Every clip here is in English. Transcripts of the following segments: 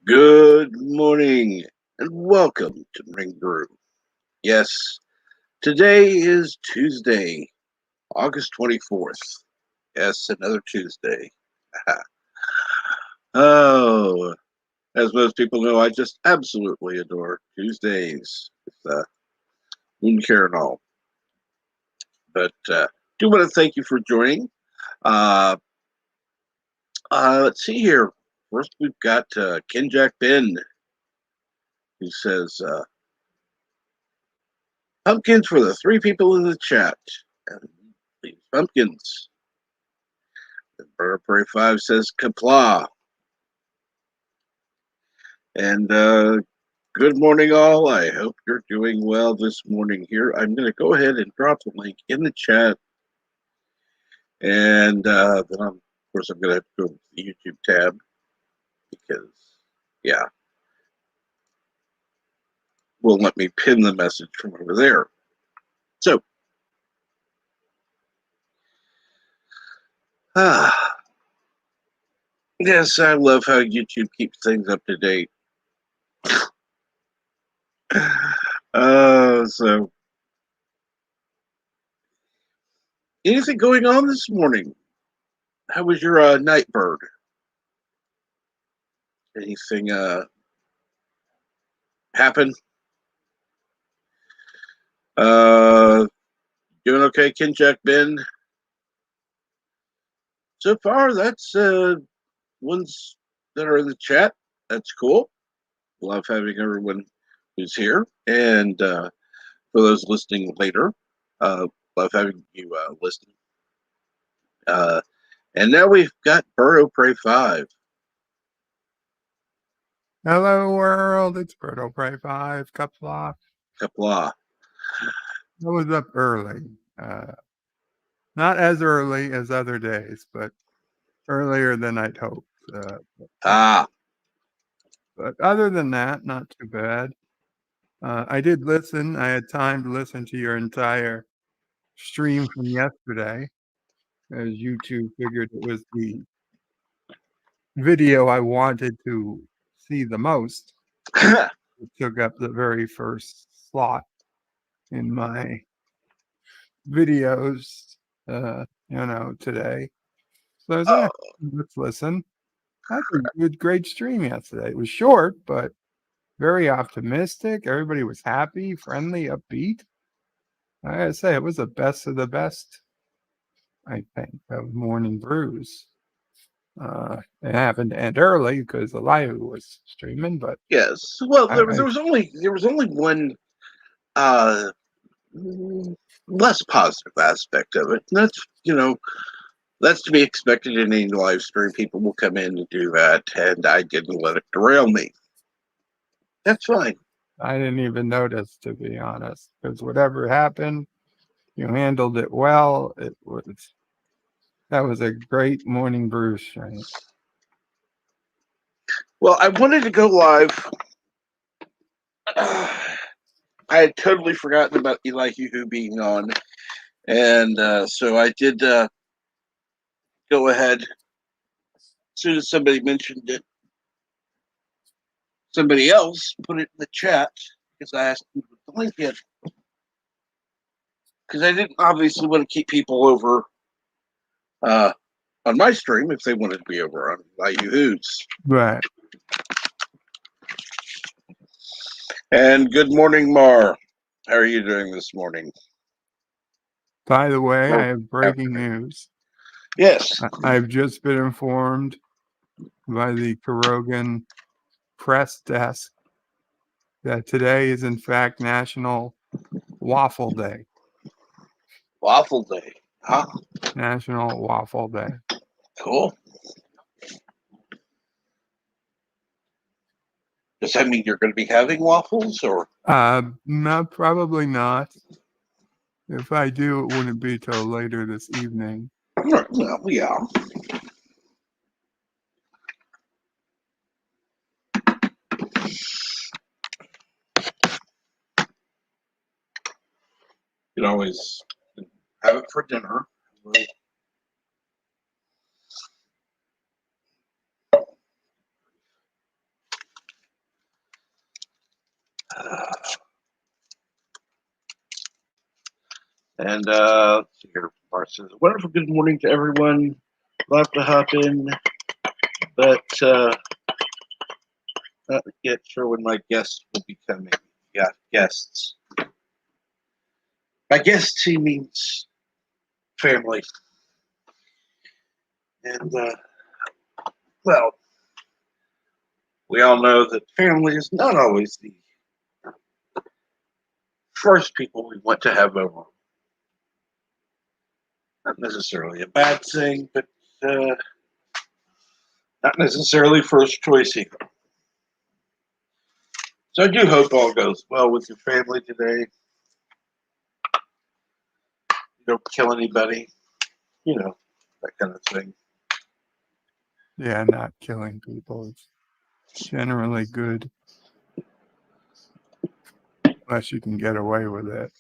Good morning and welcome to Morning Brew. Yes, today is Tuesday, August 24th. Yes, another Tuesday. Oh, as most people know, I just absolutely adore Tuesdays with Moon Care and all. But do want to thank you for joining. Uh, let's see here. First, we've got Ken Jack Ben, who says, pumpkins for the three people in the chat. And please, pumpkins. Burger Prairie 5 says Kapla. And good morning, all. I hope you're doing well this morning here. I'm going to go ahead and drop the link in the chat. And then, of course, I'm going to have to go to the YouTube tab because, yeah, won't let me pin the message from over there. So, yes, I love how YouTube keeps things up to date. So anything going on this morning? How was your night bird? Anything happen? Doing okay, Ken Jack Ben? So far, that's ones that are in the chat. That's cool. Love having everyone who's here. And for those listening later, love having you listen. And now we've got Burrow Prey 5. Hello, world. It's Birdo Prey 5. Kapla. Kapla. I was up early. Not as early as other days, but earlier than I'd hoped. But other than that, not too bad. I did listen. I had time to listen to your entire stream from yesterday, as YouTube figured it was the video I wanted to see the most. It took up the very first slot in my videos, today. So I was like, let's listen. That's a good, great stream yesterday. It was short, but very optimistic. Everybody was happy, friendly, upbeat. I gotta say, it was the best of the best, I think, of Morning Brews. It happened to end early because Elihu was streaming, but yes. Well, there was only one less positive aspect of it. And that's to be expected in any live stream. People will come in and do that, and I didn't let it derail me. That's fine. I didn't even notice, to be honest, because whatever happened, you handled it well. That was a great Morning Brew stream. Well, I wanted to go live. I had totally forgotten about Elihu being on, and so I did go ahead. As soon as somebody mentioned it, somebody else put it in the chat because I asked them to put the link in. Because I didn't obviously want to keep people over on my stream if they wanted to be over on Elihu's. Right. And good morning, Mar. How are you doing this morning? By the way, I have breaking news. Yes. I've just been informed by the Kurogan press desk that today is in fact National Waffle Day. Waffle Day, huh? National Waffle Day. Cool. Does that mean you're going to be having waffles, or? No, probably not. If I do, it wouldn't be till later this evening. Well, yeah. You can always have it for dinner. And let's see here. Bart says, "Wonderful good morning to everyone. Love to hop in, but not yet sure when my guests will be coming." Yeah, guests. By guests, he means family. And, well, we all know that family is not always the first people we want to have over. Not necessarily a bad thing, but not necessarily first choice either. So I do hope all goes well with your family today. You don't kill anybody, that kind of thing. Yeah, not killing people is generally good. Unless you can get away with it.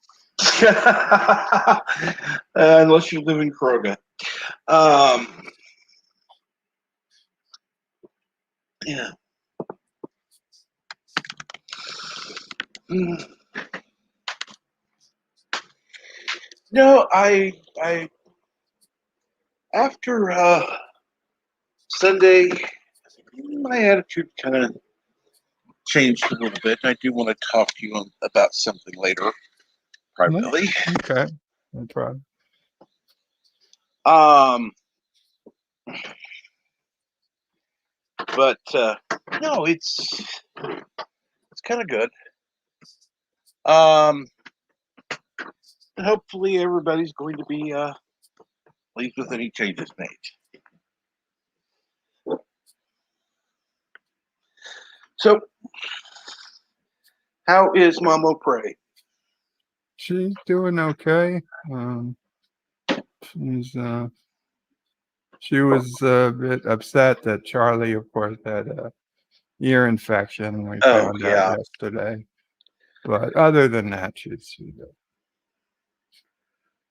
Unless you live in Kroger. Yeah. No, I after Sunday, my attitude kind of changed a little bit. I do want to talk to you about something later, privately. Okay, no problem. But no, it's kind of good. Hopefully everybody's going to be pleased with any changes made. So, how is Mama Pray? She's doing okay. She was a bit upset that Charlie, of course, had a ear infection. We found out yesterday. But other than that, she's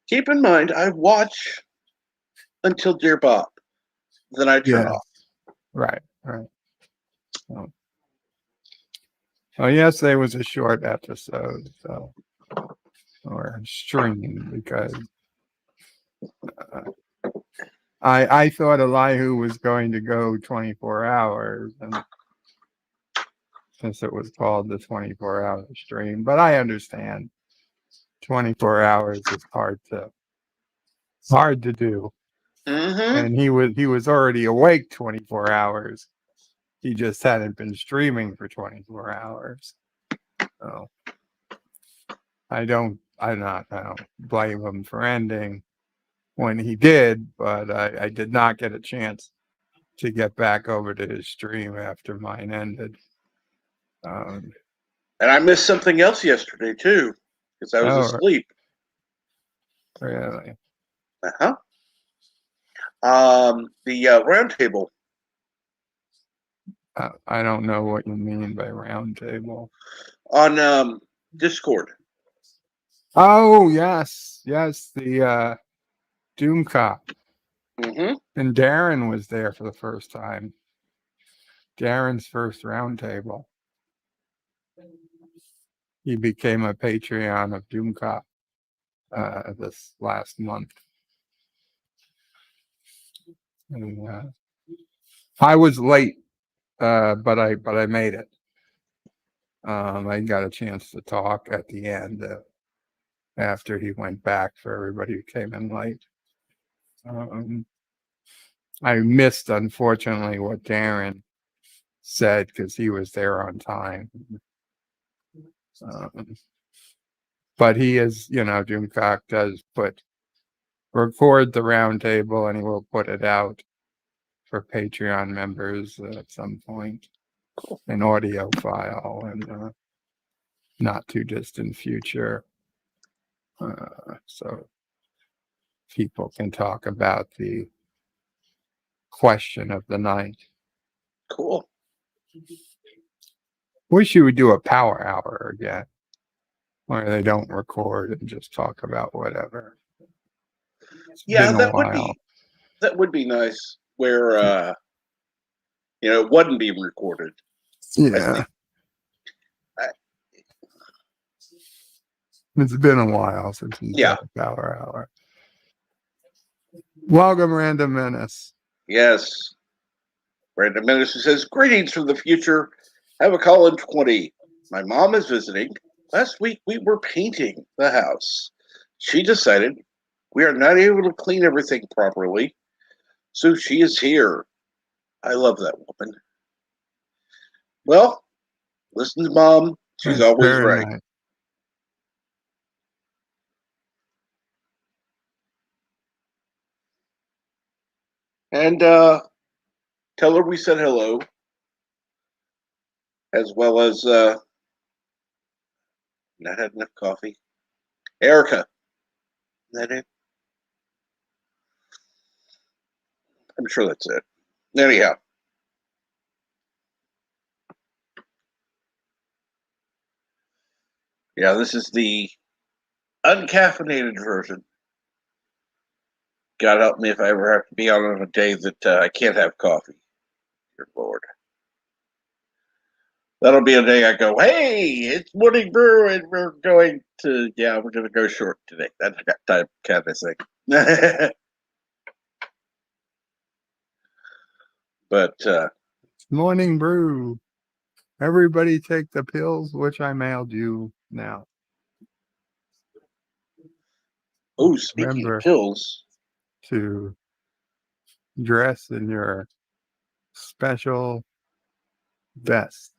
Keep in mind, I watch until Dear Bob, then I turn off. Right. Oh, yesterday was a short episode, or stream, because I thought Elihu was going to go 24 hours, and since it was called the 24-hour stream, but I understand 24 hours is hard to do. Mm-hmm. And he was already awake 24 hours. He just hadn't been streaming for 24 hours. So I don't blame him for ending when he did, but I did not get a chance to get back over to his stream after mine ended. And I missed something else yesterday too, because I was asleep. Really? Uh-huh. The roundtable. I don't know what you mean by roundtable. On Discord. Oh, yes, the Doom Cop. Mm-hmm. And Darren was there for the first time. Darren's first roundtable. He became a Patreon of Doom Cop this last month. And, I was late, but I made it. I got a chance to talk at the end after he went back for everybody who came in late. I missed, unfortunately, what Darren said because he was there on time. But he is, Doomcock does record the roundtable, and he will put it out for Patreon members at some point, an audio file, and not too distant future. So people can talk about the question of the night. Cool. Wish you would do a power hour again, where they don't record and just talk about whatever. That would be nice. Where it wouldn't be recorded. Yeah. It's been a while since he's Yeah. done a power hour. Welcome, Random Menace. Yes. Random Minister says, greetings from the future. Have a call in 20. My mom is visiting. Last week we were painting the house. She decided we are not able to clean everything properly, so she is here. I love that woman. Well, listen to mom. She's That's always very right. nice. And tell her we said hello, as well as not had enough coffee. Erica, is that it? I'm sure that's it. Anyhow, yeah, this is the uncaffeinated version. God help me if I ever have to be out on a day that I can't have coffee. Dear Lord. That'll be a day I go, hey, it's Morning Brew, and we're going to go short today. That type kind of thing. But Morning Brew. Everybody take the pills, which I mailed you now. oh, speaking of Remember pills, to dress in your special vest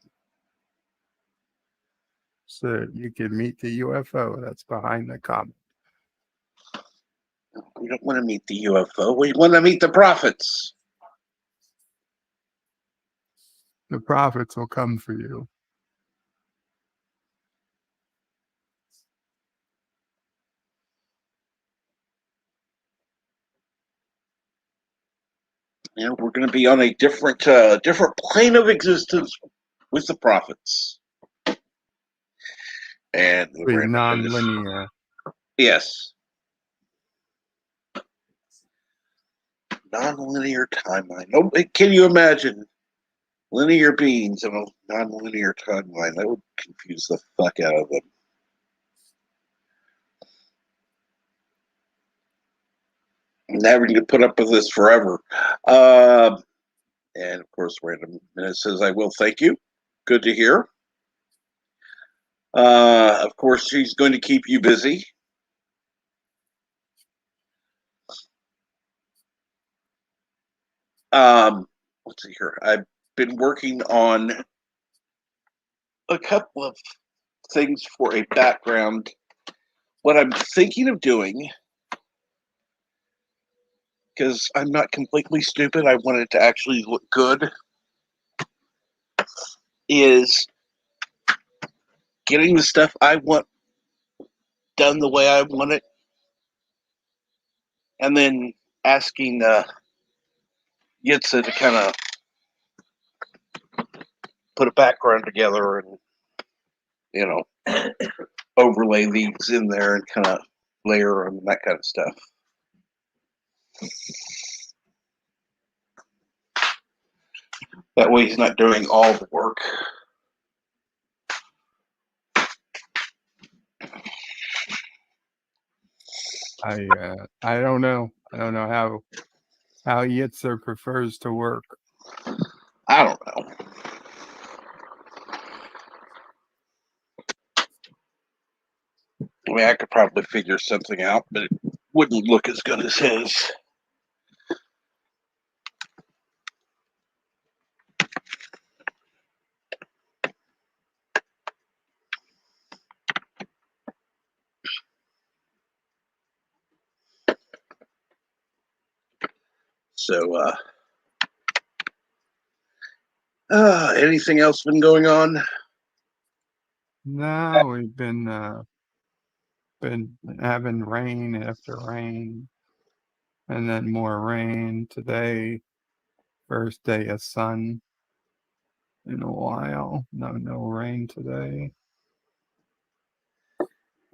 so you can meet the UFO that's behind the comet. we don't want to meet the UFO. We want to meet the prophets. The prophets will come for you. You know, we're going to be on a different plane of existence with the prophets. And the Be random news. non-linear. Yes. Non-linear timeline. Oh, can you imagine linear beings in a non-linear timeline? That would confuse the fuck out of them. And having to put up with this forever. And of course, Random Minute says, I will thank you. Good to hear. Of course, she's going to keep you busy. Let's see here. I've been working on a couple of things for a background. What I'm thinking of doing, because I'm not completely stupid, I want it to actually look good, is getting the stuff I want done the way I want it, and then asking Yitza to kind of put a background together and, you know, overlay these in there and kind of layer and that kind of stuff. That way he's not doing all the work. I don't know. I don't know how Yitzer prefers to work. I don't know. I mean, I could probably figure something out, but it wouldn't look as good as his. So, anything else been going on? No, we've been having rain after rain, and then more rain today. First day of sun in a while. No rain today.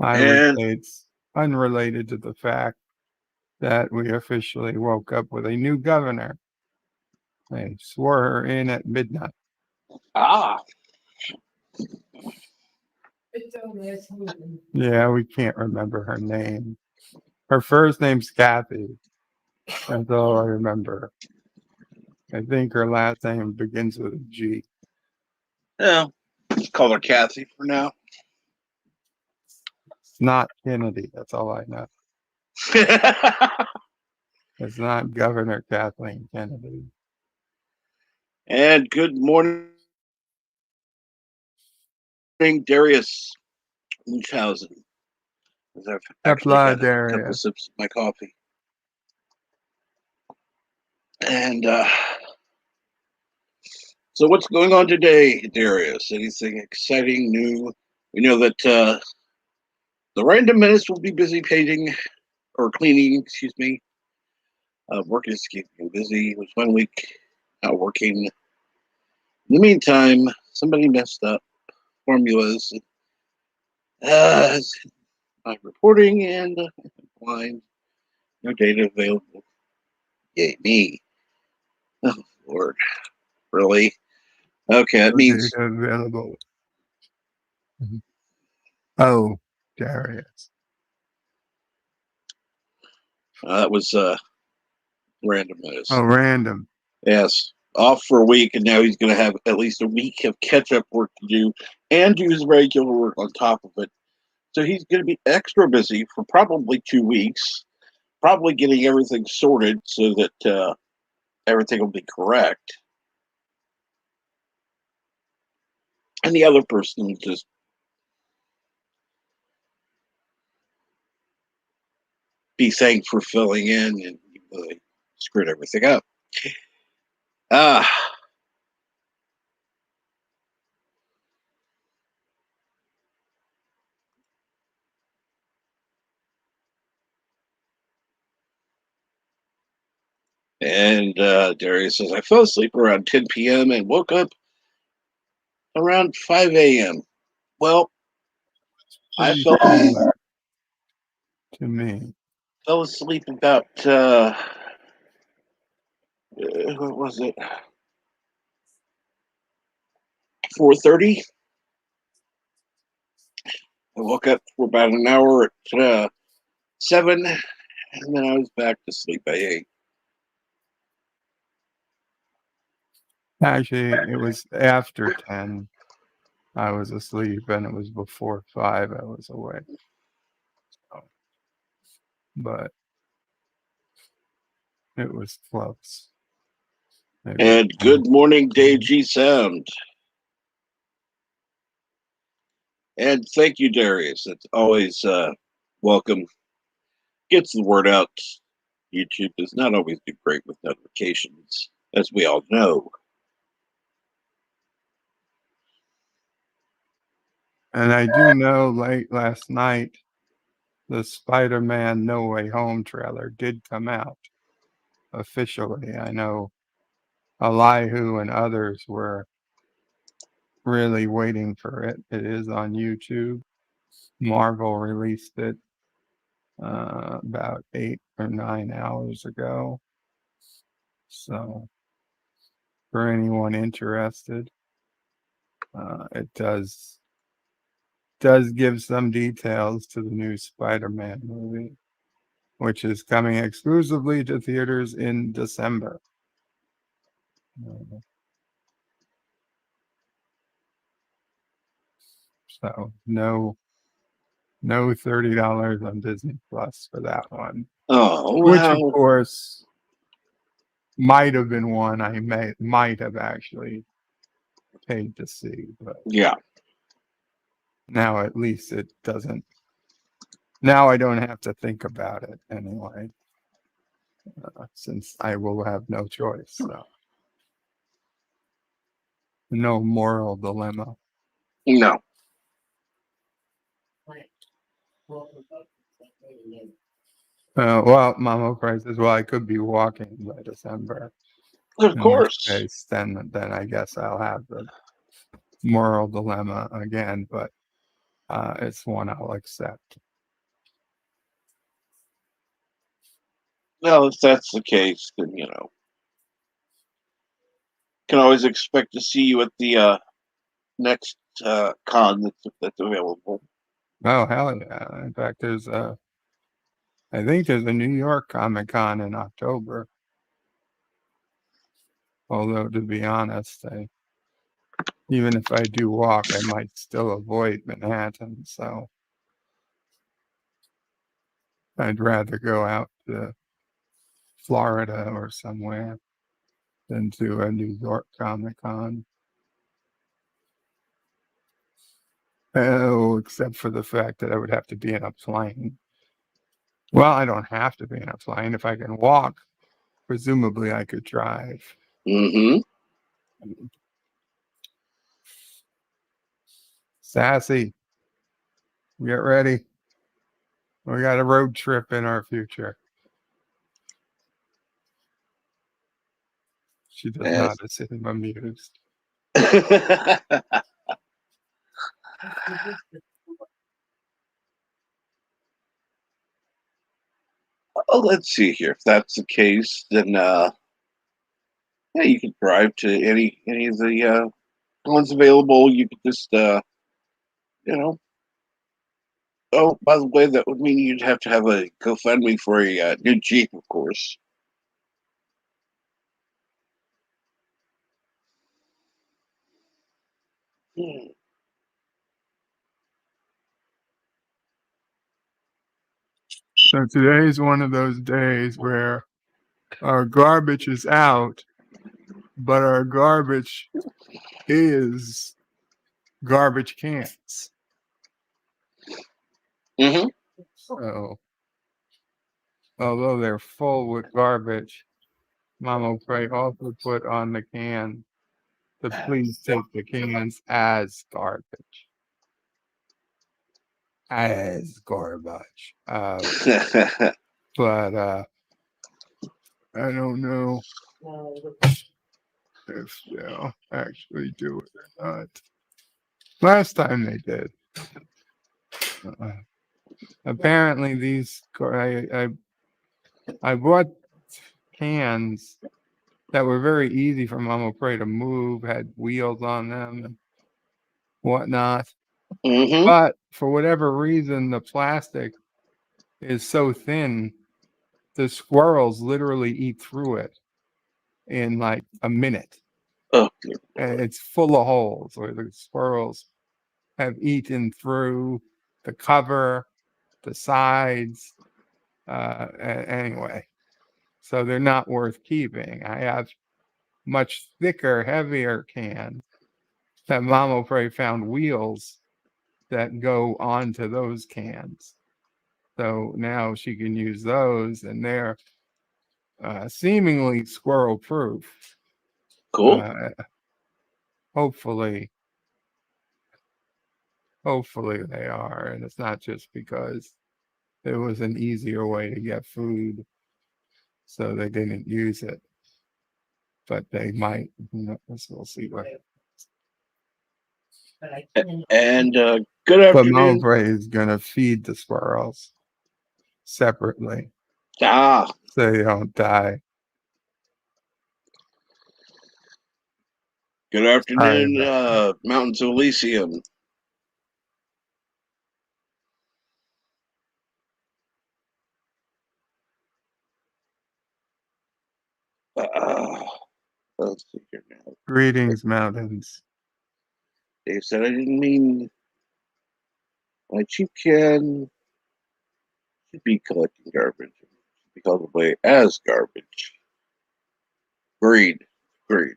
I would And say it's unrelated to the fact that we officially woke up with a new governor. They swore her in at midnight. ah, Yeah, we can't remember her name. Her first name's Kathy. That's all I remember. I think her last name begins with a G. Yeah, call her Kathy for now. It's not Kennedy. That's all I know. It's not Governor Kathleen Kennedy. And good morning, Darius Munchausen. As I've actually Hepla had a couple Darius. sips of my coffee. And so, what's going on today, Darius? Anything exciting, new? We know that the Random Menace will be busy painting or cleaning, excuse me. Work is keeping busy. It was 1 week not working. In the meantime, somebody messed up formulas. Not reporting and blind. No data available. Yay, me. Oh, Lord. Really? Okay, that No means data available. Oh, Darius. that was Random Menace. Oh, random. Yes, off for a week, and now he's going to have at least a week of catch-up work to do and do his regular work on top of it. So he's going to be extra busy for probably 2 weeks, probably getting everything sorted so that everything will be correct. And the other person will just be thanked for filling in and really screwed everything up. Ah, and Darius says, I fell asleep around 10 p.m. and woke up around 5 a.m. Well, I Pretty fell similar to me. asleep about what was it? 4:30. I woke up for about an hour at 7, and then I was back to sleep by 8. Actually, it was after 10. I was asleep, and it was before 5. I was awake. So, but it was close. Maybe And good morning, Day Sound. And thank you, Darius. It's always welcome. Gets the word out. YouTube does not always do great with notifications, as we all know. And I do know late last night, the Spider-Man No Way Home trailer did come out officially. I know Elihu and others were really waiting for it. It is on YouTube. Marvel released it about 8 or 9 hours ago. So, for anyone interested, it does give some details to the new Spider-Man movie, which is coming exclusively to theaters in December. So no $30 on Disney Plus for that one. Oh, Which of well. course might have been one I might have actually paid to see, but Yeah. now at least it doesn't. Now I don't have to think about it anyway, since I will have no choice. So no moral dilemma. No. Well, Mama Price says, well, I could be walking by December. Of In which course. case, then I guess I'll have the moral dilemma again, but it's one I'll accept. Well, if that's the case, then, can always expect to see you at the next con that's available. Oh, hell yeah. In fact, I think there's a New York Comic Con in October. Although, to be honest, even if I do walk, I might still avoid Manhattan. So I'd rather go out to Florida or somewhere than to a New York Comic Con. Oh, except for the fact that I would have to be in a plane. Well, I don't have to be in a plane. If I can walk, presumably I could drive. Mm-hmm. Sassy, get ready. We got a road trip in our future. She does Yes. not seem amused. Oh, let's see here. If that's the case, then yeah, you can drive to any of the ones available. You could just you know. Oh, by the way, that would mean you'd have to have a GoFundMe for a new Jeep, of course. Hmm. So today is one of those days where our garbage is out, but our garbage is garbage cans. Mm-hmm. So although they're full with garbage, Mama Pray also put on the can to please take the cans as garbage. As garbage. But I don't know if they'll actually do it or not. Last time they did. Uh, Apparently, I bought cans that were very easy for Mama Pray to move, had wheels on them and whatnot. Mm-hmm. But for whatever reason, the plastic is so thin, the squirrels literally eat through it in like a minute. Oh, And it's full of holes where the squirrels have eaten through the cover, the sides. Anyway, so they're not worth keeping. I have much thicker, heavier cans that Mama Pray found wheels that go onto those cans. So now she can use those, and they're seemingly squirrel proof. cool. Uh, hopefully, hopefully they are, and it's not just because there was an easier way to get food, so they didn't use it. But they might. We'll see what. And good But afternoon. Mowbray is gonna feed the squirrels separately Ah, so they don't die. good I afternoon, Mountains of Elysium. Uh, let's see here now. Greetings, mountains. Dave said I didn't mean my cheap can should be collecting garbage. It should be called away as garbage. Agreed. Agreed.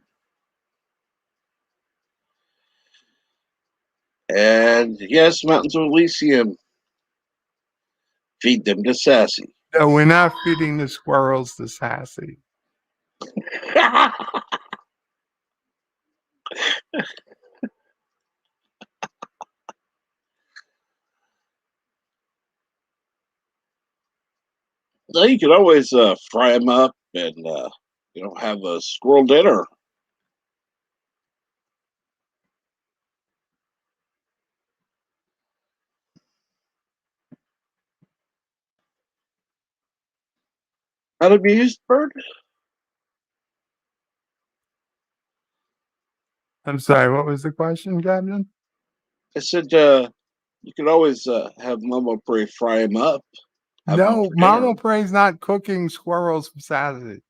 And yes, Mountains of Elysium. Feed them to Sassy. No, we're not feeding the squirrels the sassy. No, you can always fry them up and have a squirrel dinner. Not amused, Bird? I'm sorry, what was the question, Captain? I said, you could always have Mama Bray fry them up, have them No, for dinner. Mama Pray's not cooking squirrels for Sassy.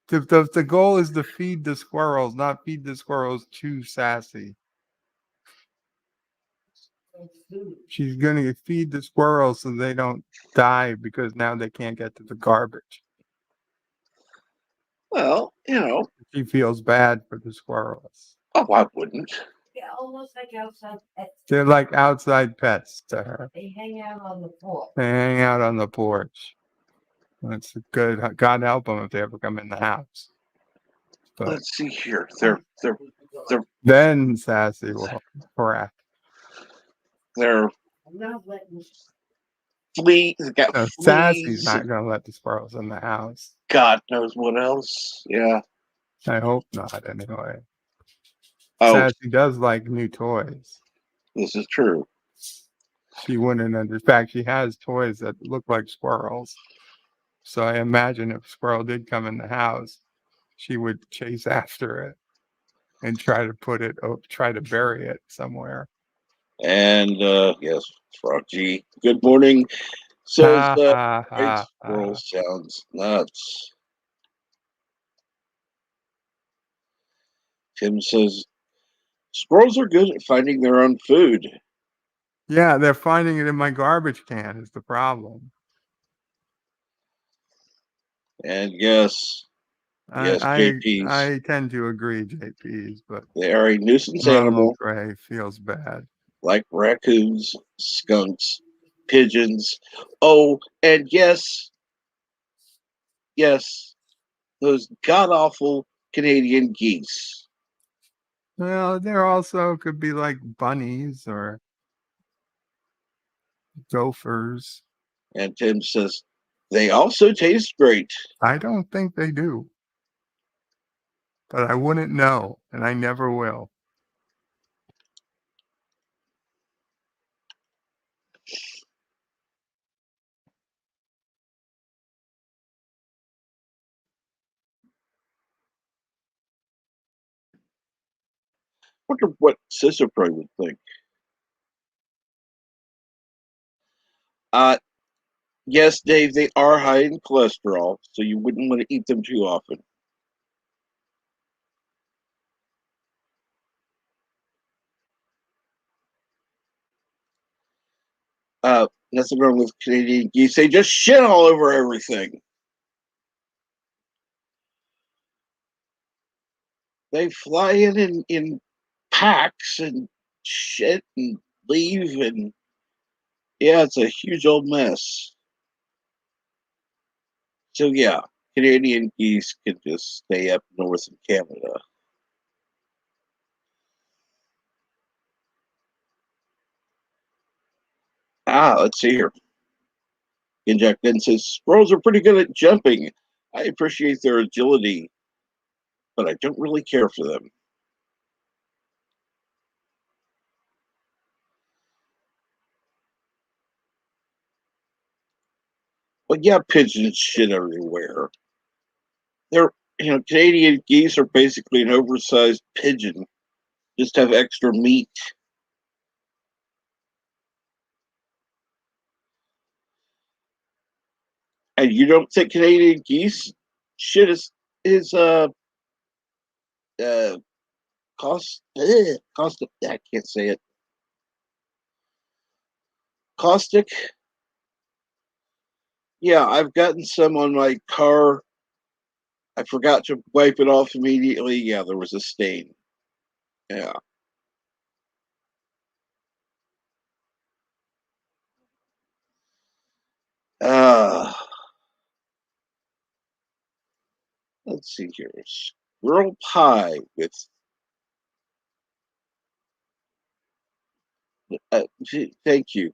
The goal is to feed the squirrels, not feed the squirrels to Sassy. She's going to feed the squirrels so they don't die because now they can't get to the garbage. Well, you know, She feels bad for the squirrels. oh, I wouldn't. Yeah, almost like outside pets. They're like outside pets to her. They hang out on the porch. They hang out on the porch. That's good. God help them if they ever come in the house. But Let's see here. They're then Sassy will crack. they're I'm not letting fleas. They got No, Sassy's fleas. not going to let the squirrels in the house. God knows what else. Yeah. I hope not, anyway. Oh, Sassy does like new toys. this is true. She wouldn't in fact, she has toys that look like squirrels. So I imagine if a squirrel did come in the house, she would chase after it and try to bury it somewhere. And yes, Froggy. Good morning. Says Ha ha right ha squirrel ha. sounds nuts. Tim says squirrels are good at finding their own food. Yeah, they're finding it in my garbage can is the problem. And yes, JP's. I tend to agree, JP's, but They are a nuisance Mama animal Gray feels bad. like raccoons, skunks, pigeons. Oh, and yes, those god awful Canadian geese. Well, there also could be like bunnies or gophers. And Tim says they also taste great. I don't think they do, but I wouldn't know, and I never will. Wonder what Sister Pray would think. Uh, yes, Dave, they are high in cholesterol, so you wouldn't want to eat them too often. Nothing wrong with Canadian geese. They just shit all over everything. They fly in packs and shit and leave, and yeah, it's a huge old mess. So yeah, Canadian geese can just stay up north in Canada. Let's see here. Inject then says squirrels are pretty good at jumping. I appreciate their agility, but I don't really care for them. But yeah, pigeons shit everywhere. They're Canadian geese are basically an oversized pigeon. Just have extra meat. And you don't think Canadian geese shit is uh caustic, I can't say it. Caustic? Yeah, I've gotten some on my car. I forgot to wipe it off immediately. Yeah, there was a stain. Yeah. Uh let's see here. Squirrel pie with thank you.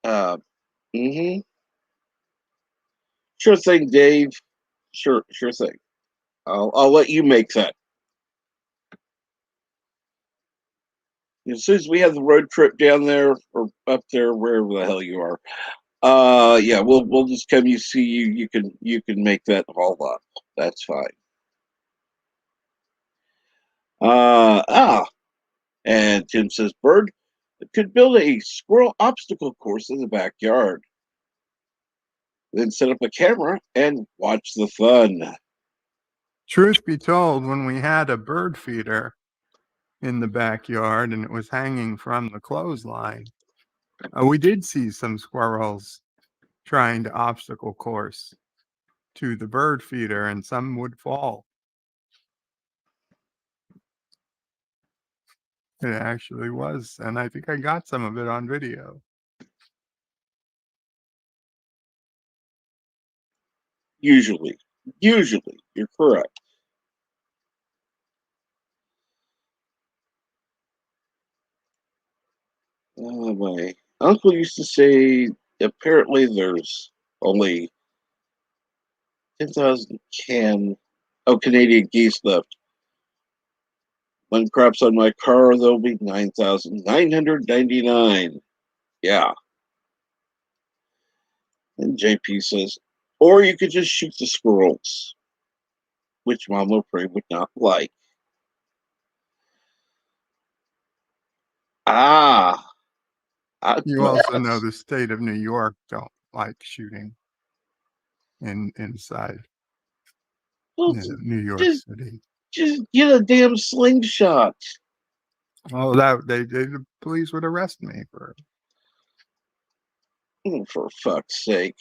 Uh mm-hmm. Sure thing, Dave. Sure thing. I'll let you make that. As soon as we have the road trip down there or up there, wherever the hell you are, yeah, we'll just come. You see, you can make that all up. That's fine. Uh, ah, And Tim says, Bird could build a squirrel obstacle course in the backyard. Then set up a camera and watch the fun. Truth be told, when we had a bird feeder in the backyard and it was hanging from the clothesline, we did see some squirrels trying to obstacle course to the bird feeder, and some would fall. It actually was, and I think I got some of it on video. Usually, you're correct. My uncle used to say apparently there's only 10,000 Canadian geese left. When craps on my car, there'll be 9,999. Yeah. And JP says, or you could just shoot the squirrels, which Mama Prey would not like. You also know the state of New York don't like shooting inside New York City. Just get a damn slingshot. Oh, the police would arrest me for Oh, for fuck's sake.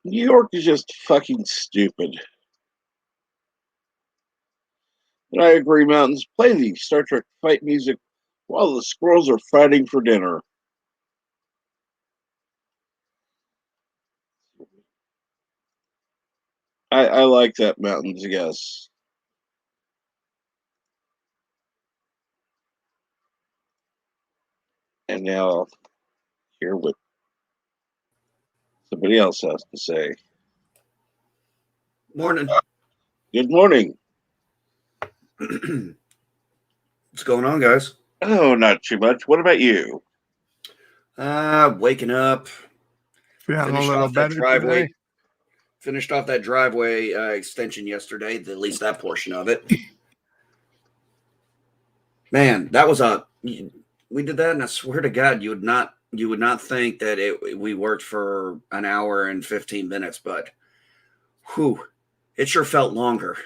New York is just fucking stupid. But I agree, Mountains. Play the Star Trek fight music while the squirrels are fighting for dinner. I like that, Mountains, yes. And now I'll hear what somebody else has to say. Morning. Good morning. What's going on, guys? Oh, not too much. What about you? Waking up. feeling a little better today. Finished off that driveway extension yesterday, at least that portion of it. Man, that was we did that, and I swear to God, you would not think that we worked for an hour and 15 minutes, but whew, it sure felt longer.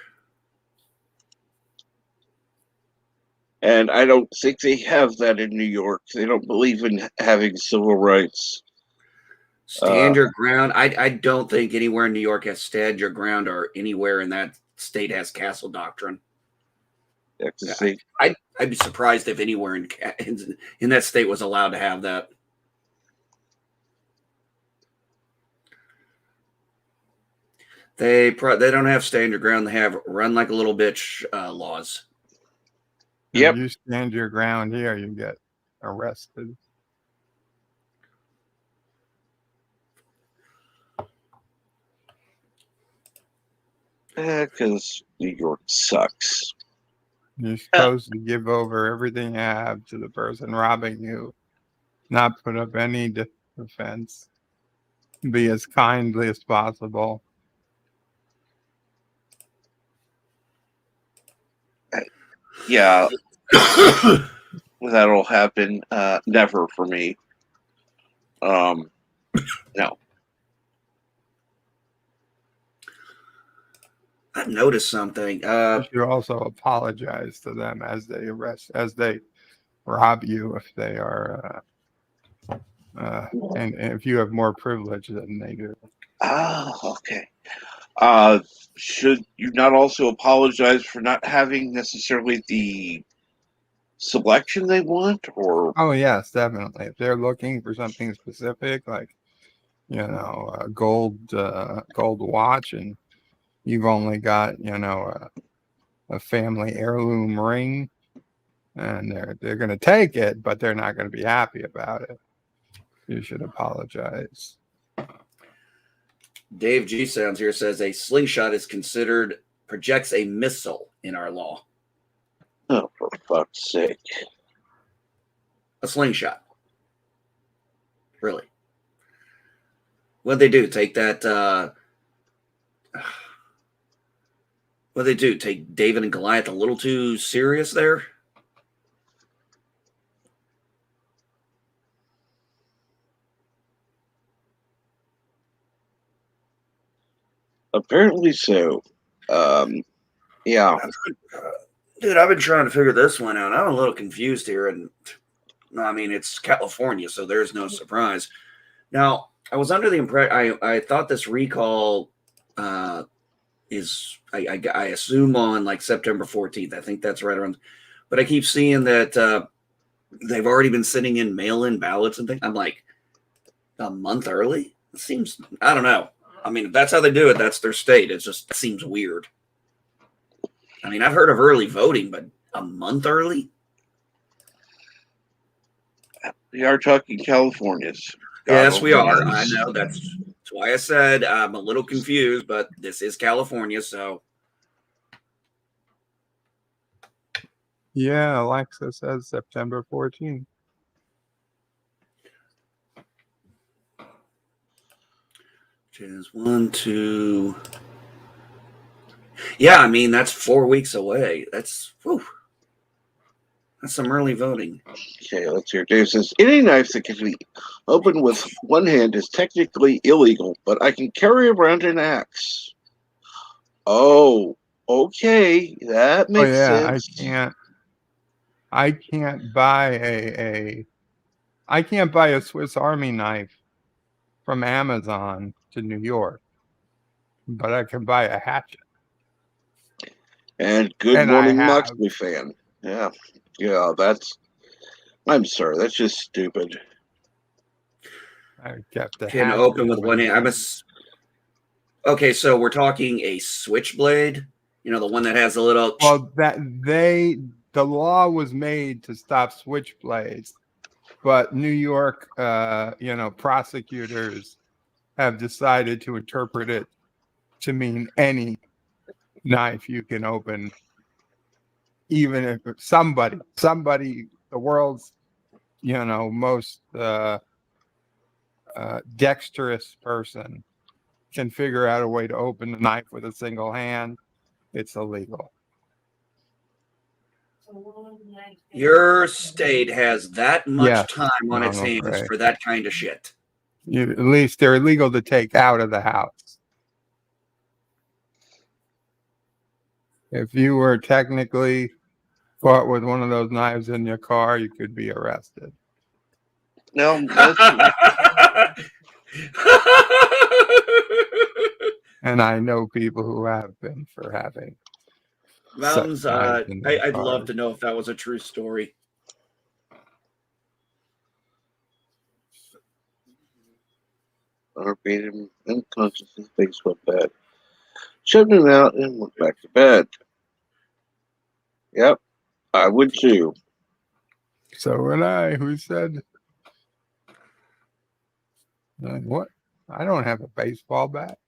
And I don't think they have that in New York. They don't believe in having civil rights. Stand your ground. I don't think anywhere in New York has stand your ground, or anywhere in that state has castle doctrine. I'd be surprised if anywhere in that state was allowed to have that. They don't have stand your ground. They have run like a little bitch laws. Yep. If you stand your ground here, you get arrested. Because New York sucks. You're supposed to give over everything you have to the person robbing you, not put up any defense, be as kindly as possible. Yeah. That'll happen. Never for me. No. I've noticed something. You should also apologize to them as they rob you if they are, and if you have more privilege than they do. Okay. Should you not also apologize for not having necessarily the selection they want? Or yes, definitely. If they're looking for something specific, like a gold watch, and you've only got a family heirloom ring, and they're going to take it, but they're not going to be happy about it, you should apologize. Dave G. Sounds here says a slingshot is projects a missile in our law. Oh, for fuck's sake. A slingshot. Really? What'd they do? Take that what'd they do? Take David and Goliath a little too serious there? Apparently so. Yeah. Dude, I've been trying to figure this one out. I'm a little confused here, and I mean it's California, so there's no surprise. Now, I was under the impression I thought this recall is I assume on like September 14th. I think that's right around. But I keep seeing that they've already been sending in mail-in ballots and things. I'm like, a month early? It seems, I don't know. I mean, if that's how they do it, that's their state. It just seems weird. I mean, I've heard of early voting, but a month early? We are talking California's. Yes, we are. I knows. know. That's why I said I'm a little confused, but this is California, so. Yeah, Alexa says September 14th. Which is 1, 2. Yeah, I mean, that's 4 weeks away. That's some early voting. Okay, let's hear. Dave says any knife that can be opened with one hand is technically illegal, but I can carry around an axe. Oh, okay, that Oh makes yeah, sense. I can't buy I can't buy a Swiss Army knife from Amazon to New York, but I can buy a hatchet. And good And I morning, have. Moxley fan. Yeah, that's. I'm sorry, that's just stupid. I kept the Can hatchet. open with one hand. Okay, so we're talking a switchblade. You know, the one that has a little. Well, the law was made to stop switchblades, but New York, prosecutors have decided to interpret it to mean any knife you can open, even if somebody, the world's, most dexterous person can figure out a way to open a knife with a single hand, it's illegal. Your state has that much Yes, time on its I'm hands afraid. for that kind of shit. At least they're illegal to take out of the house. If you were technically caught with one of those knives in your car, you could be arrested. Now, And I know people who have been for having Mountains, such knives in their I'd love cars. to know if that was a true story. or beat him unconscious, his face went bad. Shoved him out and went back to bed. Yep, I would too. So would I. Who said? What? I don't have a baseball bat.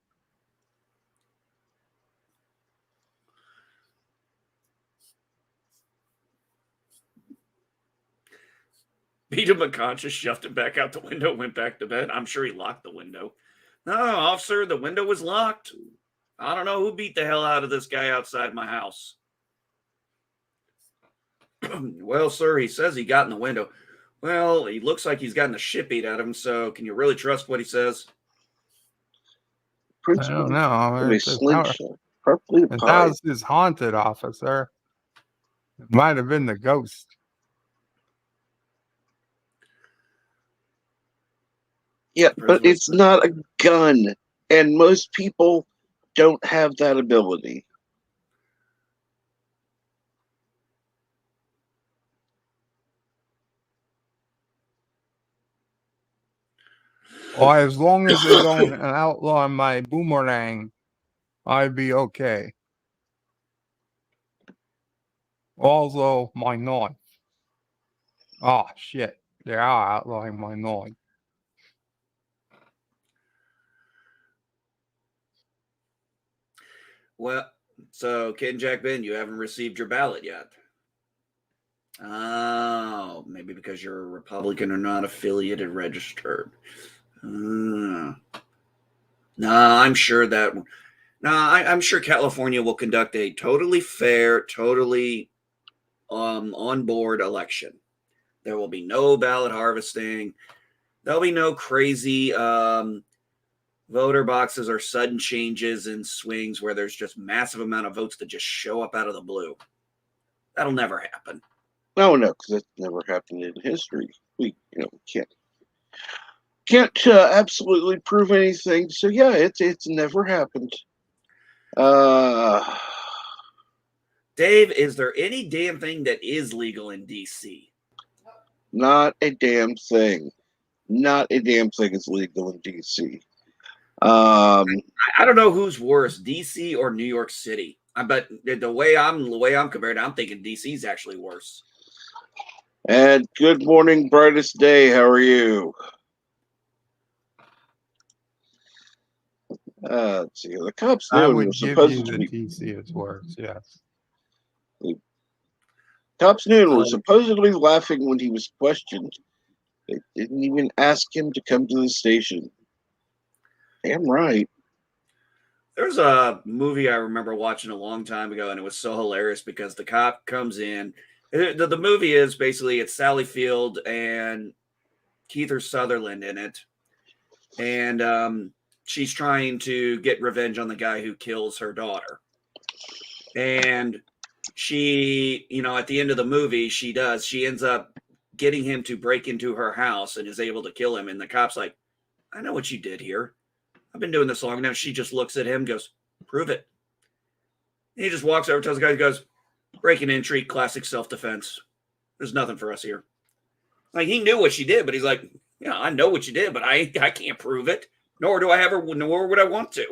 Beat him unconscious, shoved him back out the window, went back to bed. I'm sure he locked the window. No, officer, the window was locked. I don't know who beat the hell out of this guy outside my house. Well, sir, he says he got in the window. Well, he looks like he's gotten the shit beat out of him, so can you really trust what he says? I don't know. Of a slingshot, perfectly His pie. house is haunted, officer. It might have been the ghost. Yeah, but it's not a gun, and most people don't have that ability. Well, as long as they don't outlaw my boomerang, I'd be okay. Also, my knife. Oh, shit. They are outlawing my knife. Well, so Ken Jack Ben, you haven't received your ballot yet. Oh, maybe because you're a Republican or not affiliated registered. No, I'm sure that. No, I'm sure California will conduct a totally fair, totally on board election. There will be no ballot harvesting. There'll be no crazy Voter boxes are sudden changes and swings where there's just massive amount of votes that just show up out of the blue. That'll never happen. No, because that's never happened in history. We, can't absolutely prove anything. So yeah, it's never happened. Dave, is there any damn thing that is legal in DC? Not a damn thing. Not a damn thing is legal in DC. I don't know who's worse, DC or New York City. But the way I'm compared, I'm thinking DC's actually worse. And good morning, brightest day. How are you? Let's see. The cops I noon would was give you supposed to the be. DC is worse. Yes. Cops noon was supposedly laughing when he was questioned. They didn't even ask him to come to the station. Damn right. There's a movie I remember watching a long time ago, and it was so hilarious because the cop comes in. The movie is basically it's Sally Field and Kiefer Sutherland in it, and she's trying to get revenge on the guy who kills her daughter. And she, at the end of the movie, she ends up getting him to break into her house and is able to kill him. And the cop's like, I know what you did here. I've been doing this long enough. She just looks at him, goes, prove it. And he just walks over, tells the guy, he goes, break and entry, classic self-defense. There's nothing for us here. Like, he knew what she did, but he's like, I know what you did, but I can't prove it. Nor do I have her, nor would I want to.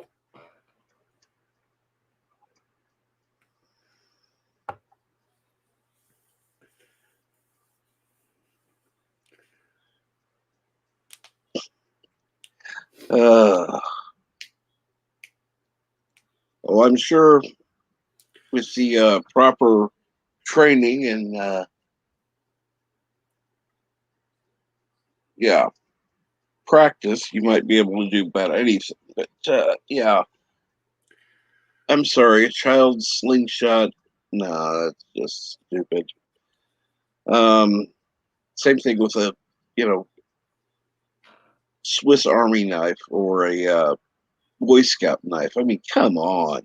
Well, I'm sure with the proper training and practice, you might be able to do about anything. But yeah, I'm sorry, a child's slingshot. Nah, that's just stupid. Same thing with a Swiss Army knife or a Boy Scout knife. I mean, come on.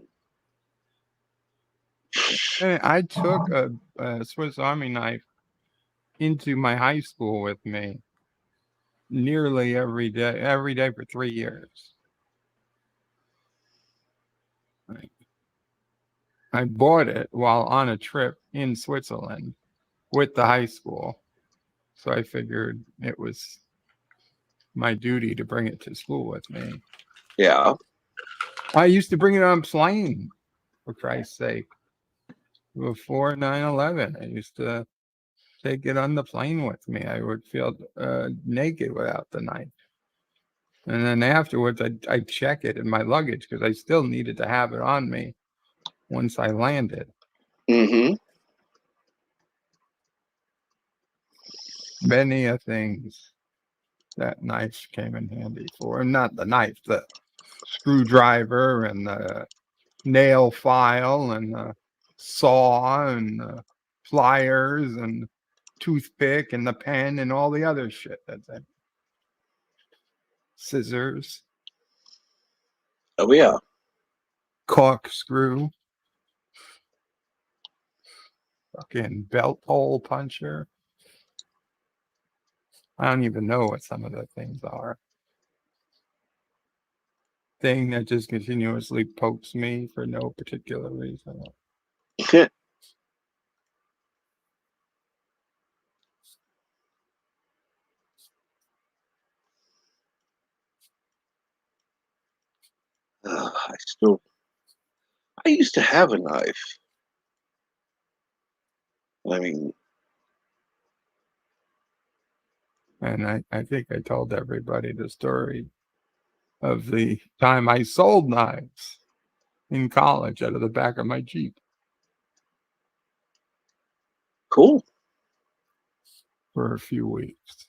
I took a Swiss Army knife into my high school with me nearly every day for 3 years. I bought it while on a trip in Switzerland with the high school. So I figured it was my duty to bring it to school with me. Yeah. I used to bring it on plane, for Christ's sake. Before 9/11, I used to take it on the plane with me. I would feel naked without the knife. And then afterwards, I'd check it in my luggage because I still needed to have it on me once I landed. Mm-hmm. Many things that knife came in handy for. And not the knife, the screwdriver and the nail file and the saw and the pliers and toothpick and the pen and all the other shit that's in. Scissors. Oh yeah. Corkscrew. Fucking belt hole puncher. I don't even know what some of the things are. Thing that just continuously pokes me for no particular reason. I used to have a knife. I mean, And I think I told everybody the story of the time I sold knives in college out of the back of my Jeep cool. for a few weeks.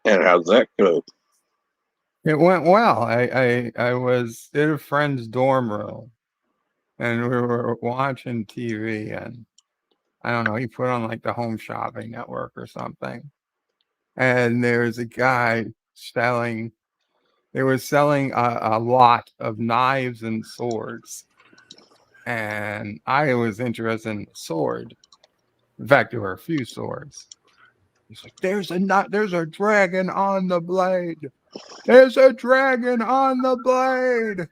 And how'd that go? It went well. I was in a friend's dorm room and we were watching TV and I don't know, he put on like the Home Shopping Network or something. and there's a guy selling. They were selling a lot of knives and swords, and I was interested in the sword. In fact, there were a few swords. He's like, "There's a dragon on the blade. There's a dragon on the blade."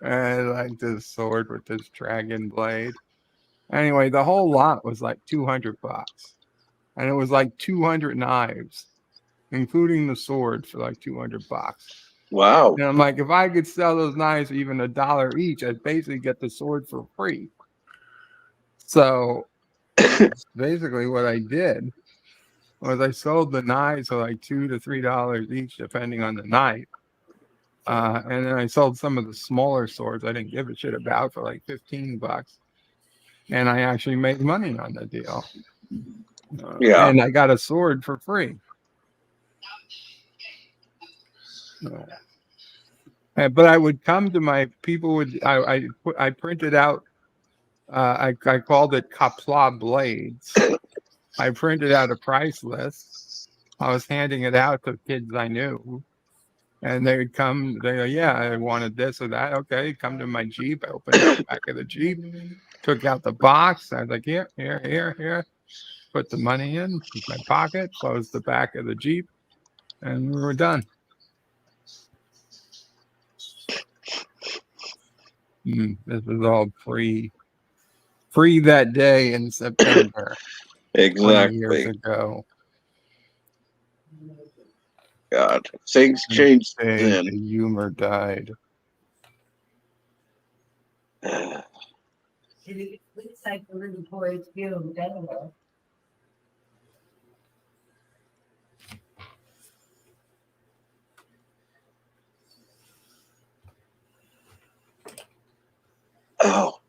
And like this sword with this dragon blade. Anyway, the whole lot was like $200, and it was like 200 knives, including the sword, for like $200. Wow. And I'm like, if I could sell those knives for even $1 each, I'd basically get the sword for free. So basically, what I did was I sold the knives for like $2 to $3 each, depending on the knife. And then I sold some of the smaller swords I didn't give a shit about for like $15. And I actually made money on the deal. Yeah. And I got a sword for free. But I would come to my people would I printed out I called it Kapla Blades. I printed out a price list. I was handing it out to kids I knew. And they would come, they go, yeah, I wanted this or that. Okay, come to my Jeep. I opened the back of the Jeep, took out the box. I was like, here. Put the money in my pocket, closed the back of the Jeep, and we were done. This was all free that day in September, 20 years Exactly. ago. God, things And changed the then. humor died. It looks like the little boy's feeling better. Oh.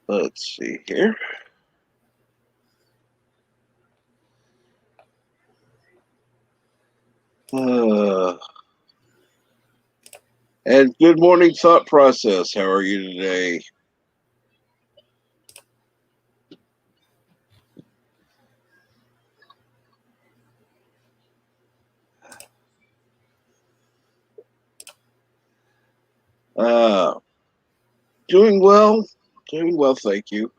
Let's see here. And good morning, thought process. How are you today? Doing well. Doing well, thank you.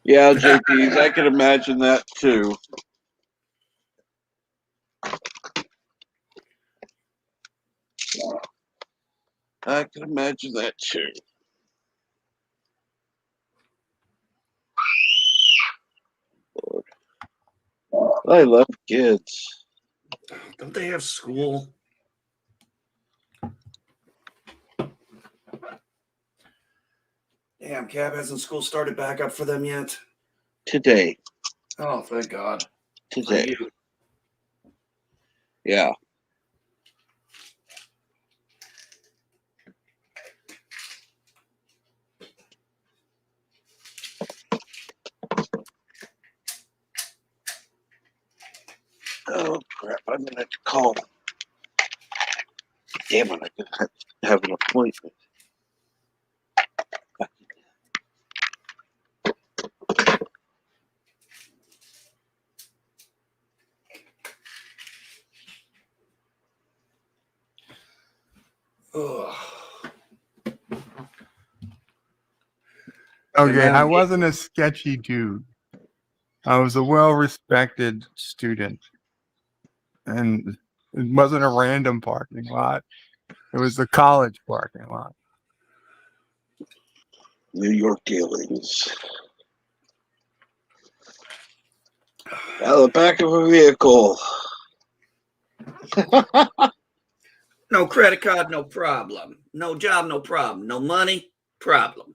Yeah, JPs, I can imagine that too. I can imagine that too. I love kids. Don't they have school? Damn, Cab, hasn't school started back up for them yet? Today. Oh, thank God. For Today. you. Yeah. Oh, crap. I'm going to have to call. Damn it. I could have an appointment. Ugh. Okay, I wasn't a sketchy dude. I was a well-respected student. And it wasn't a random parking lot. It was the college parking lot. New York dealings. Out the back of a vehicle. No credit card, no problem. No job, no problem. No money, problem.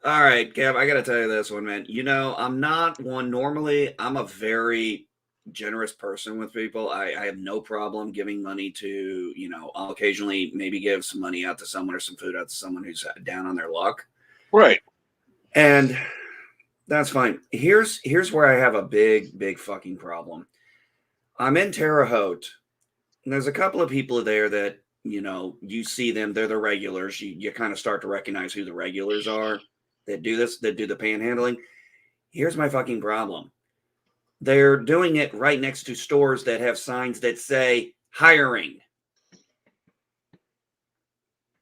All right, Kev, I got to tell you this one, man. You know, I'm not one normally. I'm a very generous person with people. I have no problem giving money to, you know, I'll occasionally maybe give some money out to someone or some food out to someone who's down on their luck. Right. And That's fine. Here's where I have a big fucking problem. I'm in Terre Haute, and there's a couple of people there that you see them. They're the regulars. You kind of start to recognize who the regulars are that do this, that do the panhandling. Here's my fucking problem. They're doing it right next to stores that have signs that say hiring.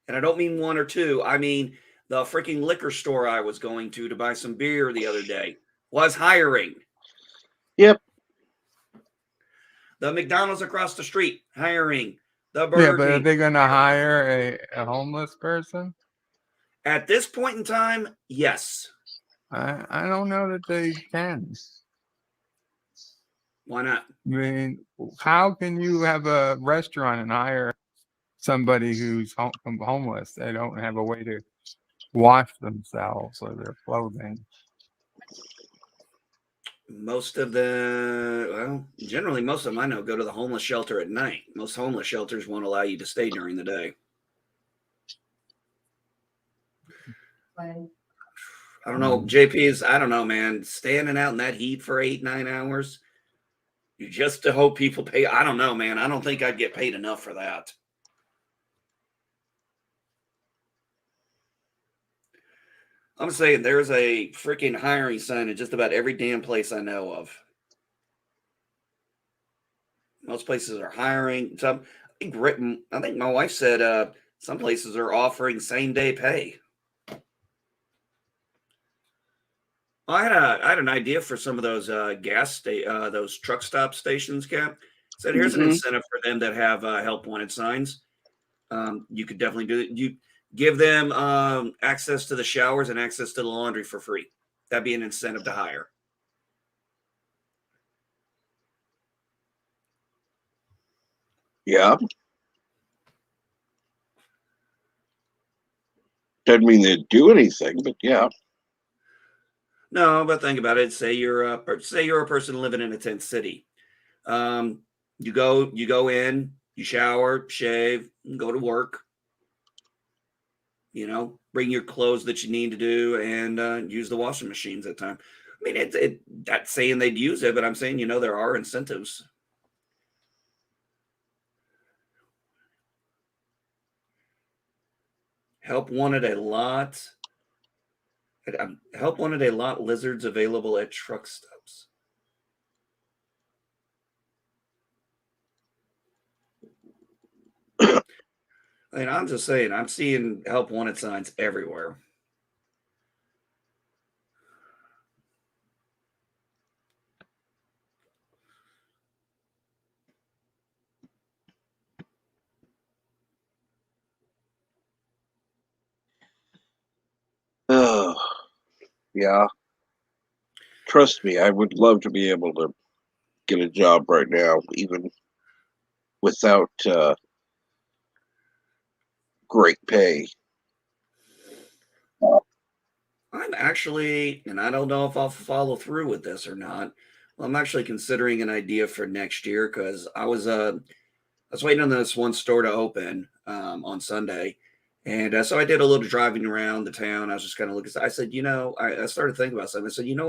And I don't mean one or two. I mean the freaking liquor store I was going to buy some beer the other day was hiring. Yep. The McDonald's across the street hiring. The Yeah, Burger but are King. they going to hire a homeless person? At this point in time, yes. I don't know that they can. Why not? I mean, how can you have a restaurant and hire somebody who's homeless? They don't have a way to wash themselves or their clothing. Generally, most of them I know go to the homeless shelter at night. Most homeless shelters won't allow you to stay during the day. Like, I don't know. I don't know, man. Standing out in that heat for 8-9 hours, you just to hope people pay. I don't know, man. I don't think I'd get paid enough for that. I'm saying there's a freaking hiring sign at just about every damn place I know of. Most places are hiring. I think my wife said some places are offering same day pay. I had an idea for some of those those truck stop stations, Cap. Said here's an Mhm. incentive for them that have help wanted signs. You could definitely do it. You give them access to the showers and access to the laundry for free. That'd be an incentive to hire. Yeah. Doesn't mean they do anything, but yeah. No, but think about it. Say you're a person living in a tent city. You go in, you shower, shave, and go to work. Bring your clothes that you need to do, and use the washing machines at time. I mean, that's saying they'd use it, but I'm saying there are incentives. Help wanted a lot. Help wanted a lot. Lizards available at truck stops. I mean, I'm just saying, I'm seeing help wanted signs everywhere. Oh, yeah. Trust me, I would love to be able to get a job right now, even without great pay. I'm actually, and I don't know if I'll follow through with this or not. Well, I'm actually considering an idea for next year because I was waiting on this one store to open on Sunday, and so I did a little driving around the town. I was just kind of looking. I said, I started thinking about something. I said, you know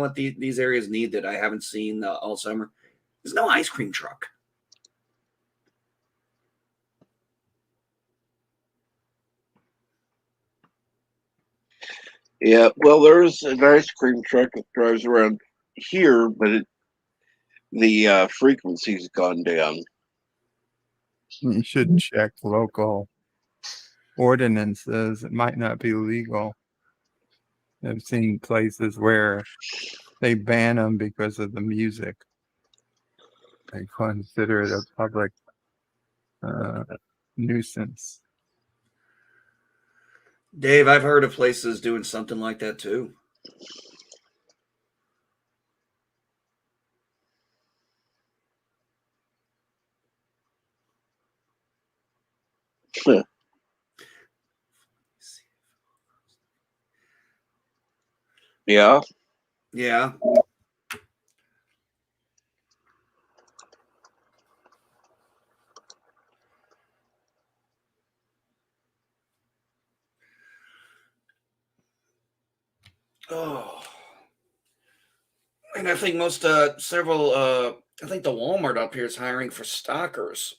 what these areas need that I haven't seen all summer. There's no ice cream truck. Yeah, well, there's an ice cream truck that drives around here, but the frequency's gone down. You should check local ordinances. It might not be legal. I've seen places where they ban them because of the music. They consider it a public nuisance. Dave, I've heard of places doing something like that too. Yeah. Yeah. Oh. And I think several, I think the Walmart up here is hiring for stockers.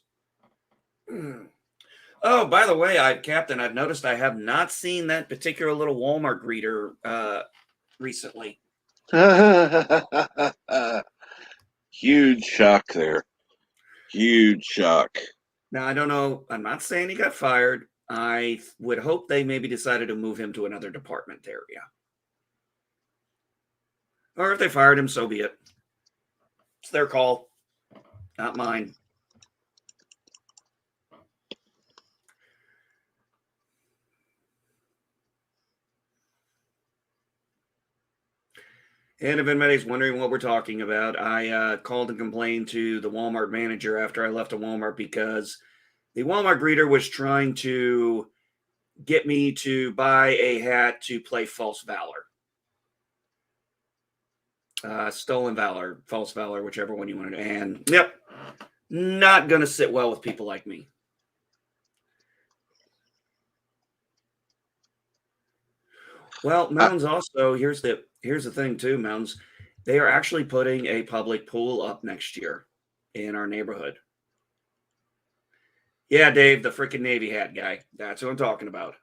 Hmm. Oh, by the way, Captain, I've noticed I have not seen that particular little Walmart greeter recently. Huge shock there. Huge shock. Now, I don't know. I'm not saying he got fired. I would hope they maybe decided to move him to another department area. Or if they fired him, so be it. It's their call, not mine. And if anybody's wondering what we're talking about, I called and complained to the Walmart manager after I left a Walmart because the Walmart greeter was trying to get me to buy a hat to play False Valor. Stolen Valor, False Valor, whichever one you wanted. And, yep, not going to sit well with people like me. Well, Mounds also, here's the thing too, Mounds. They are actually putting a public pool up next year in our neighborhood. Yeah, Dave, the freaking Navy hat guy. That's who I'm talking about.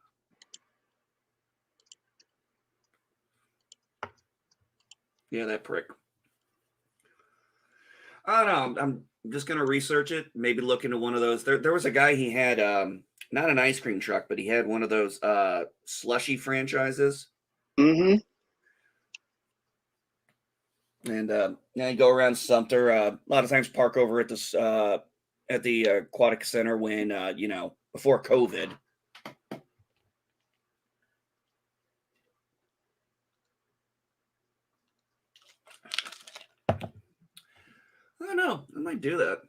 Yeah, that prick. I don't know. I'm just gonna research it. Maybe look into one of those. There was a guy, he had not an ice cream truck, but he had one of those slushy franchises. Mm-hmm. And yeah, you go around Sumter. A lot of times park over at the aquatic center when before COVID. I don't know. I might do that.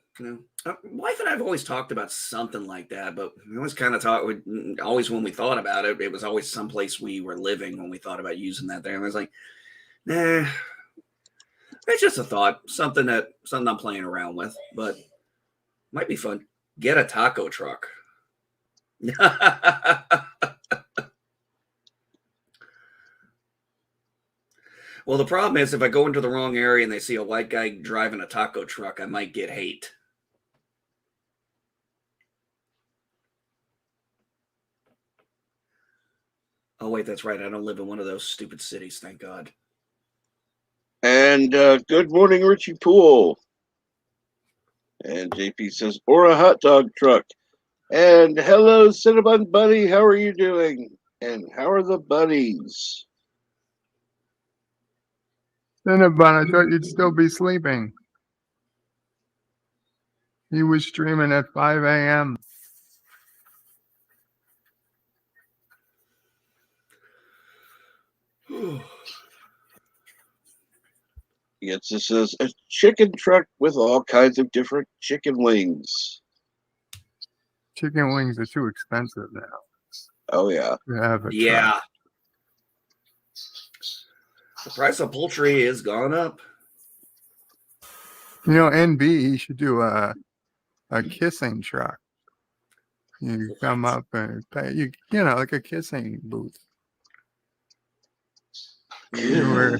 Wife and I have always talked about something like that, but we always kind of talk. Always when we thought about it, it was always someplace we were living when we thought about using that there. And I was like, nah, it's just a thought. Something I'm playing around with, but might be fun. Get a taco truck. Well, the problem is if I go into the wrong area and they see a white guy driving a taco truck, I might get hate. Oh, wait, that's right. I don't live in one of those stupid cities, thank God. And good morning, Richie Poole. And JP says, or a hot dog truck. And hello, Cinnabon Buddy. How are you doing? And how are the buddies? Cinnabon, I thought you'd still be sleeping. He was streaming at 5 a.m. Yes, this is a chicken truck with all kinds of different chicken wings. Chicken wings are too expensive now. Oh, yeah. To have a Yeah. truck. The price of poultry has gone up. You know, NB should do a kissing truck. You come up and pay, you know, like a kissing booth. You were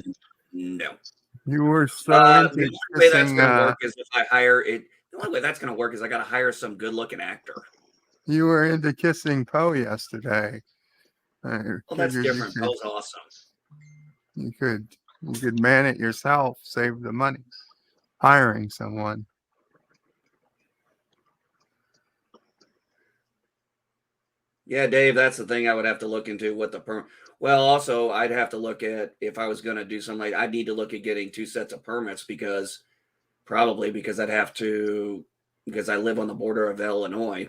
so The into only way that's kissing. going to work is if I hire it. The only way that's going to work is I got to hire some good-looking actor. You were into kissing Poe yesterday. Well, that's different. Poe's awesome. You could man it yourself, save the money, hiring someone. Yeah, Dave, that's the thing I would have to look into what the well, also I'd have to look at if I was going to do something like I'd need to look at getting 2 sets of permits because I'd have to because I live on the border of Illinois.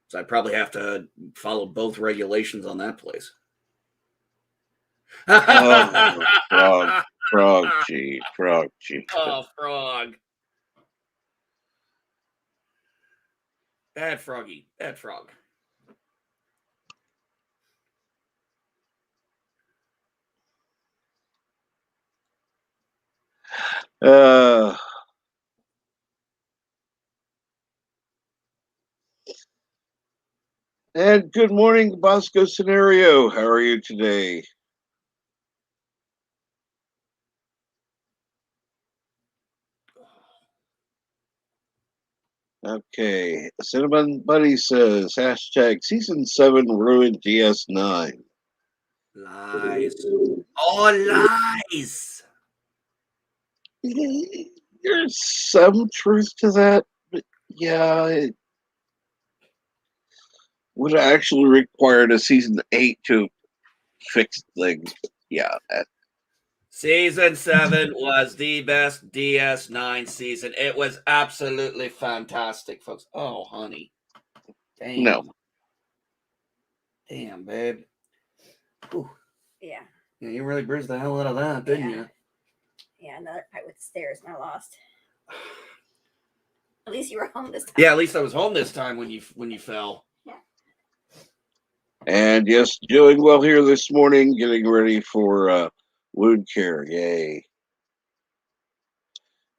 So I'd probably have to follow both regulations on that place. Oh, frog, gee. Oh, frog. Bad froggy. Bad frog. And good morning, Bosco Scenario. How are you today? Okay. Cinnamon Buddy says hashtag season 7 ruined DS9. Lies. All lies. There's some truth to that, but yeah, it would have actually required a season 8 to fix things. But yeah, Season 7 was the best DS9 season. It was absolutely fantastic, folks. Oh, honey. Damn. no. Damn, babe. Whew. Yeah. Yeah, you really bruised the hell out of that, didn't Yeah. you? Yeah, another fight with the stairs and I lost. At least you were home this time. Yeah, at least I was home this time when you fell. And yes, doing well here this morning, getting ready for wound care. Yay.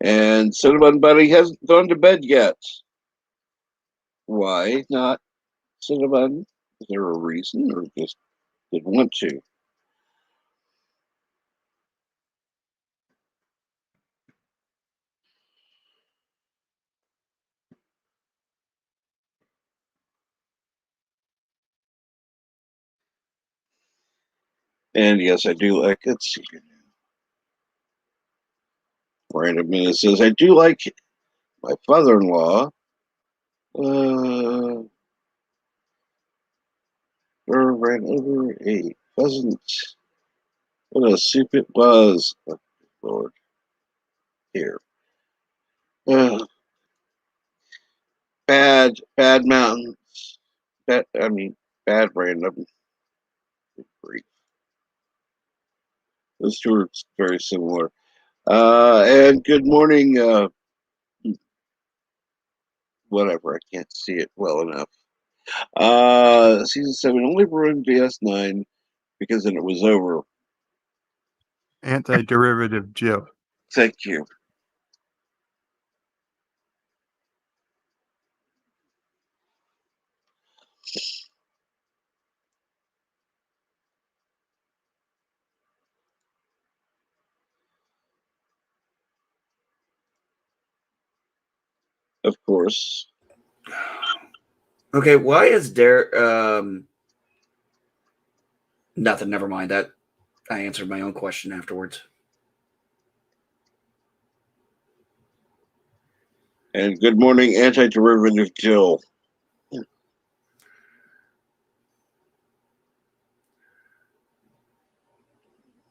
And Cinnamon Buddy hasn't gone to bed yet. Why not, Cinnamon? Is there a reason or just didn't want to? And yes, I do like, let's see here. Random Minute says, I do like my father-in-law. Ran over a pheasant. What a soup it was. Oh, Lord. Here. Bad mountains. Bad random. Grief. Those two are very similar. And good morning. Whatever, I can't see it well enough. Season 7 only ruined DS9 because then it was over. Anti-derivative Jill. Thank you. Of course. Okay, why is nothing, never mind that. I answered my own question afterwards. And good morning, anti-derivative Jill.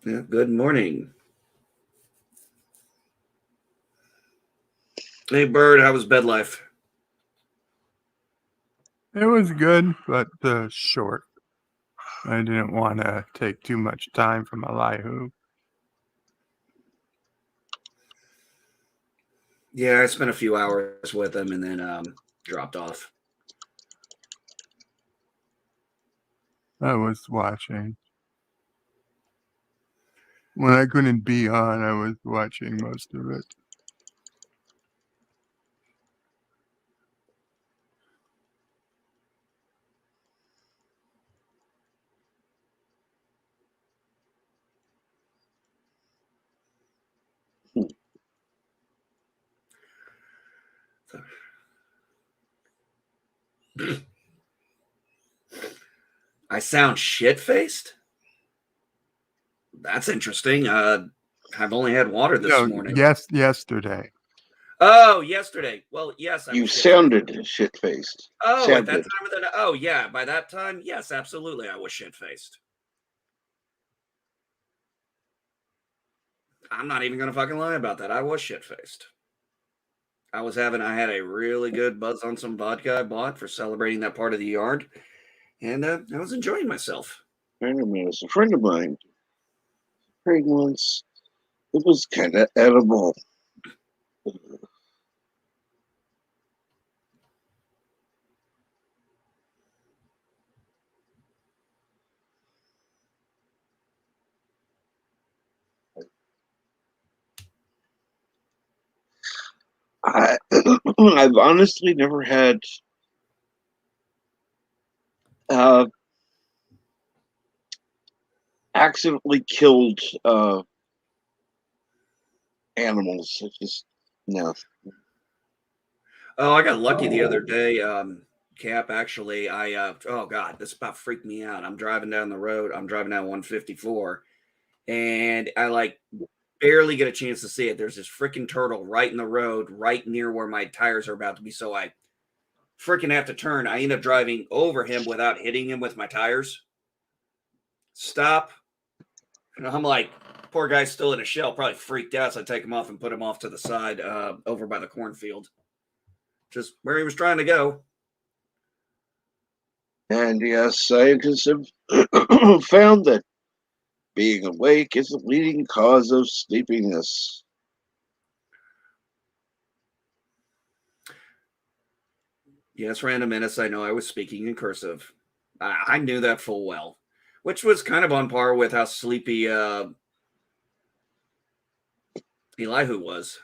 Yeah, good morning. Hey, Bird, how was bed life? It was good, but short. I didn't want to take too much time from Elihu. Yeah, I spent a few hours with him and then dropped off. I was watching. When I couldn't be on, I was watching most of it. I sound shit-faced? That's interesting. I've only had water this morning. Yes, yesterday. Oh, yesterday. Well, yes. You sounded shit-faced. Oh, sounded. At that time of the night. Oh, yeah. By that time, yes, absolutely. I was shit-faced. I'm not even going to fucking lie about that. I was shit-faced. I had a really good buzz on some vodka I bought for celebrating that part of the yard. And I was enjoying myself. Wait a minute, a friend of mine prayed once. It was kind of edible. I've honestly never had accidentally killed animals. It's just no. Oh, I got lucky the other day. Cap, actually, oh God, this about freaked me out. I'm driving down the road. I'm driving down 154, and I like barely get a chance to see it. There's this freaking turtle right in the road, right near where my tires are about to be. So I freaking have to turn. I end up driving over him without hitting him with my tires. Stop. And I'm like, poor guy's still in a shell, probably freaked out. So I take him off and put him off to the side over by the cornfield, just where he was trying to go. And yes, scientists have found that being awake is the leading cause of sleepiness. Yes, Random Menace, I know I was speaking in cursive. I knew that full well, which was kind of on par with how sleepy Elihu was.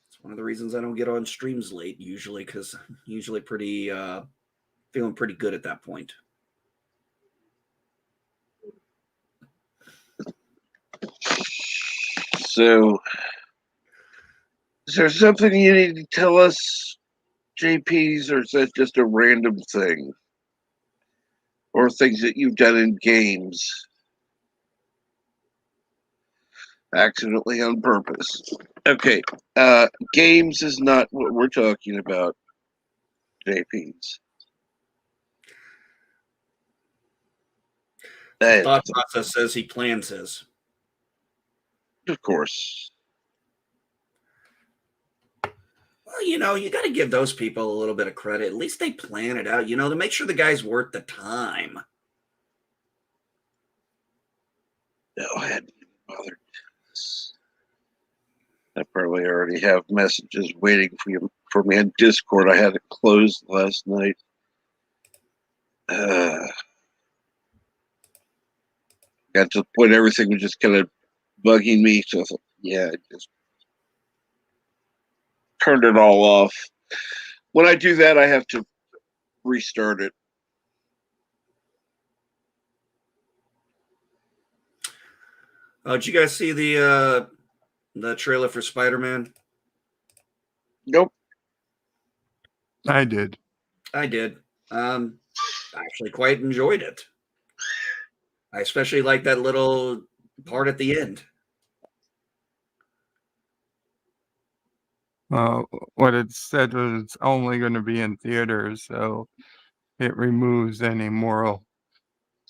It's one of the reasons I don't get on streams late usually, because usually pretty feeling pretty good at that point. So, is there something you need to tell us, JPs, or is that just a random thing? Or things that you've done in games? Accidentally on purpose. Okay, games is not what we're talking about, JPs. The thought process says he plans his. Of course. Well, you got to give those people a little bit of credit. At least they plan it out, to make sure the guy's worth the time. No, I hadn't bothered. I probably already have messages waiting for me on Discord. I had it closed last night. Got to the point everything was just kind of bugging me. So I thought, yeah, I just turned it all off. When I do that, I have to restart it. Did you guys see the trailer for Spider-Man? Nope. I did. I did. I actually quite enjoyed it. I especially like that little part at the end. What it said was it's only going to be in theaters, so it removes any moral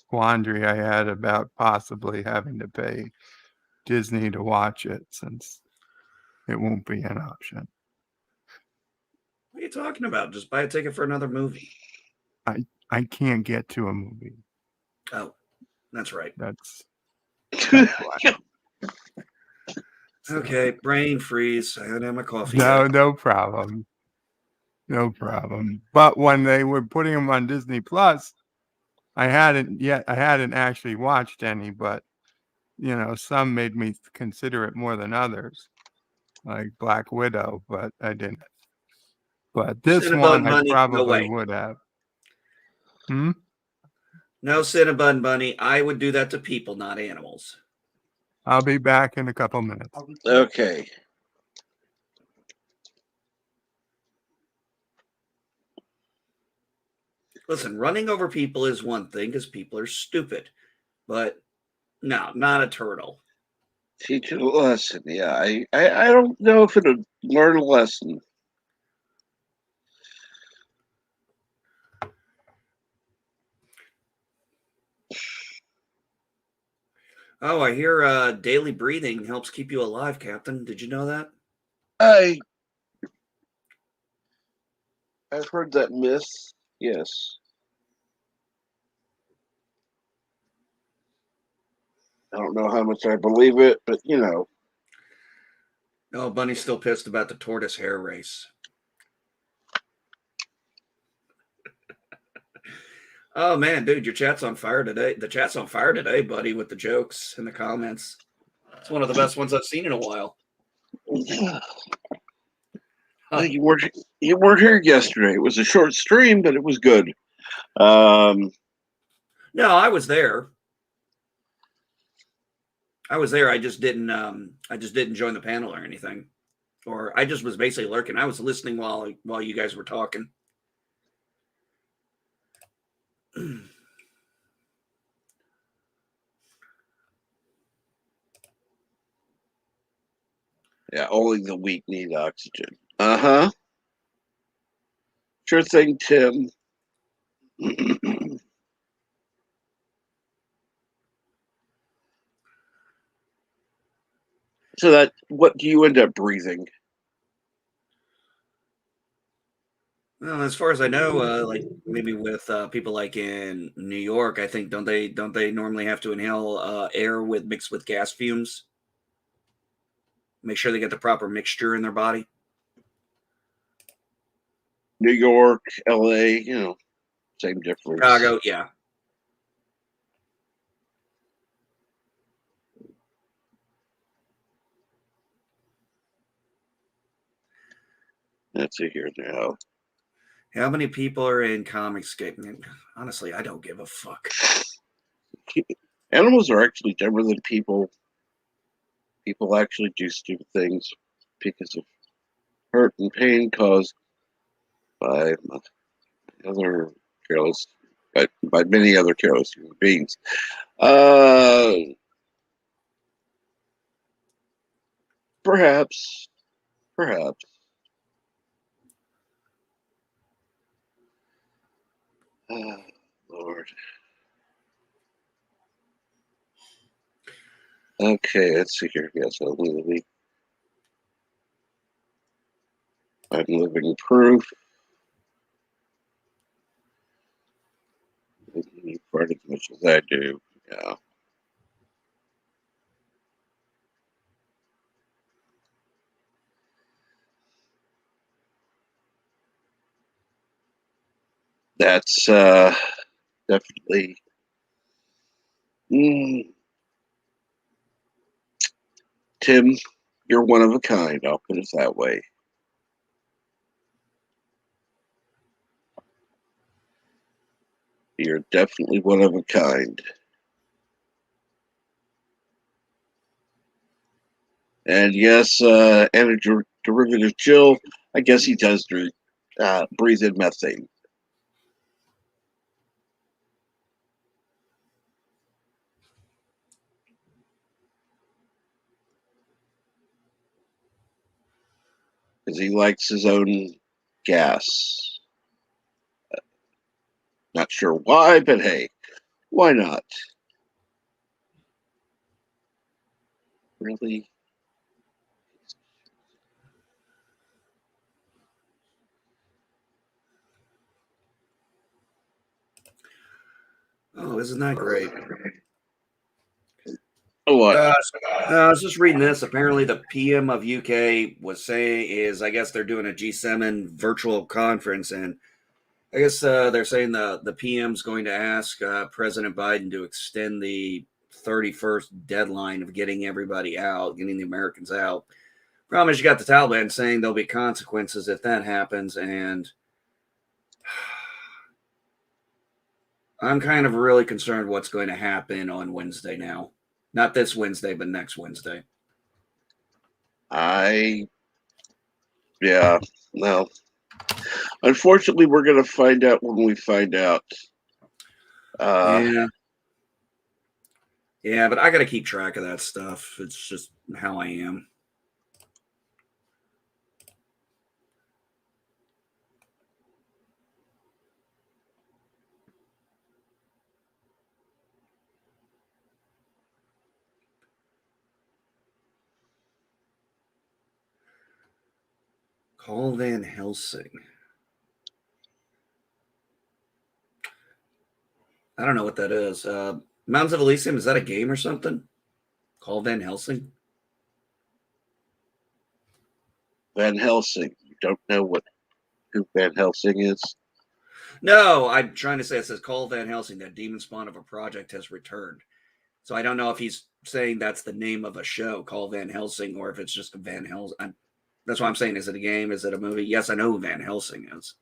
quandary I had about possibly having to pay Disney to watch it, since it won't be an option. What are you talking about? Just buy a ticket for another movie. I can't get to a movie. Oh, that's right. That's why. Okay, brain freeze. I don't have my coffee no problem. No problem. But when they were putting them on Disney Plus, I hadn't actually watched any, but some made me consider it more than others, like Black Widow, but I didn't. But this Cinnabon one Bunny, I probably no way. would have. No, Cinnabon Bunny. I would do that to people, not animals. I'll be back in a couple minutes. Okay. Listen, running over people is one thing because people are stupid. But no, not a turtle. Teach it a lesson. Yeah, I don't know if it'll learn a lesson. Oh, I hear daily breathing helps keep you alive, Captain. Did you know that? I've heard that myth. Yes. I don't know how much I believe it, but Oh, Bunny's still pissed about the tortoise hair race. Oh man, dude, your chat's on fire today. The chat's on fire today, buddy, with the jokes and the comments. It's one of the best ones I've seen in a while. You weren't here yesterday. It was a short stream, but it was good. No, I was there. I just didn't join the panel or anything. Or I just was basically lurking. I was listening while you guys were talking. Yeah, only the weak need oxygen. Uh-huh. Sure thing, Tim. So that, what do you end up breathing? Well, as far as I know, like maybe with people like in New York, I think don't they normally have to inhale air with mixed with gas fumes? Make sure they get the proper mixture in their body. New York, LA, you know, same difference. Chicago, yeah. Let's see here now. How many people are in Comicscape? Honestly, I don't give a fuck. Animals are actually dumber than people. People actually do stupid things because of hurt and pain caused by other careless, by many other careless human beings. Uh, perhaps, perhaps. Lord. Okay, let's see here. Yes, I'm living proof. You part as much as I do. Yeah. That's definitely. Mm, Tim, you're one of a kind. I'll put it that way. You're definitely one of a kind. And yes, derivative Jill, I guess he does breathe in methane. Because he likes his own gas. Not sure why, but hey, why not? Really? Oh, isn't that great? What? I was just reading this. Apparently, the PM of UK was saying is I guess they're doing a G7 virtual conference, and I guess they're saying the PM's going to ask President Biden to extend the 31st deadline of getting everybody out, getting the Americans out. Problem is, you got the Taliban saying there'll be consequences if that happens, and I'm kind of really concerned what's going to happen on Wednesday now. Not this Wednesday, but next Wednesday. Yeah, no. Unfortunately, we're going to find out when we find out. Yeah. Yeah, but I got to keep track of that stuff. It's just how I am. Call Van Helsing. I don't know what that is. Mountains of Elysium, is that a game or something? Call Van Helsing? Van Helsing. You don't know who Van Helsing is? No, I'm trying to say it says Call Van Helsing, that demon spawn of a project has returned. So I don't know if he's saying that's the name of a show, Call Van Helsing, or if it's just a Van Helsing. That's what I'm saying. Is it a game? Is it a movie? Yes, I know who Van Helsing is.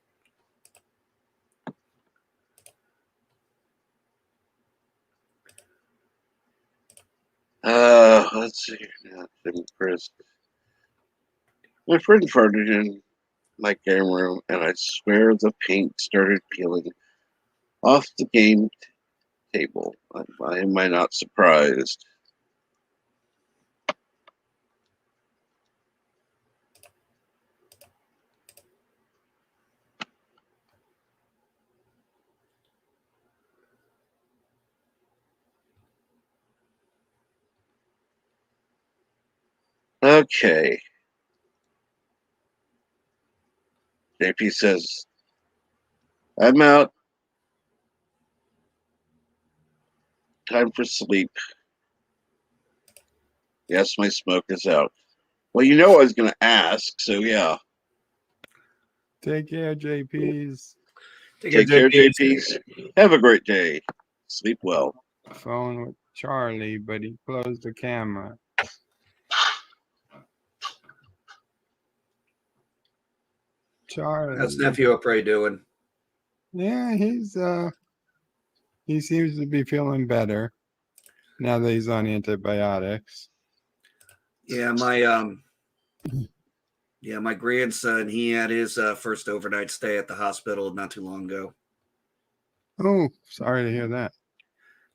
Let's see. Chris. My friend farted in my game room, and I swear the paint started peeling off the game table. Why am I not surprised? Okay. JP says, I'm out. Time for sleep. Yes, my smoke is out. Well, you know I was going to ask, so yeah. Take care, JPs. Take care, JPs. Have a great day. Sleep well. Phone with Charlie, but he closed the camera. Charlie. How's nephew Upray doing? Yeah, he seems to be feeling better now that he's on antibiotics. Yeah, my grandson, he had his first overnight stay at the hospital not too long ago. Oh, sorry to hear that.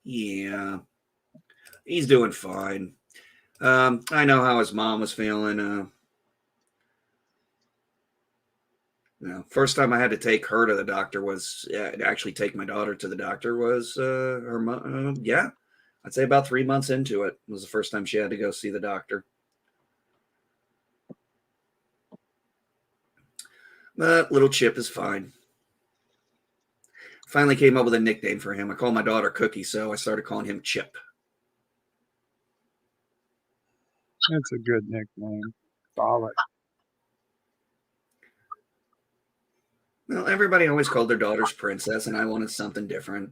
Yeah, he's doing fine. I know how his mom was feeling. First time I had to take her to the doctor was actually take my daughter to the doctor was her mom. Yeah, I'd say about 3 months into it was the first time she had to go see the doctor. But little Chip is fine. Finally came up with a nickname for him. I call my daughter Cookie, so I started calling him Chip. That's a good nickname. Solid. Well, everybody always called their daughters Princess, and I wanted something different.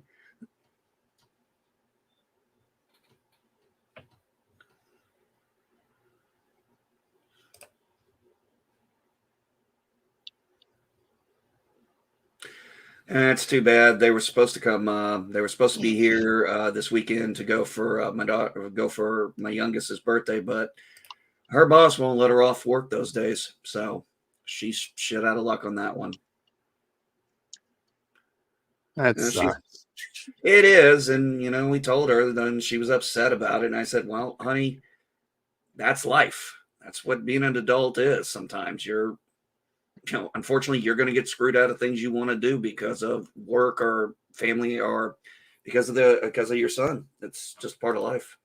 And it's too bad they were supposed to come. They were supposed to be here this weekend to go for my youngest's birthday, but her boss won't let her off work those days, so she's shit out of luck on that one. That sucks. It is, and we told her, then she was upset about it, and I said, "Well, honey, that's life. That's what being an adult is. Sometimes unfortunately, you're going to get screwed out of things you want to do because of work or family or because of your son. It's just part of life."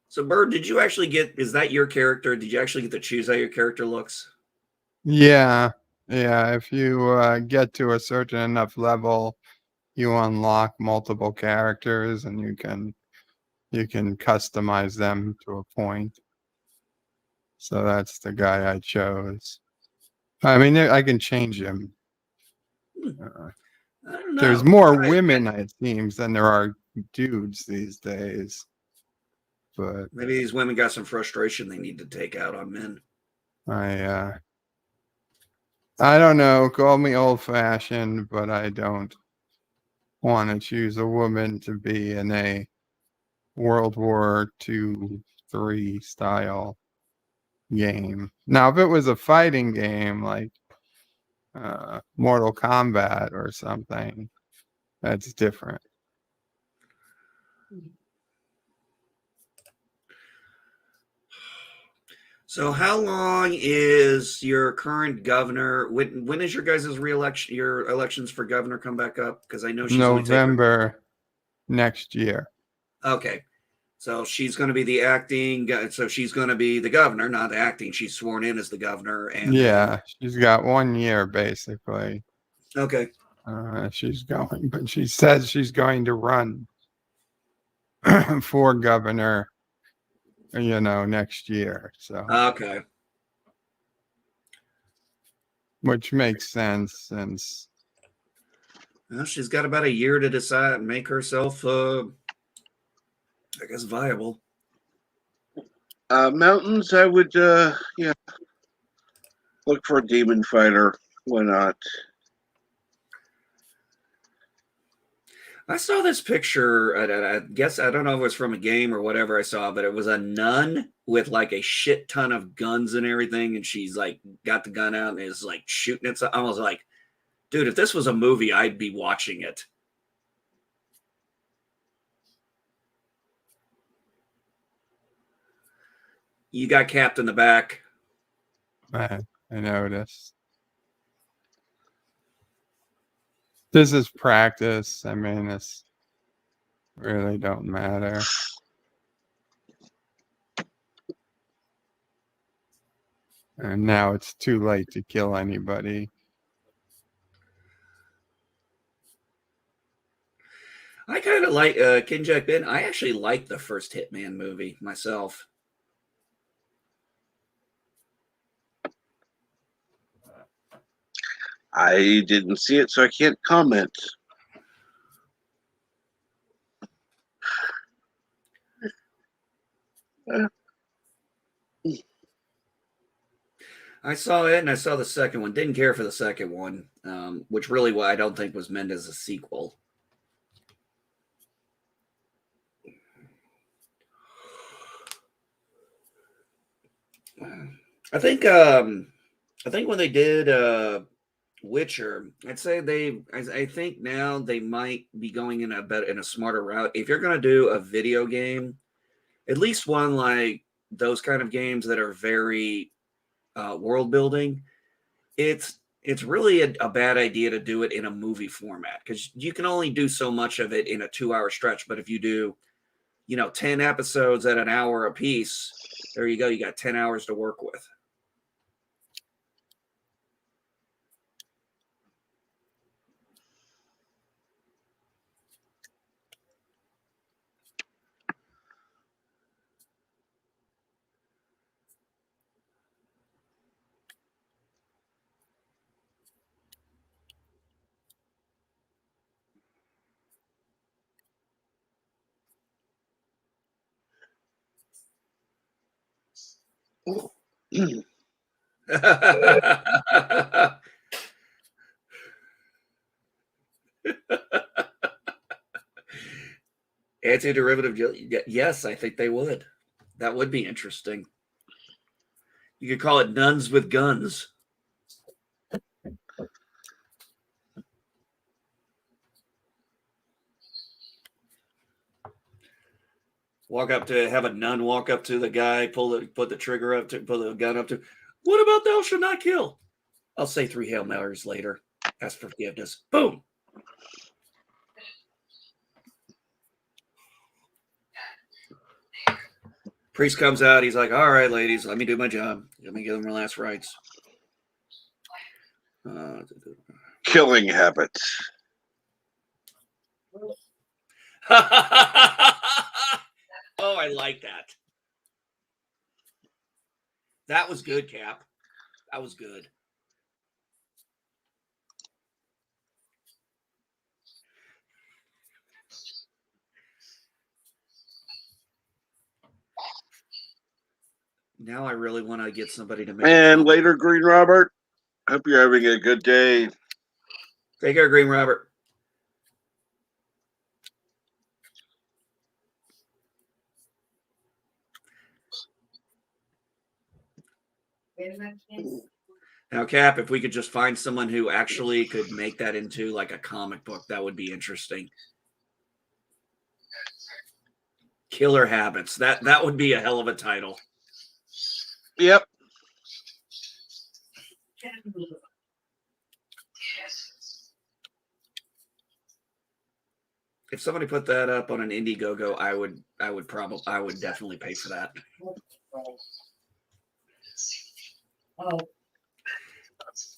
So, Bird, did you actually is that your character? Did you actually get to choose how your character looks? Yeah. If you get to a certain enough level, you unlock multiple characters, and you can customize them to a point. So that's the guy I chose. I mean, I can change him. I don't know. There's more women, it seems, than there are dudes these days. But maybe these women got some frustration they need to take out on men. I don't know. Call me old-fashioned, but I don't want to choose a woman to be in a World War II, III style game. Now, if it was a fighting game like Mortal Kombat or something, that's different. So, how long is your current governor? When is your guys' reelection? Your elections for governor come back up? Because I know she's November next year. Okay, so she's going to be the acting. So she's going to be the governor, not acting. She's sworn in as the governor, and she's got 1 year basically. Okay. She's going, but she says she's going to run for governor, next year. So Okay. Which makes sense since she's got about a year to decide and make herself, I guess, viable. Mountains, I would, look for a demon fighter. Why not? I saw this picture. I guess I don't know if it was from a game or whatever I saw, but it was a nun with like a shit ton of guns and everything, and she's like got the gun out and is like shooting it. So I was like, dude, if this was a movie, I'd be watching it. You got Capped in the back. I noticed. This is practice. I mean, this really don't matter. And now it's too late to kill anybody. I kind of like King Jack Ben. I actually like the first Hitman movie myself. I didn't see it, so I can't comment. I saw it, and I saw the second one. Didn't care for the second one, which really I don't think was meant as a sequel. I think when they did Witcher, I'd say I think now they might be going in a smarter route. If you're gonna do a video game, at least one like those kind of games that are very world building, it's really a bad idea to do it in a movie format because you can only do so much of it in a 2-hour stretch. But if you do, 10 episodes at an hour a piece, there you go. You got 10 hours to work with. Anti-derivative, yes, I think they would. That would be interesting. You could call it Nuns with Guns. Have a nun walk up to the guy, put the trigger up to, pull the gun up to. What about thou shalt not kill? I'll say 3 Hail Marys later. Ask for forgiveness. Boom. Priest comes out. He's like, all right, ladies, let me do my job. Let me give them their last rites. Killing habits. Oh, I like that. That was good, Cap. That was good. Now I really want to get somebody to make. And later, Green Robert. Hope you're having a good day. Take care, Green Robert. Now, Cap, if we could just find someone who actually could make that into like a comic book, that would be interesting. Killer Habits. That would be a hell of a title. Yep. If somebody put that up on an Indiegogo, I would definitely pay for that. Oh.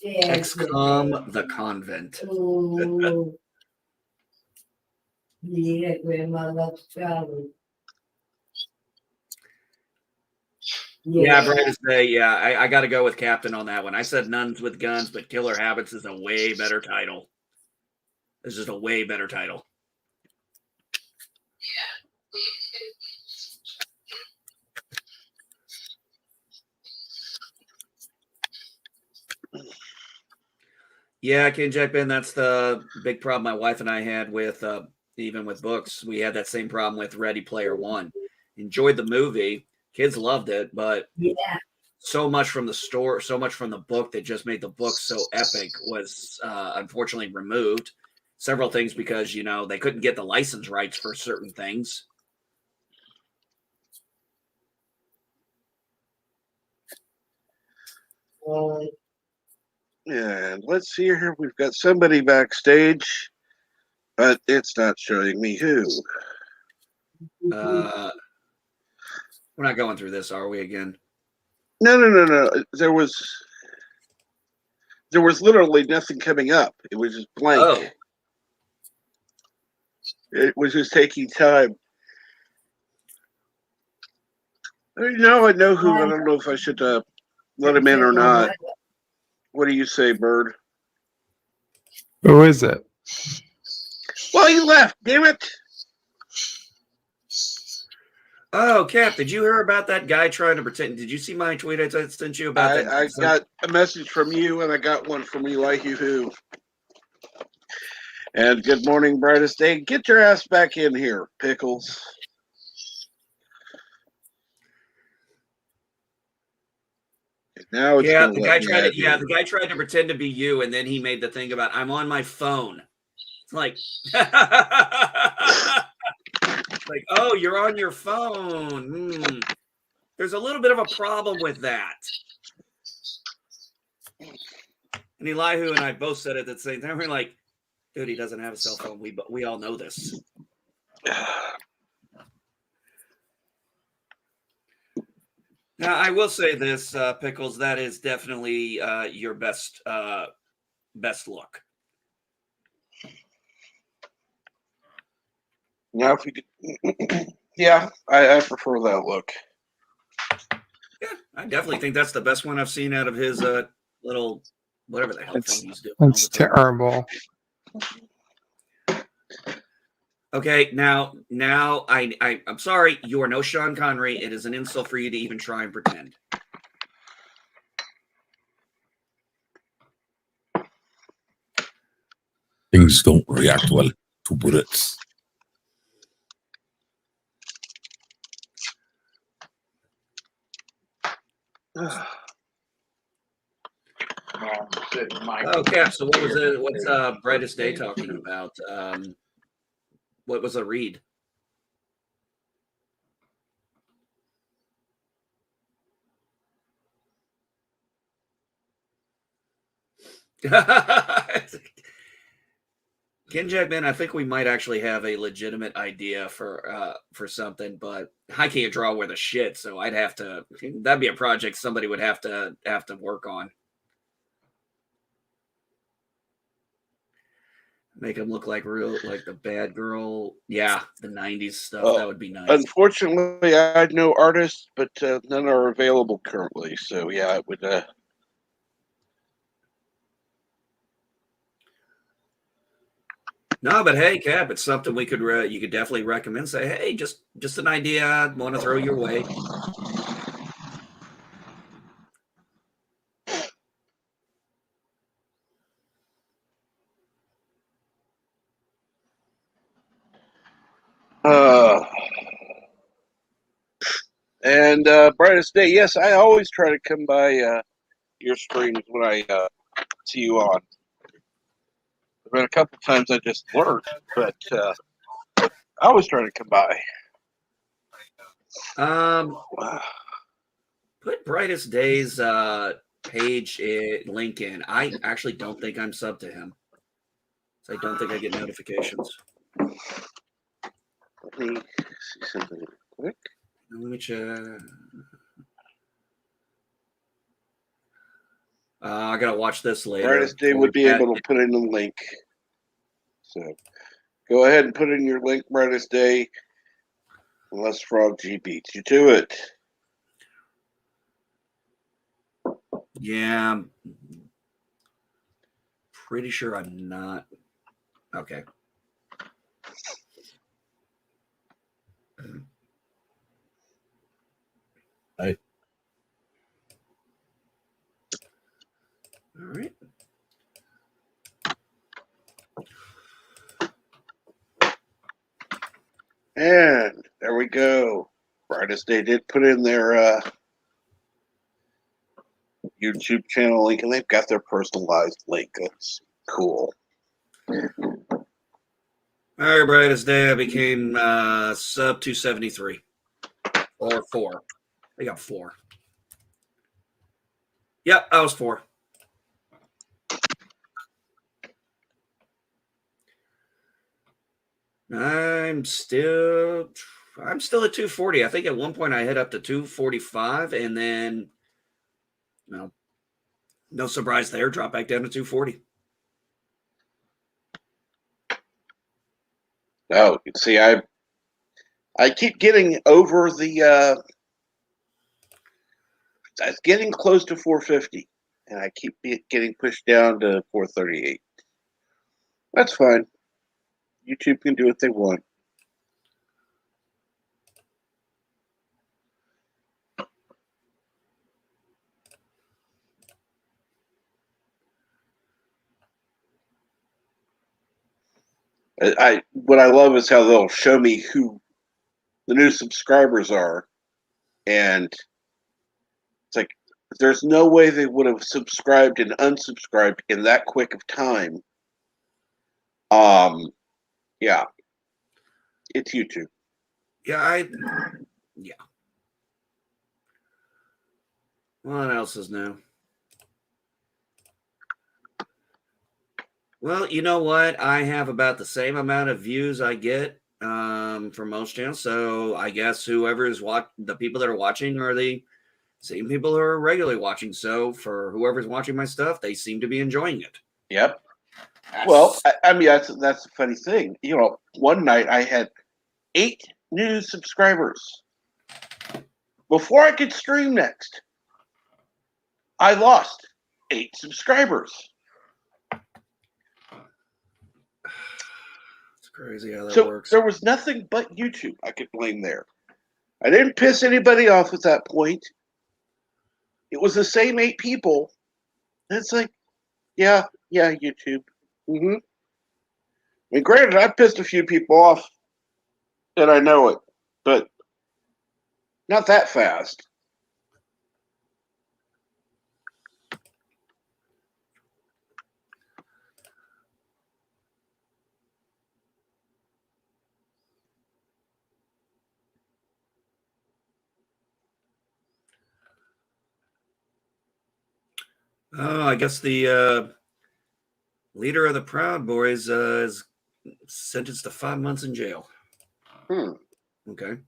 XCOM the Convent. Yeah, Grandma loves travel. Yeah, Brandon say, yeah, I got to go with Captain on that one. I said Nuns with Guns, but Killer Habits is a way better title. This is a way better title. Yeah, King Jack Ben, that's the big problem my wife and I had with even with books. We had that same problem with Ready Player One. Enjoyed the movie, kids loved it, but Yeah. so much from the store, so much from the book that just made the book so epic was unfortunately removed. Several things because they couldn't get the license rights for certain things. And let's see here. We've got somebody backstage, but it's not showing me who. We're not going through this, are we? Again? No. There was literally nothing coming up. It was just blank. Oh, It was just taking time. Now I know who. I don't know if I should let him in or not. What do you say, Bird? Who is it? Well, he left. Damn it! oh, Cap, did you hear about that guy trying to pretend? Did you see my tweet I sent you about that? I got a message from you, and I got one from Eli Who. And good morning, brightest day. Get your ass back in here, Pickles. Now it's Yeah, gonna the let guy me tried add to. Yeah, you. the guy tried to pretend to be you, and then he made the thing about I'm on my phone. It's like, like, oh, you're on your phone. There's a little bit of a problem with that. And Elihu and I both said it at the same time. We're like, dude, he doesn't have a cell phone. We all know this. Now, I will say this, Pickles. That is definitely your best look. Now, if we could, yeah, I prefer that look. Yeah, I definitely think that's the best one I've seen out of his little whatever the hell thing he's doing. That's terrible. Okay, now I'm sorry, you are no Sean Connery. It is an insult for you to even try and pretend. Things don't react well to bullets. Okay, so what was it? What's Brightest Day talking about? What was a read? Ken Jackman, I think we might actually have a legitimate idea for something, but I can't draw worth a shit, so I'd have to. That'd be a project somebody would have to work on. Make him look like the bad girl. Yeah, the '90s stuff. That would be nice. Unfortunately, I know artists, but none are available currently. So yeah, it would. No, but hey, Cap, it's something we could you could definitely recommend. Say, hey, just an idea. I want to throw your way. And brightest day. Yes, I always try to come by your streams when I see you on. There've been a couple times I just learned, but I always try to come by. Put Brightest Day's page link in. I actually don't think I'm subbed to him, so I don't think I get notifications. Let me see something quick. Let me check. I gotta watch this later. Brightest Day would be able to put in a link. So go ahead and put in your link, Brightest Day. Unless Frog G beats you to it. Yeah, I'm pretty sure I'm not. Okay. Hey. All right. And there we go. Brightest Day did put in their YouTube channel link, and they've got their personalized link. That's cool. All right, Brightest Day, I became sub 273. Or 4. I got 4. Yep, I was 4. I'm still at 240. I think at one point I hit up to 245, and then no surprise there, drop back down to 240. Oh, see, I keep getting over the. I was getting close to 450, and I keep getting pushed down to 438. That's fine. YouTube can do what they want. What I love is how they'll show me who the new subscribers are, and it's like there's no way they would have subscribed and unsubscribed in that quick of time. Yeah, it's YouTube. Yeah. What else is new? Well, you know what? I have about the same amount of views I get from most channels. So I guess the people that are watching are the same people who are regularly watching. So for whoever's watching my stuff, they seem to be enjoying it. Yep. Well, I mean that's the funny thing. One night I had 8 new subscribers. Before I could stream next, I lost 8 subscribers. It's crazy how that works. There was nothing but YouTube I could blame there. I didn't piss anybody off at that point. It was the same 8 people. And it's like, yeah, YouTube. Mm-hmm. I mean, granted, I pissed a few people off, and I know it, but not that fast. Oh, I guess the leader of the Proud Boys is sentenced to 5 months in jail. Okay.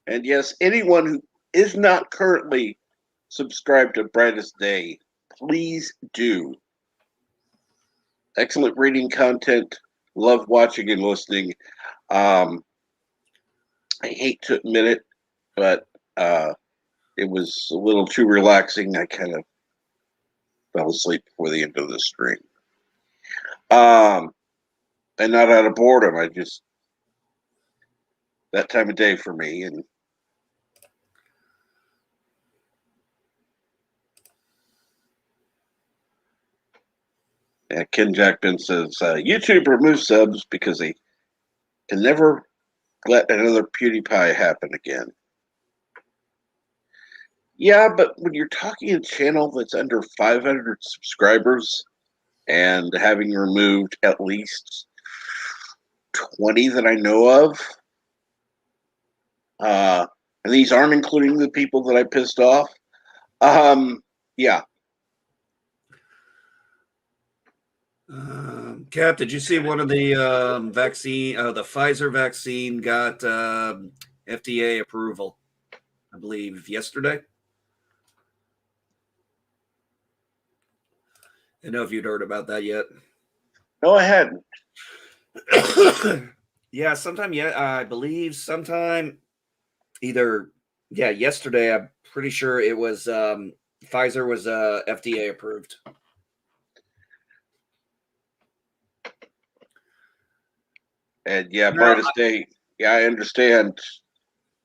And yes, anyone who is not currently subscribed to Brightest Day, please do. Excellent reading content. Love watching and listening. I hate to admit it, but it was a little too relaxing. I kind of fell asleep before the end of the stream. And not out of boredom. I just that time of day for me. And Ken Jackman says YouTube removes subs because they can never let another PewDiePie happen again. Yeah, but when you're talking a channel that's under 500 subscribers and having removed at least 20 that I know of, and these aren't including the people that I pissed off, yeah. Cap, did you see one of the the Pfizer vaccine got FDA approval, I believe, yesterday? I don't know if you'd heard about that yet. No, I hadn't. Yeah, I believe sometime yesterday, I'm pretty sure it was Pfizer was FDA approved. And yeah, Brightest Day. Yeah, I understand.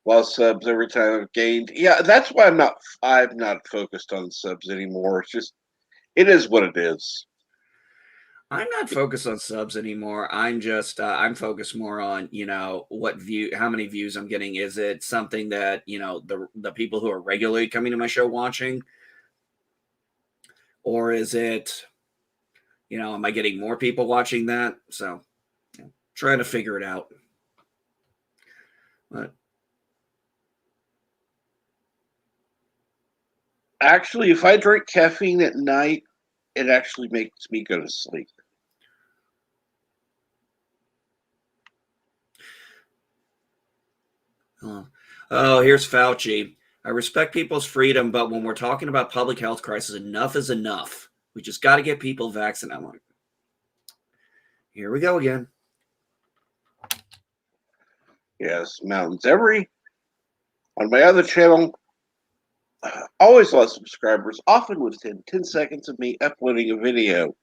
Lost subs every time I've gained. Yeah, that's why I'm not focused on subs anymore. It's just it is what it is. I'm not focused on subs anymore. I'm just I'm focused more on, how many views I'm getting. Is it something that, the people who are regularly coming to my show watching? Or is it, am I getting more people watching that? So trying to figure it out. But Actually, if I drink caffeine at night, it actually makes me go to sleep. oh, here's Fauci. I respect people's freedom, but when we're talking about public health crisis, enough is enough. We just got to get people vaccinated. I'm like, here we go again. Yes, mountains. On my other channel, always lost subscribers, often within 10 seconds of me uploading a video,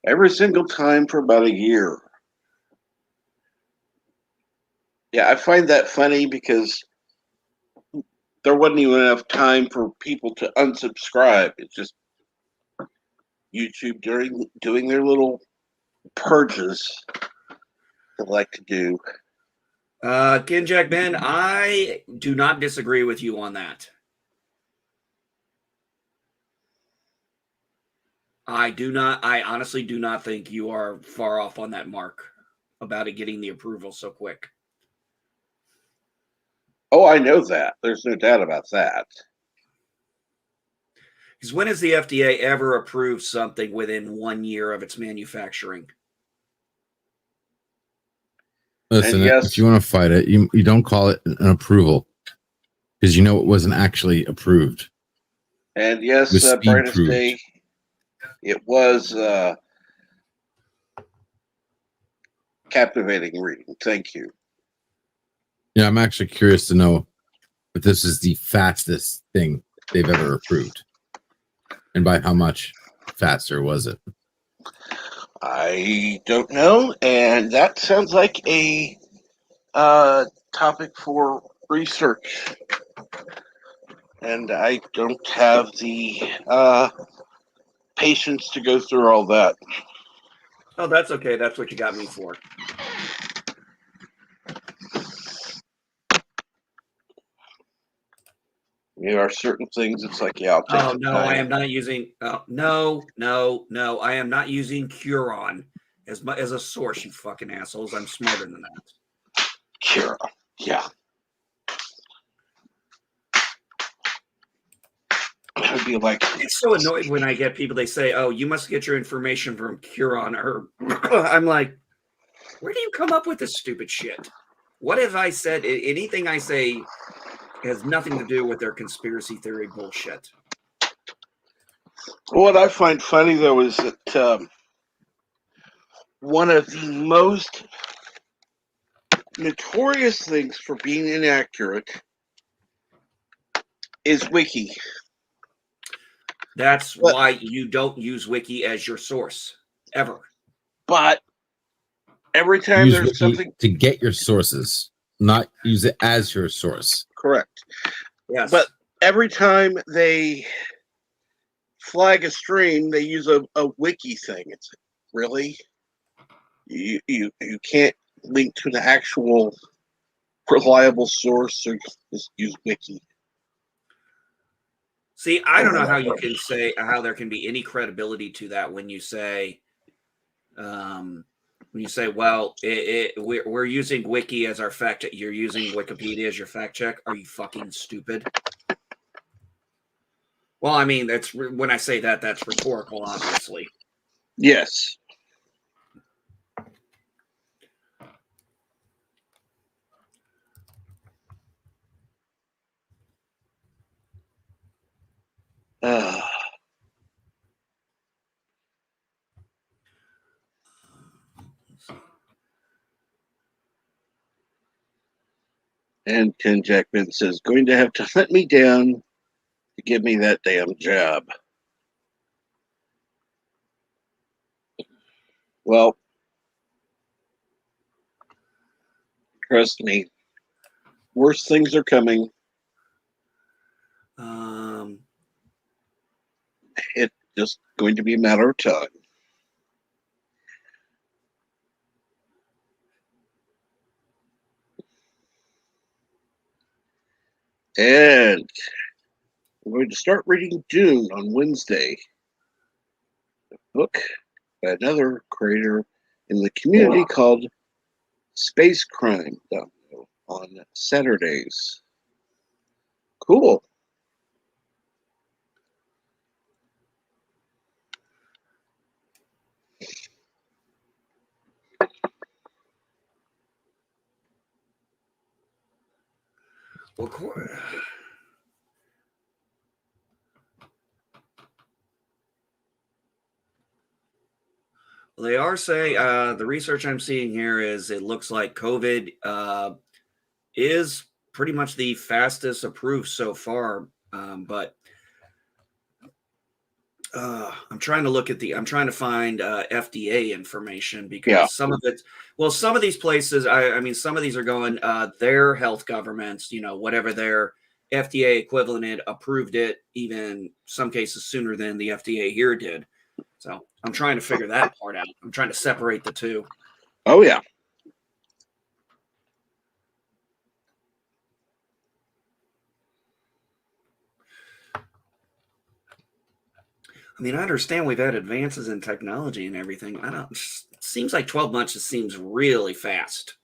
every single time for about a year. Yeah, I find that funny because there wasn't even enough time for people to unsubscribe. It's just YouTube doing their little purges they like to do. Ken Jack Ben, I do not disagree with you on that. I honestly do not think you are far off on that mark about it getting the approval so quick. Oh, I know that. There's no doubt about that. Because when has the FDA ever approved something within 1 year of its manufacturing? Listen, And yes, if you want to fight it, you don't call it an approval because you know it wasn't actually approved. and yes, It was speed brightest proved. day. It was captivating reading. Thank you. Yeah, I'm actually curious to know if this is the fastest thing they've ever approved, and by how much faster was it? I don't know, and that sounds like a topic for research. And I don't have the patience to go through all that. Oh, that's okay. That's what you got me for. There are certain things. It's like, yeah, I'll take Oh the no, time. I am not using. No, I am not using Curon as a source. You fucking assholes! I'm smarter than that. Kira, yeah. I would be like, It's so annoying when I get people. They say, "Oh, you must get your information from Curon," or I'm like, "Where do you come up with this stupid shit? What have I said? Anything I say has nothing to do with their conspiracy theory bullshit." what I find funny though is that one of the most notorious things for being inaccurate is Wiki. That's why you don't use Wiki as your source ever. But every time Use there's Wiki something to get your sources, not use it as your source. correct, Yes, but every time they flag a stream, they use a wiki thing. It's really you can't link to the actual reliable source or just use wiki. See, I don't know how you can say how there can be any credibility to that when you say, well, we're using Wiki as our fact check. You're using Wikipedia as your fact check. Are you fucking stupid? Well, I mean, that's when I say that, that's rhetorical, obviously. Yes. And Ken Jackman says, going to have to hunt me down to give me that damn job. Well, trust me, worse things are coming. It's just going to be a matter of time. And I'm going to start reading Dune on Wednesday. A book by another creator in the community called Space Crime on Saturdays. Cool. Well, they are saying the research I'm seeing here is it looks like COVID is pretty much the fastest approved so far. But I'm trying to look at I'm trying to find FDA information because some of it, well, some of these places, I mean, some of these are going, their health governments, whatever their FDA equivalent approved it, even some cases sooner than the FDA here did. So I'm trying to figure that part out. I'm trying to separate the two. Oh, yeah. I mean, I understand we've had advances in technology and everything. It seems like 12 months just seems really fast.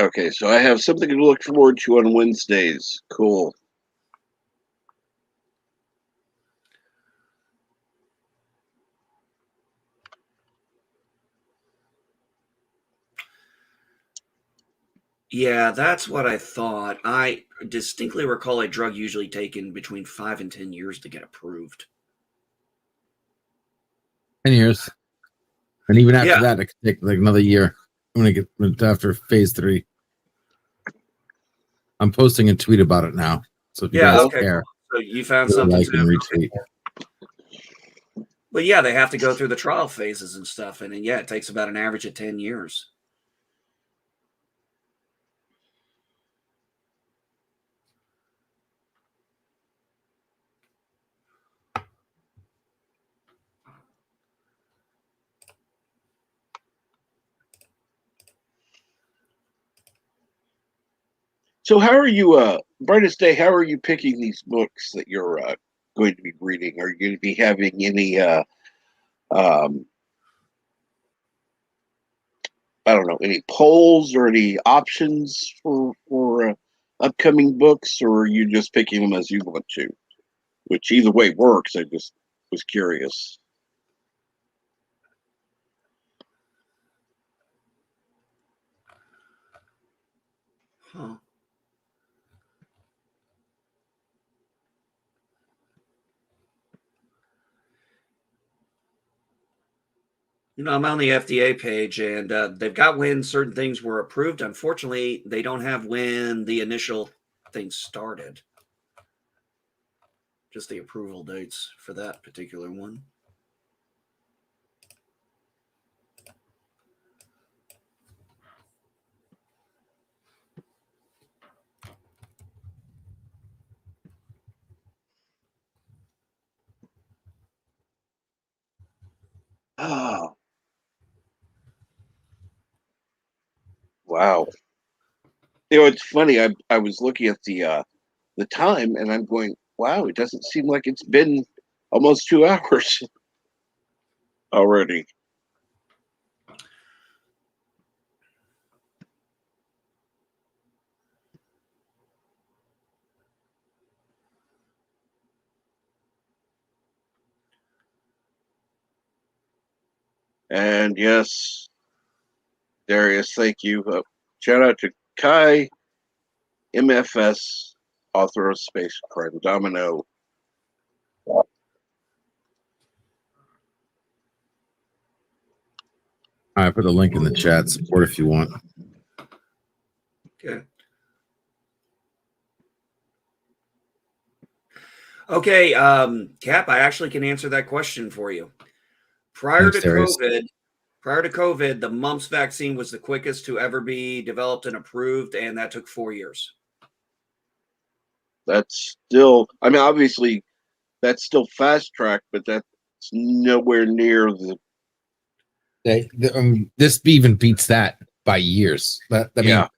Okay, so I have something to look forward to on Wednesdays. Cool. Yeah, that's what I thought. I distinctly recall a drug usually taken between 5 and 10 years to get approved. 10 years. And even after Yeah. that, it could take like another year. I'm going to get after phase 3. I'm posting a tweet about it now. So if you guys care, so you found something like and retweet. But yeah, they have to go through the trial phases and stuff. And then, yeah, it takes about an average of 10 years. So how are you, Brightest Day, how are you picking these books that you're going to be reading? Are you going to be having any, I don't know, any polls or any options for upcoming books, or are you just picking them as you want to? Which either way works. I just was curious. Huh. I'm on the FDA page, and they've got when certain things were approved. Unfortunately, they don't have when the initial thing started. Just the approval dates for that particular one. Oh, wow. It's funny. I was looking at the time, and I'm going, wow, it doesn't seem like it's been almost 2 hours already. And yes, Darius, thank you. Shout out to Kai, MFS, author of Space Crime Domino. I put a link in the chat. Support if you want. Okay. Okay, Cap, I actually can answer that question for you. Prior Thanks, to Darius. Prior to COVID, the mumps vaccine was the quickest to ever be developed and approved, and that took 4 years. That's still, I mean, obviously, that's still fast track, but that's nowhere near the. This even beats that by years. Yeah.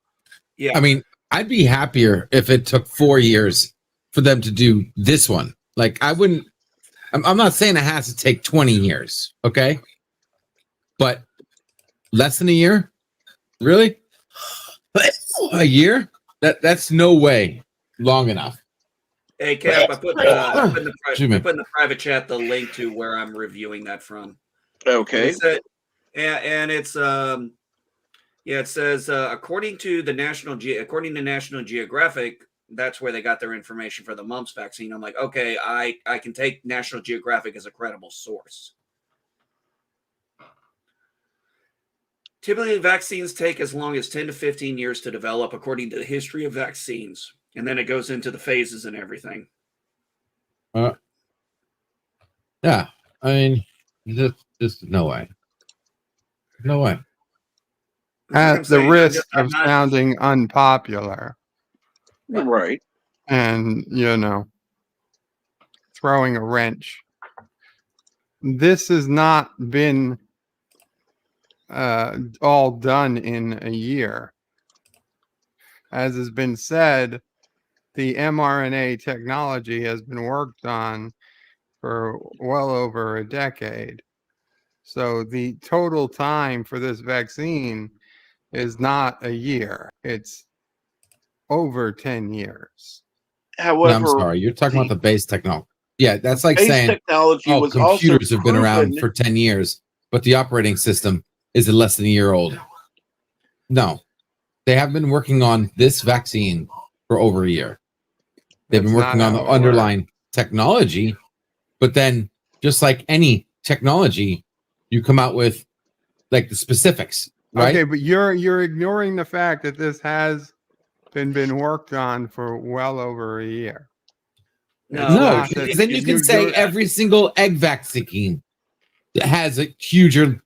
I mean, I'd be happier if it took 4 years for them to do this one. Like, I wouldn't. I'm not saying it has to take 20 years, okay? But less than a year, really? A year? That's no way long enough. Hey, Cap, I put in the private chat the link to where I'm reviewing that from. Okay. And it's it says according to National Geographic, that's where they got their information for the mumps vaccine. I'm like, okay, I can take National Geographic as a credible source. Typically, vaccines take as long as 10 to 15 years to develop, according to the history of vaccines. And then it goes into the phases and everything. Yeah, I mean, just no way. No way. At the risk of sounding unpopular. Right. And, throwing a wrench. This has not been all done in a year. As has been said, the mRNA technology has been worked on for well over a decade. So the total time for this vaccine is not a year. It's over 10 years. However, I'm sorry, you're talking about the base technology. Yeah, that's like saying technology was computers also have been around for 10 years, but the operating system is less than a year old. No, they have been working on this vaccine for over a year. They've been working on the underlying technology, but then just like any technology, you come out with like the specifics, right? Okay, but you're ignoring the fact that this has been worked on for well over a year. No, because then you can say every single egg vaccine has a huger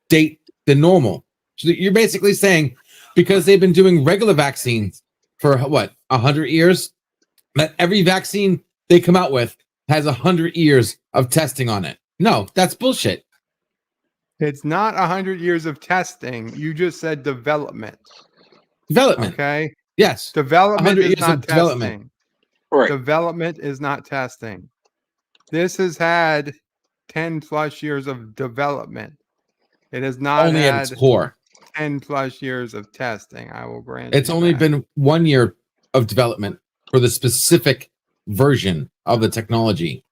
date than normal. So you're basically saying because they've been doing regular vaccines for what 100 years, that every vaccine they come out with has 100 years of testing on it. No, that's bullshit. It's not 100 years of testing. You just said development. Development. Okay. Yes. Development is not testing. Development. Right. Development is not testing. This has had 10 plus years of development. It has not only had at its core 10 plus years of testing. I will grant it's only been 1 year of development for the specific version of the technology.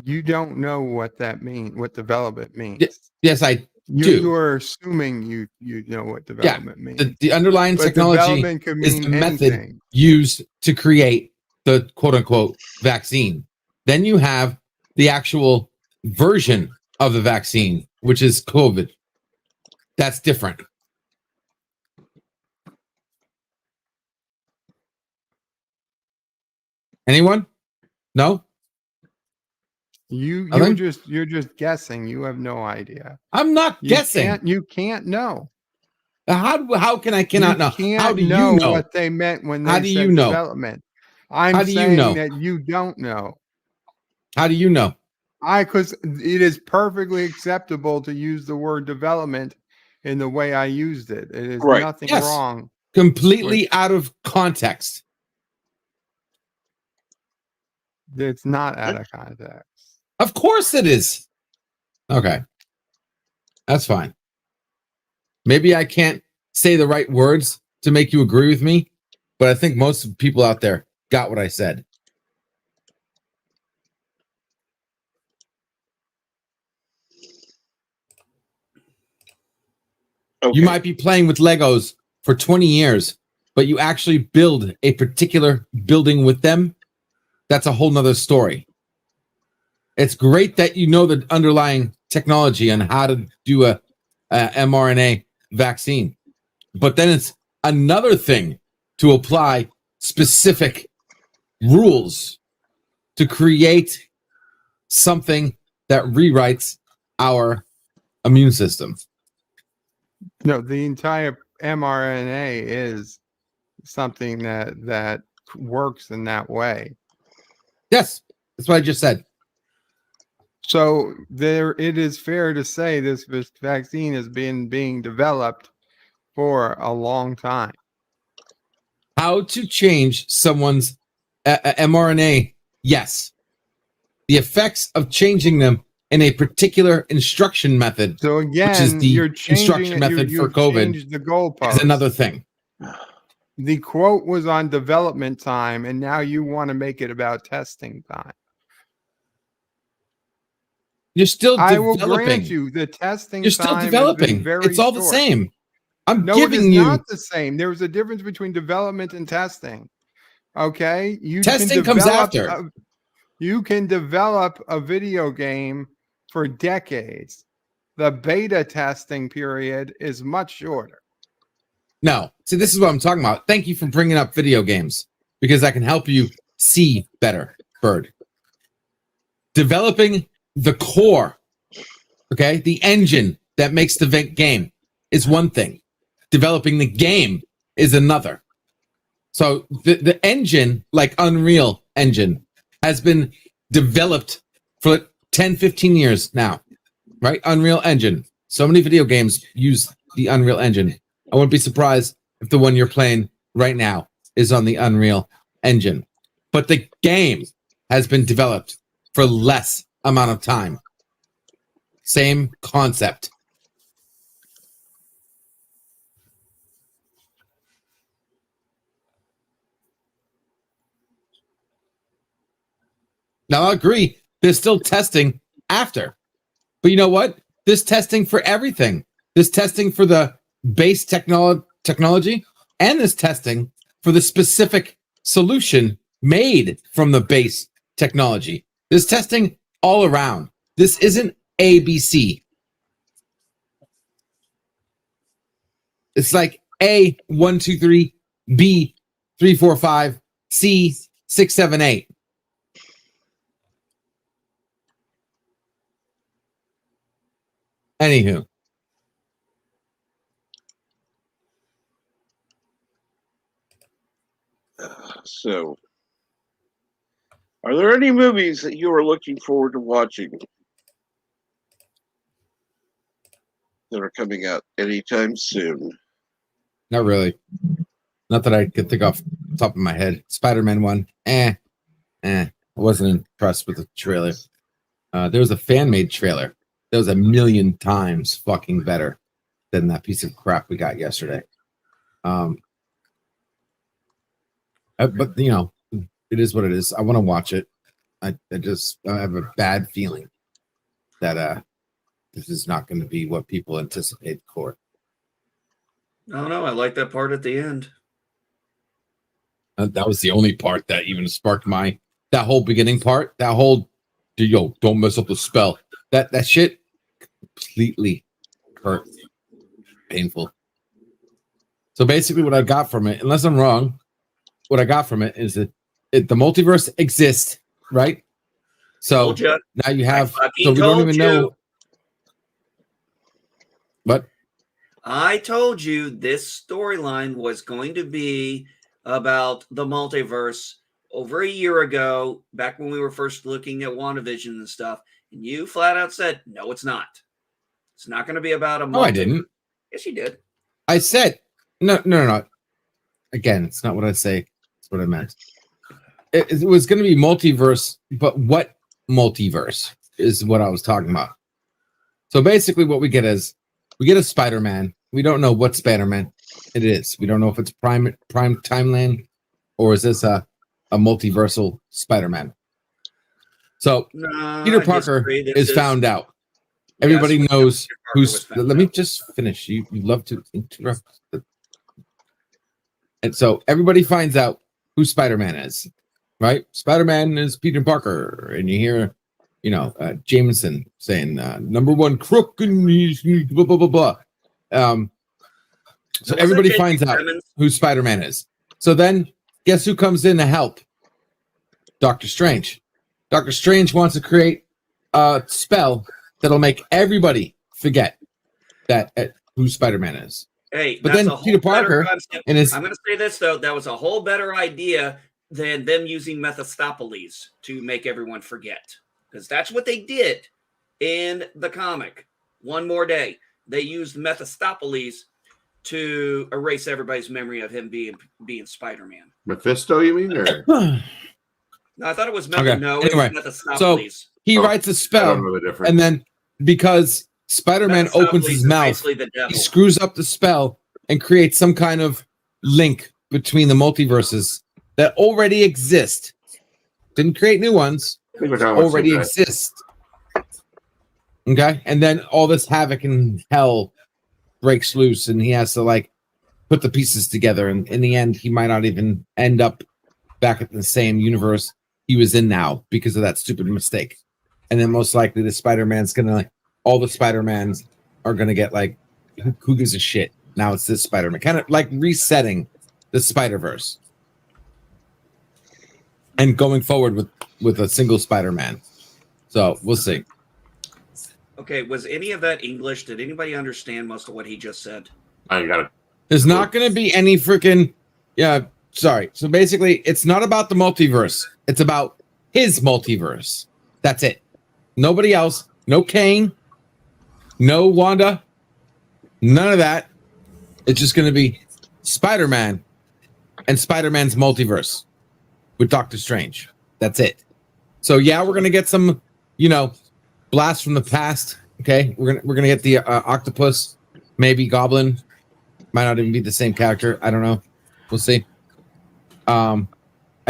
You don't know what that means, what development means. Yes, I do. You are assuming you know what development means. The underlying But technology could is mean the method anything. used to create the quote unquote vaccine. Then you have the actual version of the vaccine, which is COVID. That's different. Anyone? No? You're just guessing. You have no idea. I'm not guessing. You can't know. How can I cannot know? How do you know what they meant when they How do said you know? development? I'm saying that you don't know. How do you know? Because it is perfectly acceptable to use the word development in the way I used it. It is nothing wrong. Completely out of context. It's not out of context. Of course it is. Okay. That's fine. Maybe I can't say the right words to make you agree with me, but I think most people out there got what I said. Okay. You might be playing with Legos for 20 years, but you actually build a particular building with them. That's a whole nother story. It's great that you know the underlying technology on how to do a mRNA vaccine, but then it's another thing to apply specific rules to create something that rewrites our immune system. No, the entire mRNA is something that works in that way. Yes, that's what I just said. So it is fair to say this vaccine has been being developed for a long time. How to change someone's mRNA? Yes. The effects of changing them in a particular instruction method, So again, which is the you're changing instruction it. method for You've COVID, changed the goalpost. is another thing. The quote was on development time, and now you want to make it about testing time. You're still I developing. will grant you the testing You're still time has developing. been very It's all the short. same. I'm No, it is giving you not the same. There's a difference between development and testing. Okay, testing comes after. You can develop a video game for decades. The beta testing period is much shorter. No, see, this is what I'm talking about. Thank you for bringing up video games because I can help you see better, Bird. Developing the core, okay, the engine that makes the game is one thing. Developing the game is another. So the engine, like Unreal Engine, has been developed for 10, 15 years now, right? Unreal Engine. So many video games use the Unreal Engine. I wouldn't be surprised if the one you're playing right now is on the Unreal Engine. But the game has been developed for less amount of time. Same concept. Now, I agree. There's still testing after. But you know what? There's testing for everything. There's testing for the base technology, and there's testing for the specific solution made from the base technology. There's testing all around. This isn't ABC. It's like A, 1, 2, 3, B, 3, 4, 5, C, 6, 7, 8. Anywho. So, are there any movies that you are looking forward to watching that are coming out anytime soon? Not really. Not that I could think off the top of my head. Spider-Man 1. I wasn't impressed with the trailer. There was a fan-made trailer that was 1,000,000 times fucking better than that piece of crap we got yesterday. But you know, it is what it is. I want to watch it. I have a bad feeling that this is not going to be what people anticipate for. I don't know. I like that part at the end. That was the only part that even sparked that whole beginning part. That whole don't mess up the spell. That shit completely hurt, painful. So basically, what I got from it, unless I'm wrong, what I got from it is that the multiverse exists, right? So now you have. So we don't even know. What? I told you this storyline was going to be about the multiverse over a year ago, back when we were first looking at WandaVision and stuff, and you flat out said, no, it's not. It's not going to be about a multiverse. No, I didn't. Yes, you did. I said, no. Again, it's not what I say. It's what I meant. It was going to be multiverse, but what multiverse is what I was talking about. So basically what we get is, we get a Spider-Man. We don't know what Spider-Man it is. We don't know if it's prime timeline or is this a multiversal Spider-Man. So Peter Parker is found out. Everybody knows who's. Let me just finish. You love to interrupt. And so everybody finds out who Spider-Man is, right? Spider-Man is Peter Parker, and you hear, Jameson saying number one crook and blah blah blah blah. So everybody finds out who Spider-Man is. So then, guess who comes in to help? Doctor Strange. Doctor Strange wants to create a spell that'll make everybody forget that who Spider-Man is. Hey, But that's then a whole Peter better Parker concept. and his I'm going to say this though, that was a whole better idea than them using Mephistopheles to make everyone forget, because that's what they did in the comic. One More Day, they used Mephistopheles to erase everybody's memory of him being Spider-Man. Mephisto, you mean? Or No, I thought it was Okay. No, Anyway, it was Mephistopheles. he Oh, writes a I spell, don't know the difference. and then because Spider-Man opens Mephistopheles his is mouth, basically the devil. he screws up the spell and creates some kind of link between the multiverses that already exist. Didn't create new ones, I think we're talking about already some guy. exist. Okay, and then all this havoc and hell breaks loose, and he has to like put the pieces together. And in the end, he might not even end up back at the same universe he was in now because of that stupid mistake. And then most likely the Spider-Man's gonna like all the Spider-Mans are gonna get like who gives a shit? Now it's this Spider-Man, kind of like resetting the Spider-Verse and going forward with a single Spider-Man. So we'll see. Okay, was any of that English? Did anybody understand most of what he just said? I got it. There's not going to be any freaking sorry. So basically, it's not about the multiverse. It's about his multiverse. That's it. Nobody else. No Kane. No Wanda. None of that. It's just going to be Spider-Man and Spider-Man's multiverse with Doctor Strange. That's it. So yeah, we're going to get some, blast from the past. Okay, we're gonna get the octopus, maybe Goblin. Might not even be the same character. I don't know. We'll see. I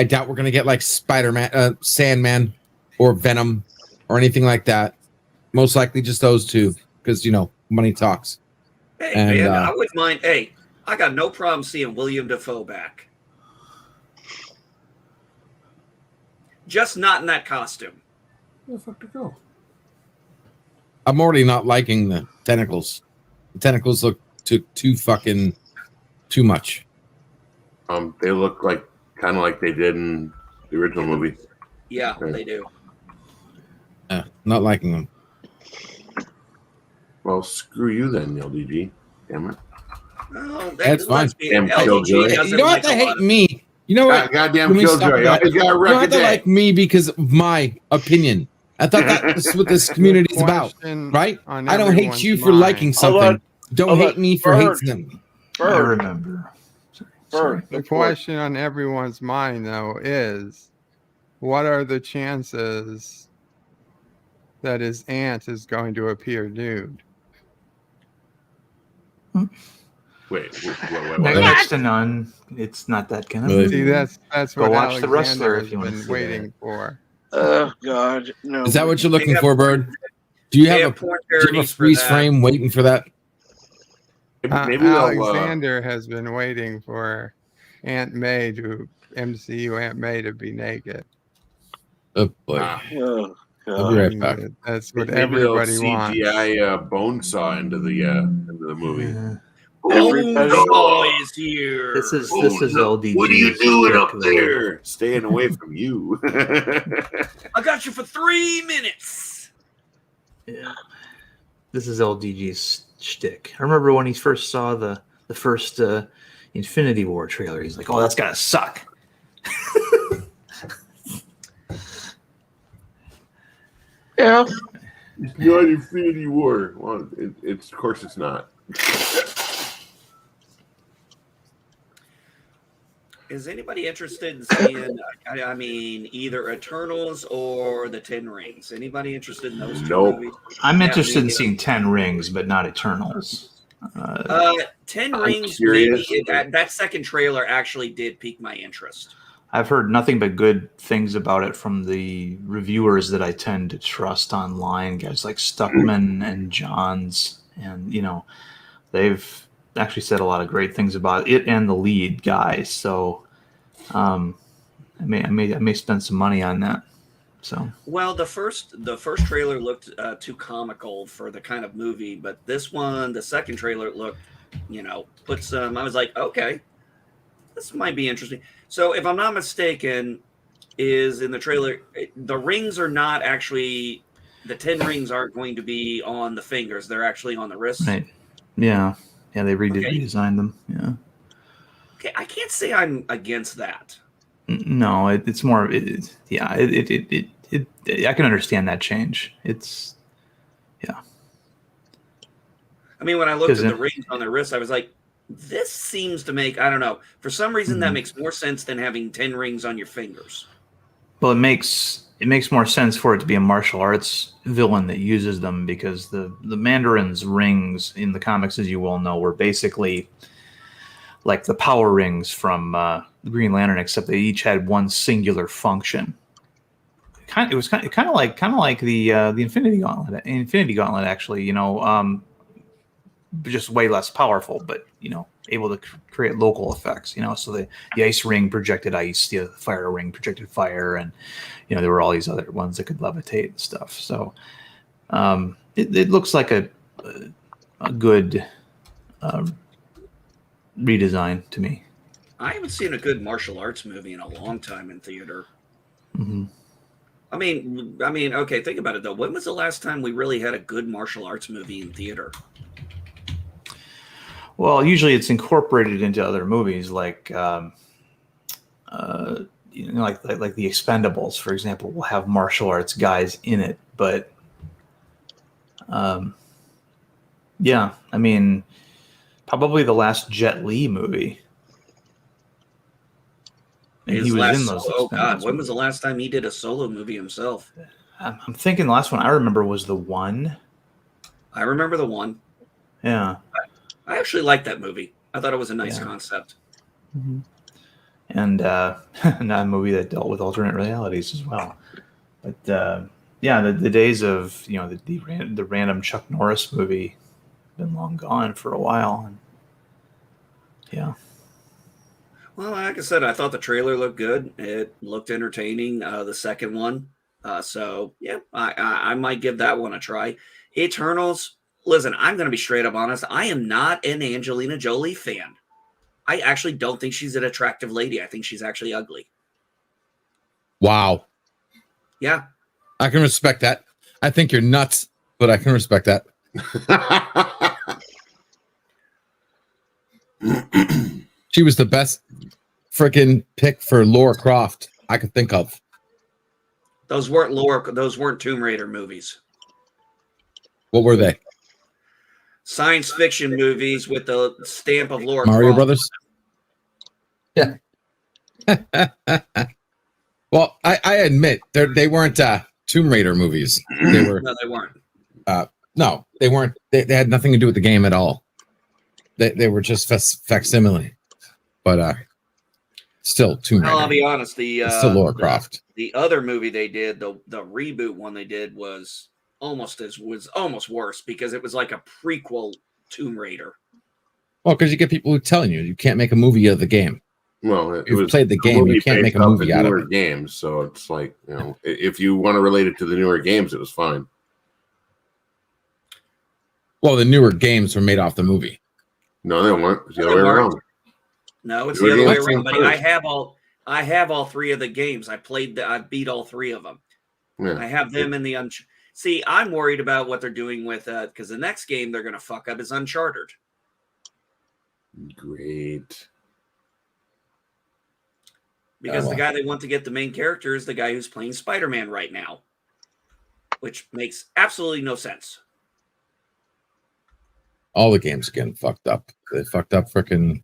doubt we're gonna get like Spider-Man, Sandman, or Venom, or anything like that. Most likely just those two, because money talks. Hey, And, man, I wouldn't mind. Hey, I got no problem seeing William Dafoe back. Just not in that costume. Where the fuck to go? I'm already not liking the tentacles. The tentacles look too much. They look like kind of like they did in the original movie. Yeah, Okay. they do. Not liking them. Well, screw you then, LDG. Damn it. Oh, That's fine. Damn LDG Killjoy. doesn't You don't have like to a lot hate of- me. You know what? Goddamn Let me stop Killjoy. that. Always got a You don't record have to day. like me because of my opinion. I thought that's what this community is about, Question right? on I don't hate everyone's you for mind. liking something. Don't hate me for hating them. I Bird, remember. Bird, The question on everyone's mind, though, is what are the chances that his aunt is going to appear nude? Wait. Next to none. It's not that kind of Really? See, movie. that's Go what watch The Alexander Wrestler has if you want to been see waiting for. Oh God, no. Is that what you're looking They for, have- Bird? Do you They have have porn do you have a parodies for freeze that. frame waiting for that? Maybe they'll. Alexander has been waiting for Aunt May MCU Aunt May to be naked. Oh boy. Oh, I'll be God. right back. That's what maybe they'll everybody wants. CGI Bonesaw into the movie. Yeah. Everybody- Bonesaw is here. This is Oh, LDG. What are you doing up there? Staying away from you. I got you for 3 minutes. Yeah. This is LDG's shtick. I remember when he first saw the first Infinity War trailer. He's like, "Oh, that's gotta suck." Yeah. It's not Infinity War. Well, it's of course it's not. Is anybody interested in seeing, I mean, either Eternals or the Ten Rings? Anybody interested in those two Nope. movies? I'm Yeah, interested me in neither. seeing 10 Rings, but not Eternals. 10 I'm Rings, curious. maybe that second trailer actually did pique my interest. I've heard nothing but good things about it from the reviewers that I tend to trust online, guys like Stuckman and Johns, and they've actually said a lot of great things about it and the lead guy. So I may spend some money on that. So Well, the first trailer looked too comical for the kind of movie, but this one, the second trailer looked, put some. I was like, okay, this might be interesting. So, if I'm not mistaken, is in the trailer, the rings are not actually, the 10 rings aren't going to be on the fingers; they're actually on the wrists. right. Yeah, they redesigned them. Yeah. Okay, I can't say I'm against that. No, it's more. I can understand that change. It's I mean, when I looked 'Cause at the it- rings on their wrist, I was like, this seems to make, I don't know, for some reason that Mhm. makes more sense than having 10 rings on your fingers. Well, it makes more sense for it to be a martial arts villain that uses them, because the Mandarin's rings in the comics, as you well know, were basically like the power rings from the Green Lantern, except they each had one singular function. It was kind of like the Infinity Gauntlet. Infinity Gauntlet, actually, just way less powerful, but able to create local effects. So the ice ring projected ice, the fire ring projected fire, and there were all these other ones that could levitate and stuff. So it looks like a good redesign to me. I haven't seen a good martial arts movie in a long time in theater. Mm-hmm. I mean, okay, think about it though. When was the last time we really had a good martial arts movie in theater? Well, usually it's incorporated into other movies, like like the Expendables, for example, will have martial arts guys in it. But yeah, I mean, probably the last Jet Li movie. And he was in those. Oh God, when was movies. the last time he did a solo movie himself? I'm thinking the last one I remember was The One. I remember The One. Yeah. I actually liked that movie. I thought it was a nice Yeah. concept. Mm-hmm. And a movie that dealt with alternate realities as well. But yeah, the days of the random Chuck Norris movie been long gone for a while. And yeah. Well, like I said, I thought the trailer looked good. It looked entertaining. The second one. So yeah, I might give that one a try. Eternals. Listen, I'm going to be straight up honest. I am not an Angelina Jolie fan. I actually don't think she's an attractive lady. I think she's actually ugly. Wow. Yeah. I can respect that. I think you're nuts, but I can respect that. She was the best freaking pick for Laura Croft I could think of. Those weren't Tomb Raider movies. What were they? Science fiction movies with the stamp of Laura Mario Croft. Brothers? Yeah. Well, I admit they weren't Tomb Raider movies. They were No, they weren't. no, they weren't. They had nothing to do with the game at all. They were just facsimile. But still Tomb Raider. I'll be honest. It's still Laura Croft. The other movie they did, the reboot one they did was almost worse because it was like a prequel Tomb Raider. Well, because you get people who telling you can't make a movie of the game. Well, you've played the game, you can't make a movie out of it. Games, so it's like, if you want to relate it to the newer games, it was fine. Well, the newer games were made off the movie. No, they weren't. It's the other way around. No, it's the other way around. But I have all three of the games. I beat all three of them. Yeah. I have them in the See, I'm worried about what they're doing with because the next game they're going to fuck up is Uncharted. Great. Because the guy they want to get the main character is the guy who's playing Spider-Man right now, which makes absolutely no sense. All the games getting fucked up. They fucked up freaking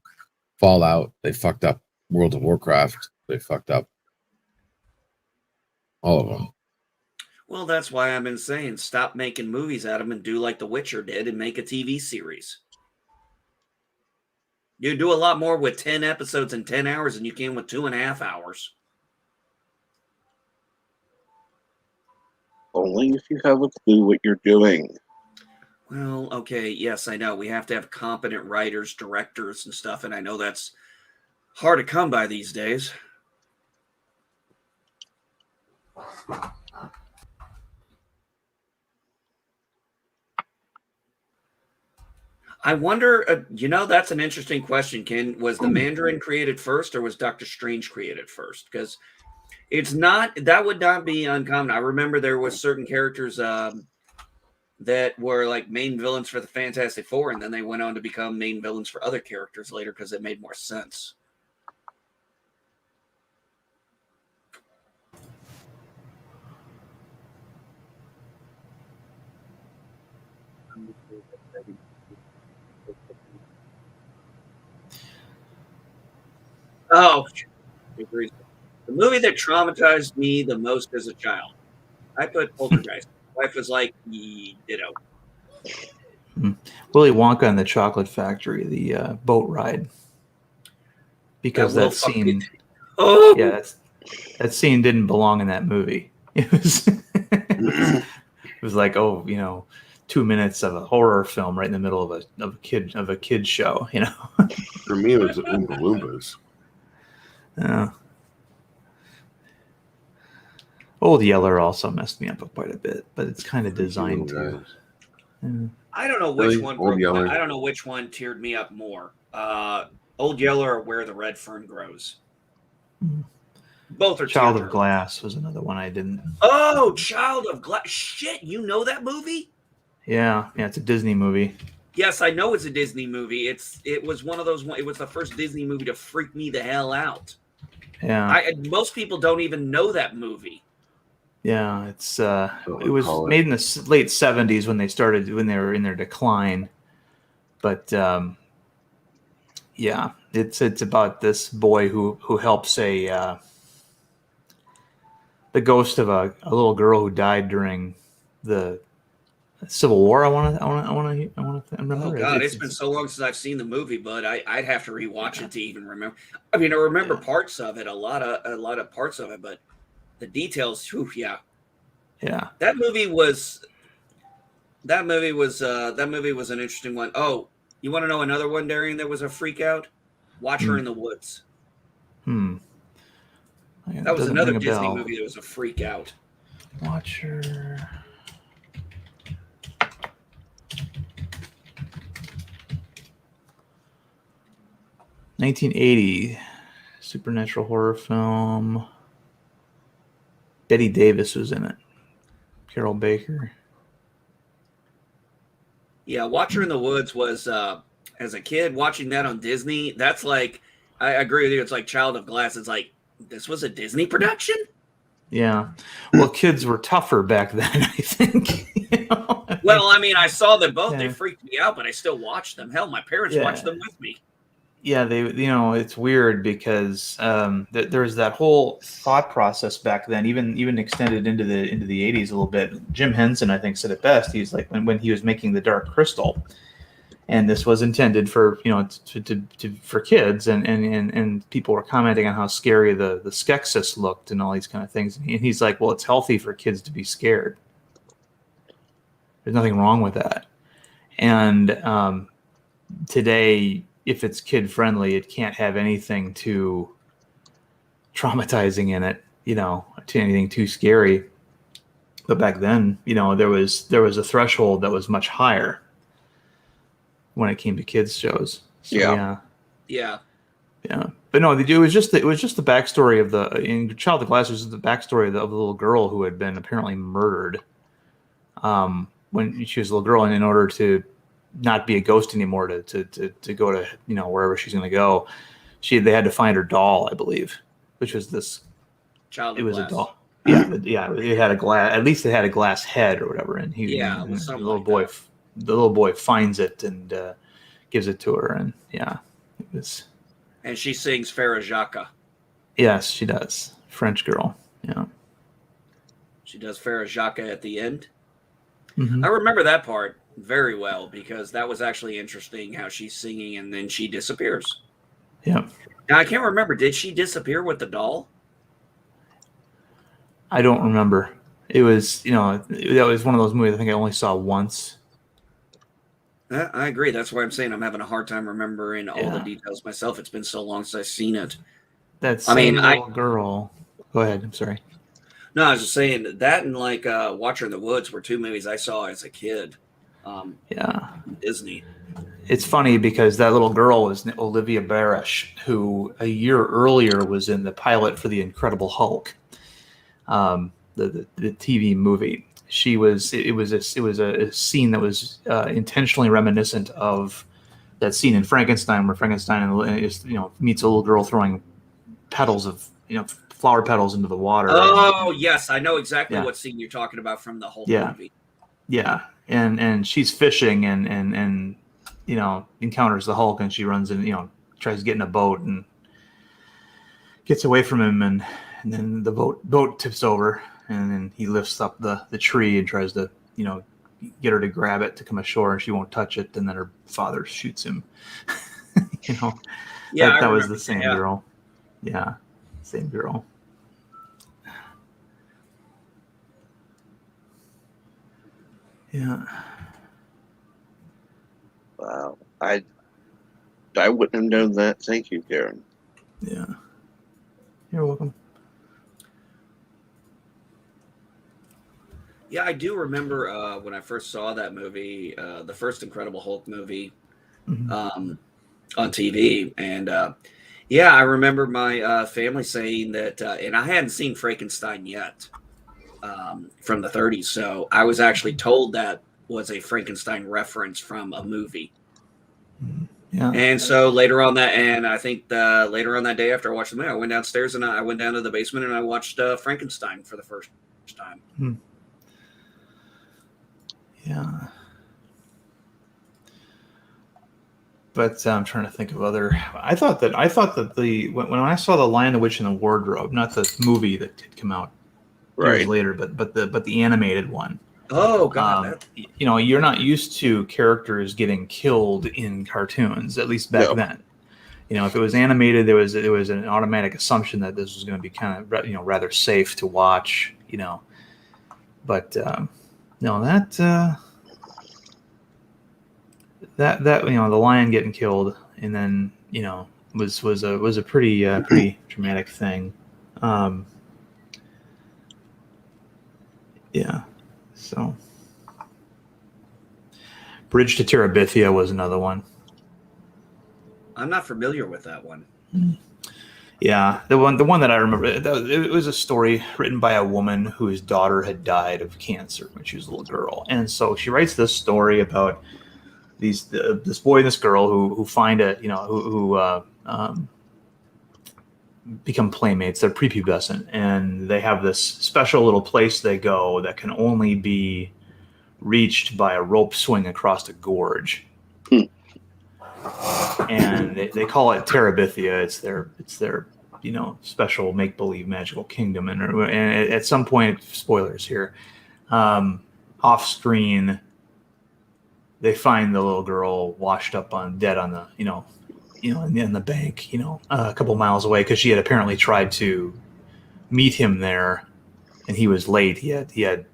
Fallout. They fucked up World of Warcraft. They fucked up all of them. Well, that's why I've been saying stop making movies out of them and do like The Witcher did and make a TV series. You do a lot more with 10 episodes in 10 hours than you can with 2.5 hours. Only if you have a clue what you're doing. Well, okay, yes, I know. We have to have competent writers, directors, and stuff, and I know that's hard to come by these days. I wonder, that's an interesting question, Ken. Was the Mandarin created first or was Doctor Strange created first? Because that would not be uncommon. I remember there was certain characters that were like main villains for the Fantastic Four, and then they went on to become main villains for other characters later because it made more sense. Oh, the movie that traumatized me the most as a child. I put Poltergeist. My wife was like, ditto. Willy Wonka and the Chocolate Factory, the boat ride, because that scene, that scene didn't belong in that movie. It was like, 2 minutes of a horror film right in the middle of a kid show. For me, it was the Oompa Loompas. Yeah. Old Yeller also messed me up quite a bit, but it's kind of designed to. Yeah. I don't know which one. I don't know which one teared me up more. Old Yeller or Where the Red Fern Grows. Both are. Child of Glass was another one I didn't. Oh, Child of Glass! Shit, you know that movie? Yeah, it's a Disney movie. Yes, I know it's a Disney movie. It was one of those. It was the first Disney movie to freak me the hell out. Yeah. Most people don't even know that movie. Yeah, it was made in the late 70s when they were in their decline. But yeah, it's about this boy who helps the ghost of a little girl who died during the Civil War. I want to remember. Oh God, it's been so long since I've seen the movie, but I'd have to rewatch it to even remember. I mean, I remember parts of it, a lot of parts of it, but the details, whew, yeah. Yeah. That movie was an interesting one. Oh, you want to know another one, Darian, that was a freak out? Watch Her in the Woods. That was another Disney movie that was a freak out. Watch Her. $1980 supernatural horror film. Betty Davis was in it. Carol Baker. Yeah, Watch Her in the Woods was, as a kid, watching that on Disney, that's like, I agree with you, it's like Child of Glass. It's like, this was a Disney production? Yeah. Well, kids were tougher back then, I think. Well, I mean, I saw them both. Yeah. They freaked me out, but I still watched them. Hell, my parents watched them with me. Yeah, it's weird because there's that whole thought process back then, even extended into the 80s a little bit. Jim Henson, I think, said it best. He's like when he was making The Dark Crystal, and this was intended for for kids, and people were commenting on how scary the Skeksis looked and all these kind of things. And he's like, well, it's healthy for kids to be scared. There's nothing wrong with that. And today, if it's kid friendly, it can't have anything too traumatizing in it, to anything too scary. But back then, there was a threshold that was much higher when it came to kids shows. So, yeah. But no, it was just the backstory of in Child of Glass. Was the backstory of the little girl who had been apparently murdered when she was a little girl, and in order to not be a ghost anymore, to go to wherever she's going to go, they had to find her doll, I believe, which was this Child of It was Glass. A doll. Yeah. It had a glass. At least it had a glass head or whatever. And the little boy finds it and gives it to her, and it was. And she sings Farah Jacques. Yes, she does. French girl. Yeah. She does Farah Jacques at the end. Mm-hmm. I remember that part very well because that was actually interesting how she's singing and then she disappears. Yeah. Now I can't remember. Did she disappear with the doll? I don't remember. It was, that was one of those movies I think I only saw once. I agree. That's why I'm saying I'm having a hard time remembering all the details myself. It's been so long since I've seen it. Little girl. Go ahead. I'm sorry. No, I was just saying that and like Watch Her in the Woods were two movies I saw as a kid. Disney. It's funny because that little girl was Olivia Barish, who a year earlier was in the pilot for The Incredible Hulk, the TV movie. she was. It was a scene that was intentionally reminiscent of that scene in Frankenstein where Frankenstein meets a little girl throwing petals of flower petals into the water. Oh, yes, I know exactly Yeah. what scene you're talking about from the whole Yeah. movie. Yeah, and she's fishing and encounters the Hulk, and she runs and tries to get in a boat and gets away from him, and then the boat tips over, and then he lifts up the tree and tries to get her to grab it to come ashore, and she won't touch it, and then her father shoots him. Yeah, that I was remember the same that, yeah. girl. Yeah, same girl. Yeah. Wow. I wouldn't have known that. Thank you, Karen. Yeah. You're welcome. Yeah, I do remember when I first saw that movie, the first Incredible Hulk movie, on TV, and I remember my family saying that, and I hadn't seen Frankenstein yet, from the 30s, so I was actually told that was a Frankenstein reference from a movie. Yeah. And so later on I think later on that day after I watched the movie, I went downstairs and I went down to the basement and I watched Frankenstein for the first time. Yeah. But I'm trying to think of other. I thought that when I saw The Lion, the Witch, and the Wardrobe, not the movie that did come out years later, but the animated one. Oh God! You're not used to characters getting killed in cartoons, at least back then. If it was animated, there was an automatic assumption that this was going to be kind of rather safe to watch. But no, that the lion getting killed and then was a pretty dramatic thing. Yeah. So Bridge to Terabithia was another one. I'm not familiar with that one. Yeah, the one that I remember, it was a story written by a woman whose daughter had died of cancer when she was a little girl, and so she writes this story about this boy and this girl who find who become playmates. They're prepubescent, and they have this special little place they go that can only be reached by a rope swing across a gorge. And they call it Terabithia. It's their special make-believe magical kingdom. And at some point, spoilers here, off screen, they find the little girl washed up dead on the in the bank, a couple miles away, because she had apparently tried to meet him there, and he was late. He had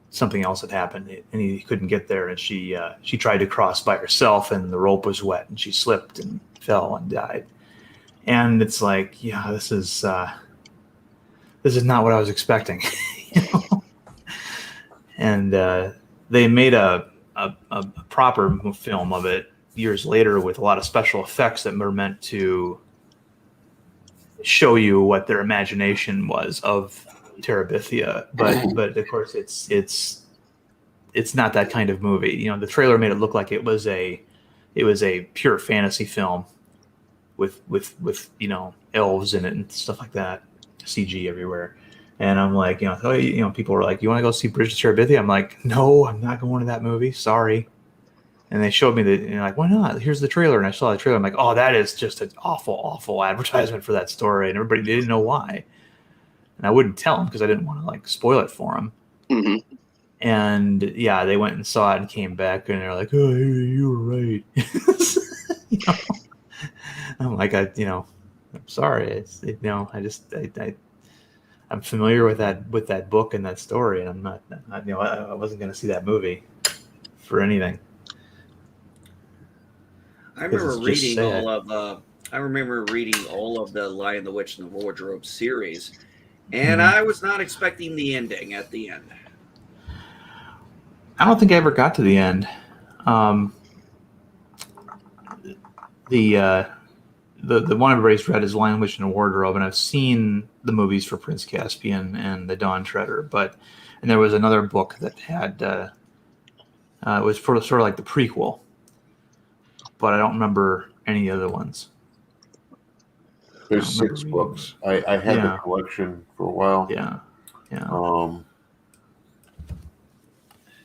something else had happened, and he couldn't get there. And she tried to cross by herself, and the rope was wet, and she slipped and fell and died. And it's like, yeah, this is not what I was expecting. And they made a proper film of it years later with a lot of special effects that were meant to show you what their imagination was of Terabithia, but of course it's not that kind of movie. The trailer made it look like it was a pure fantasy film with elves in it and stuff like that, CG everywhere. And I'm like, people were like, "You want to go see Bridge to Terabithia?" I'm like, "No, I'm not going to that movie. Sorry." And they showed me like, "Why not? Here's the trailer." And I saw the trailer. I'm like, "Oh, that is just an awful, awful advertisement for that story." And everybody didn't know why. And I wouldn't tell them because I didn't want to spoil it for them. Mm-hmm. And yeah, they went and saw it and came back and they're like, "Oh, you were right." I'm like, I'm sorry. I'm familiar with that book and that story, and I'm not I wasn't going to see that movie for anything. I remember reading all of the Lion, the Witch, and the Wardrobe series, and I was not expecting the ending at the end. I don't think I ever got to the end. The the one everybody's read is Lion, Witch, and Wardrobe, and I've seen the movies for Prince Caspian and the Dawn Treader, and there was another book that had it was sort of like the prequel, but I don't remember any other ones. There's 6 books. I had the collection for a while. Yeah. And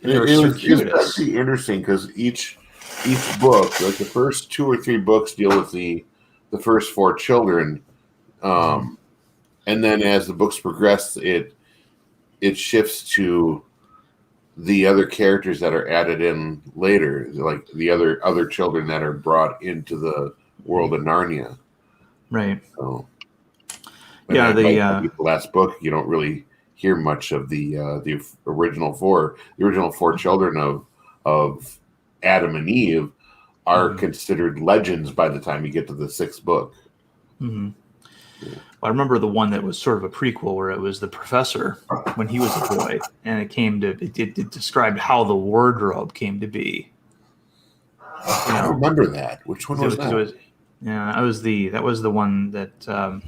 it's actually interesting because each book, like the first 2 or 3 books, deal with the first 4 children, and then as the books progress, it shifts to the other characters that are added in later, like the other children that are brought into the world of Narnia. Right. So, yeah. The last book, you don't really hear much of the original 4. The original 4 children of Adam and Eve are considered legends by the time you get to the 6th book. Mm-hmm. I remember the one that was sort of a prequel where it was the professor when he was a boy, and it described how the wardrobe came to be. I don't remember that. Which one was that? That was the one that I'm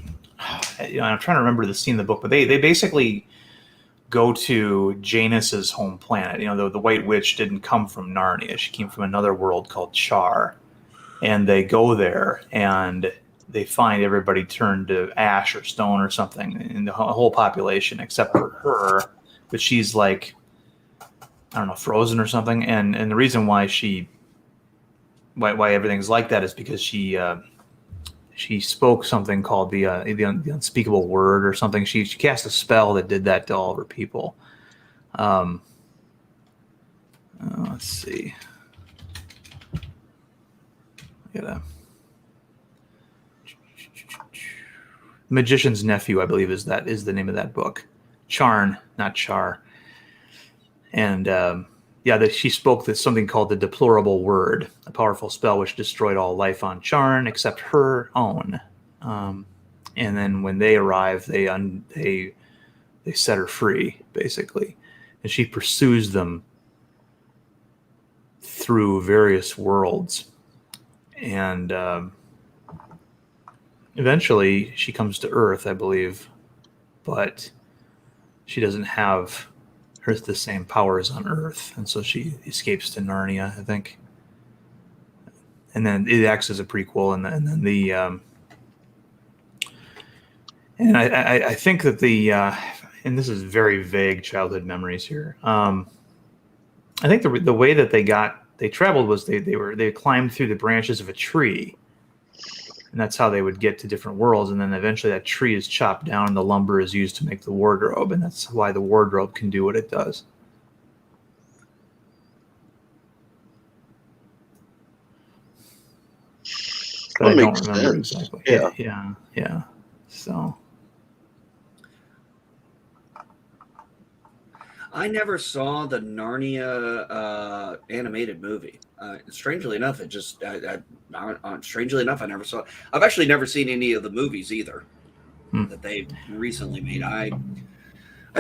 trying to remember the scene in the book, but they basically go to Janus's home planet. The White Witch didn't come from Narnia; she came from another world called Char, and they go there and they find everybody turned to ash or stone or something in the whole population except for her, but she's like, I don't know, frozen or something. And the reason why why everything's like that is because she spoke something called the unspeakable word or something. She cast a spell that did that to all of her people. Let's see. Magician's Nephew, I believe, is the name of that book. Charn, not Char. And she spoke something called the deplorable word, a powerful spell which destroyed all life on Charn except her own. And then when they arrive, they set her free, basically, and she pursues them through various worlds, and eventually she comes to Earth, I believe, but she doesn't have the same powers on Earth, and so she escapes to Narnia, I think. And then it acts as a prequel, and then the and I think that and this is very vague childhood memories here. I think the way that they traveled was they climbed through the branches of a tree. And that's how they would get to different worlds. And then eventually that tree is chopped down and the lumber is used to make the wardrobe. And that's why the wardrobe can do what it does. But I don't remember exactly. Yeah. So. I never saw the Narnia animated movie. Strangely enough, I never saw. I've actually never seen any of the movies either that they recently made. I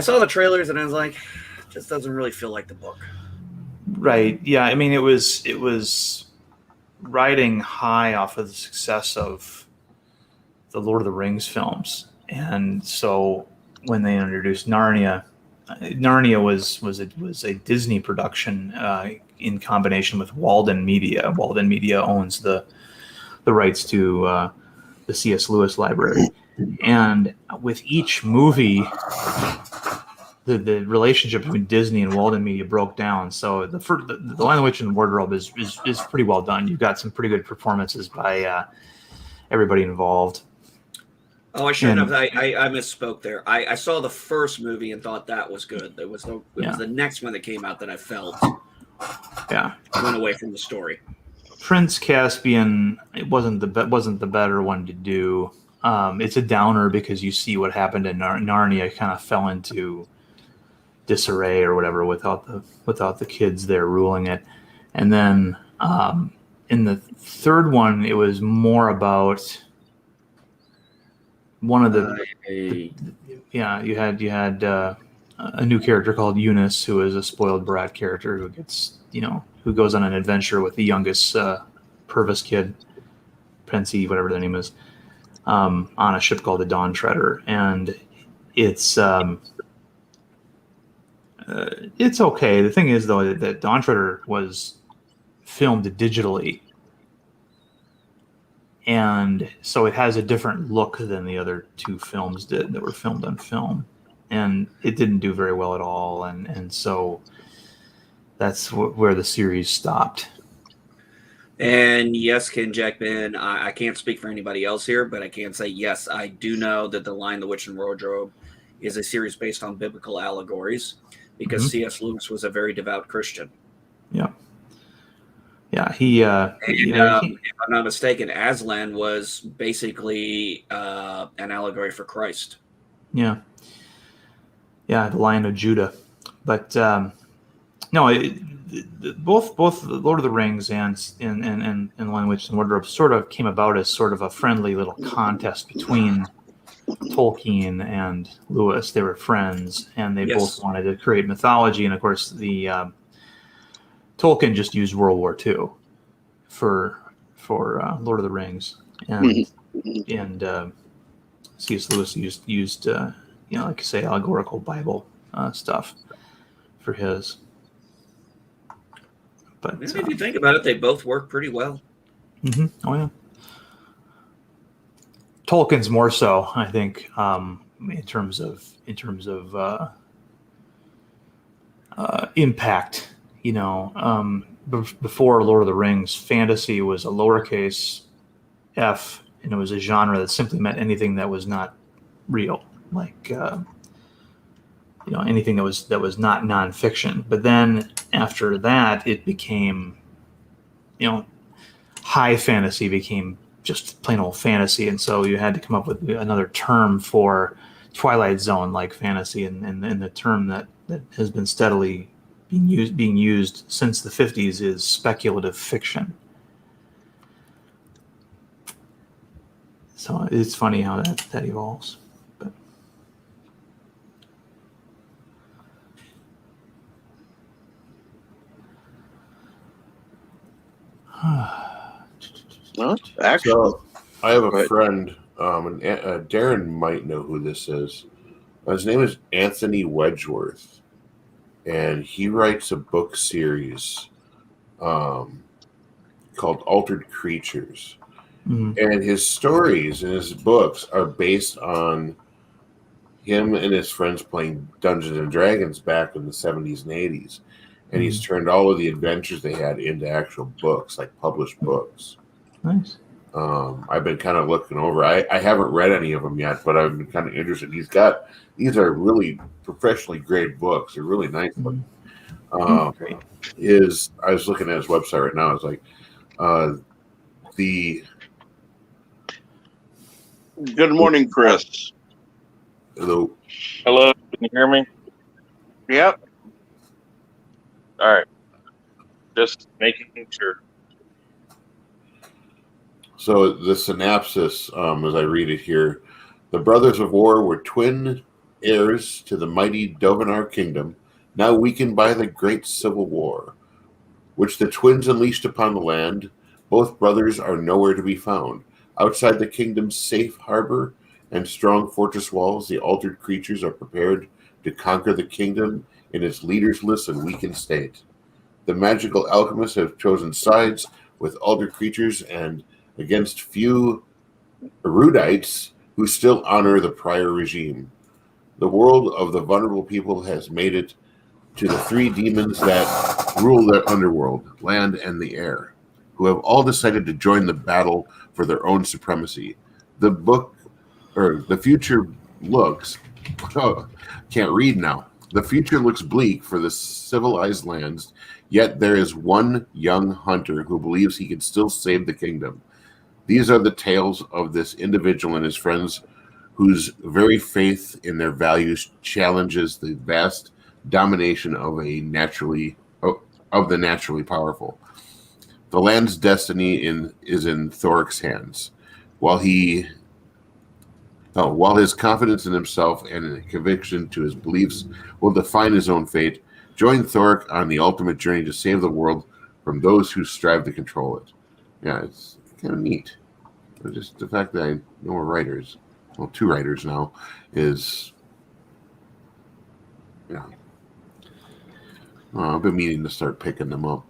saw the trailers and I was like, it just doesn't really feel like the book. Right. Yeah. I mean, it was riding high off of the success of the Lord of the Rings films, and so when they introduced Narnia was a Disney production in combination with Walden Media. Walden Media owns the rights to the C.S. Lewis Library, and with each movie, the relationship between Disney and Walden Media broke down. So the Lion, the Witch, and the Wardrobe is pretty well done. You've got some pretty good performances by everybody involved. Oh, I shouldn't have. I misspoke there. I saw the first movie and thought that was good. It was the next one that came out that I felt went away from the story. Prince Caspian, it wasn't the better one to do. It's a downer because you see what happened in Narnia kind of fell into disarray or whatever without the kids there ruling it. And then in the third one, it was more about one of you had a new character called Eunice, who is a spoiled brat character who gets who goes on an adventure with the youngest Purvis kid, Prency, whatever their name is, on a ship called the Dawn Treader, and it's okay. The thing is, though, that Dawn Treader was filmed digitally, and so it has a different look than the other two films did that were filmed on film, and it didn't do very well at all, and so that's where the series stopped. And yes, Ken Jackman, I can't speak for anybody else here, but I can say yes, I do know that The Lion, the Witch, and Wardrobe is a series based on biblical allegories because C.S. Lewis was a very devout Christian. Yeah. Yeah, he. If I'm not mistaken, Aslan was basically an allegory for Christ. Yeah. Yeah, the Lion of Judah, but no, both Lord of the Rings and Lion, Witch, and Wardrobe sort of came about as sort of a friendly little contest between Tolkien and Lewis. They were friends, and they both wanted to create mythology, and of course, the Tolkien just used World War II for Lord of the Rings, and C.S. Lewis used like I say, allegorical Bible stuff for his. But if you think about it, they both work pretty well. Mm-hmm. Oh yeah. Tolkien's more so, I think, in terms of impact. Before Lord of the Rings, fantasy was a lowercase f, and it was a genre that simply meant anything that was not real, like anything that was not nonfiction. But then after that, it became, high fantasy became just plain old fantasy, and so you had to come up with another term for Twilight Zone like fantasy, and the term that has been steadily being used since the 50s is speculative fiction. So it's funny how that evolves. But well, actually, so I have a friend, and Darren might know who this is. His name is Anthony Wedgeworth, and he writes a book series called Altered Creatures. mm-hmm. And his stories and his books are based on him and his friends playing Dungeons and Dragons back in the 70s and 80s. And he's turned all of the adventures they had into actual books, like published books. Nice. I've been kind of looking over. I haven't read any of them yet, but I've been kind of interested. These are really professionally graded books. They're really nice. Great. I was looking at his website right now. It's like good morning, Chris. Hello. Hello, can you hear me? Yep. All right. Just making sure. So the synopsis, as I read it here, the Brothers of War were twin heirs to the mighty Dovenar kingdom, now weakened by the Great Civil War, which the twins unleashed upon the land. Both brothers are nowhere to be found. Outside the kingdom's safe harbor and strong fortress walls, the altered creatures are prepared to conquer the kingdom in its leaderless and weakened state. The magical alchemists have chosen sides with altered creatures and against few erudites who still honor the prior regime. The world of the vulnerable people has made it to the three demons that rule the underworld, land, and the air, who have all decided to join the battle for their own supremacy. The future looks, can't read now. The future looks bleak for the civilized lands, yet there is one young hunter who believes he can still save the kingdom. These are the tales of this individual and his friends whose very faith in their values challenges the vast domination of the naturally powerful. The land's destiny is in Thoric's hands. While his confidence in himself and conviction to his beliefs will define his own fate, join Thoric on the ultimate journey to save the world from those who strive to control it. Yeah, it's kind of neat. But just the fact that I know we're writers, well, 2 writers now, is, yeah. I've been meaning to start picking them up.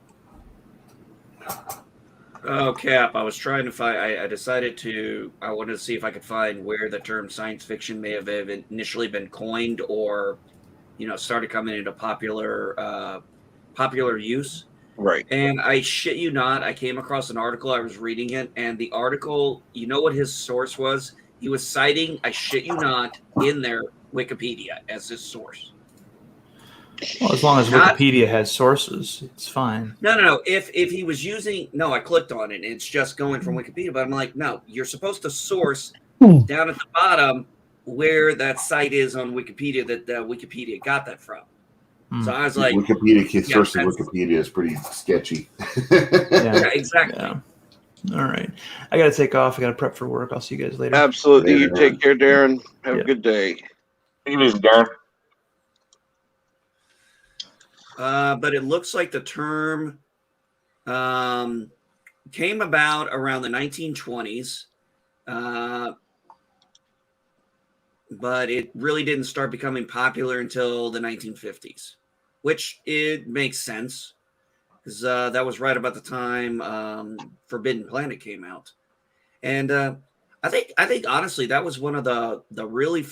Oh, Cap, I was trying to find, I decided I wanted to see if I could find where the term science fiction may have initially been coined or, started coming into popular use. Right. And I shit you not, I came across an article, I was reading it, and the article, you know what his source was? He was citing, I shit you not, in their Wikipedia as his source. Well, as long as Not- Wikipedia has sources, it's fine. No. If he was using, no, I clicked on it. And it's just going from Wikipedia, but I'm like, no, you're supposed to source down at the bottom where that site is on Wikipedia that Wikipedia got that from. So I was like, Wikipedia, yeah, source of Wikipedia is pretty sketchy. yeah, exactly. Yeah. All right. I got to take off. I got to prep for work. I'll see you guys later. Absolutely. Later. You take care, Darren. Have Yeah. a good day. It is Darren. But it looks like the term came about around the 1920s, but it really didn't start becoming popular until the 1950s, which it makes sense because that was right about the time Forbidden Planet came out, and I think honestly that was one of the really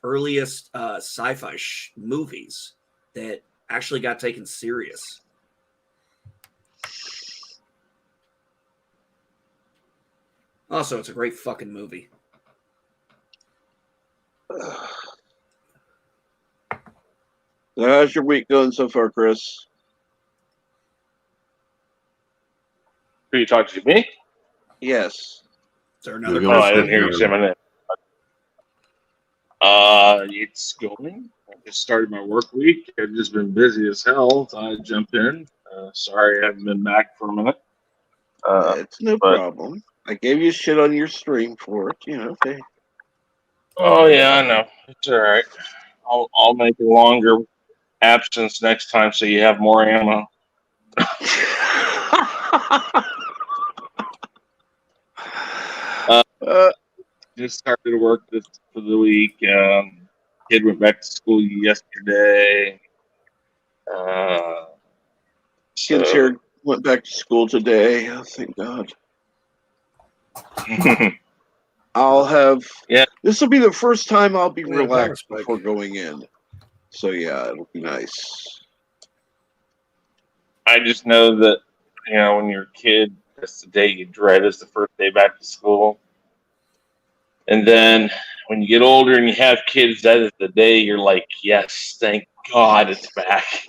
earliest sci-fi movies that actually got taken serious. Also, it's a great fucking movie. How's your week going so far, Chris? Who you talking to, me? Yes. Is there another You're Oh, gonna I didn't sit hear you down. say my name. It's going. I just started my work week. I've just been busy as hell. So I jumped in. Sorry I haven't been back for a minute. It's no but- problem. I gave you shit on your stream for it. Okay. Oh yeah, I know. It's all right. I'll make a longer absence next time so you have more ammo. Just started work for the week. Kid went back to school yesterday. Kids here went back to school today. Oh, thank God. I'll have. Yeah. This will be the first time I'll be Yeah, relaxed power spike. before going in. So yeah, it'll be nice. I just know that, when you're a kid, that's the day you dread is the first day back to school. And then when you get older and you have kids, that is the day you're like, yes, thank God it's back.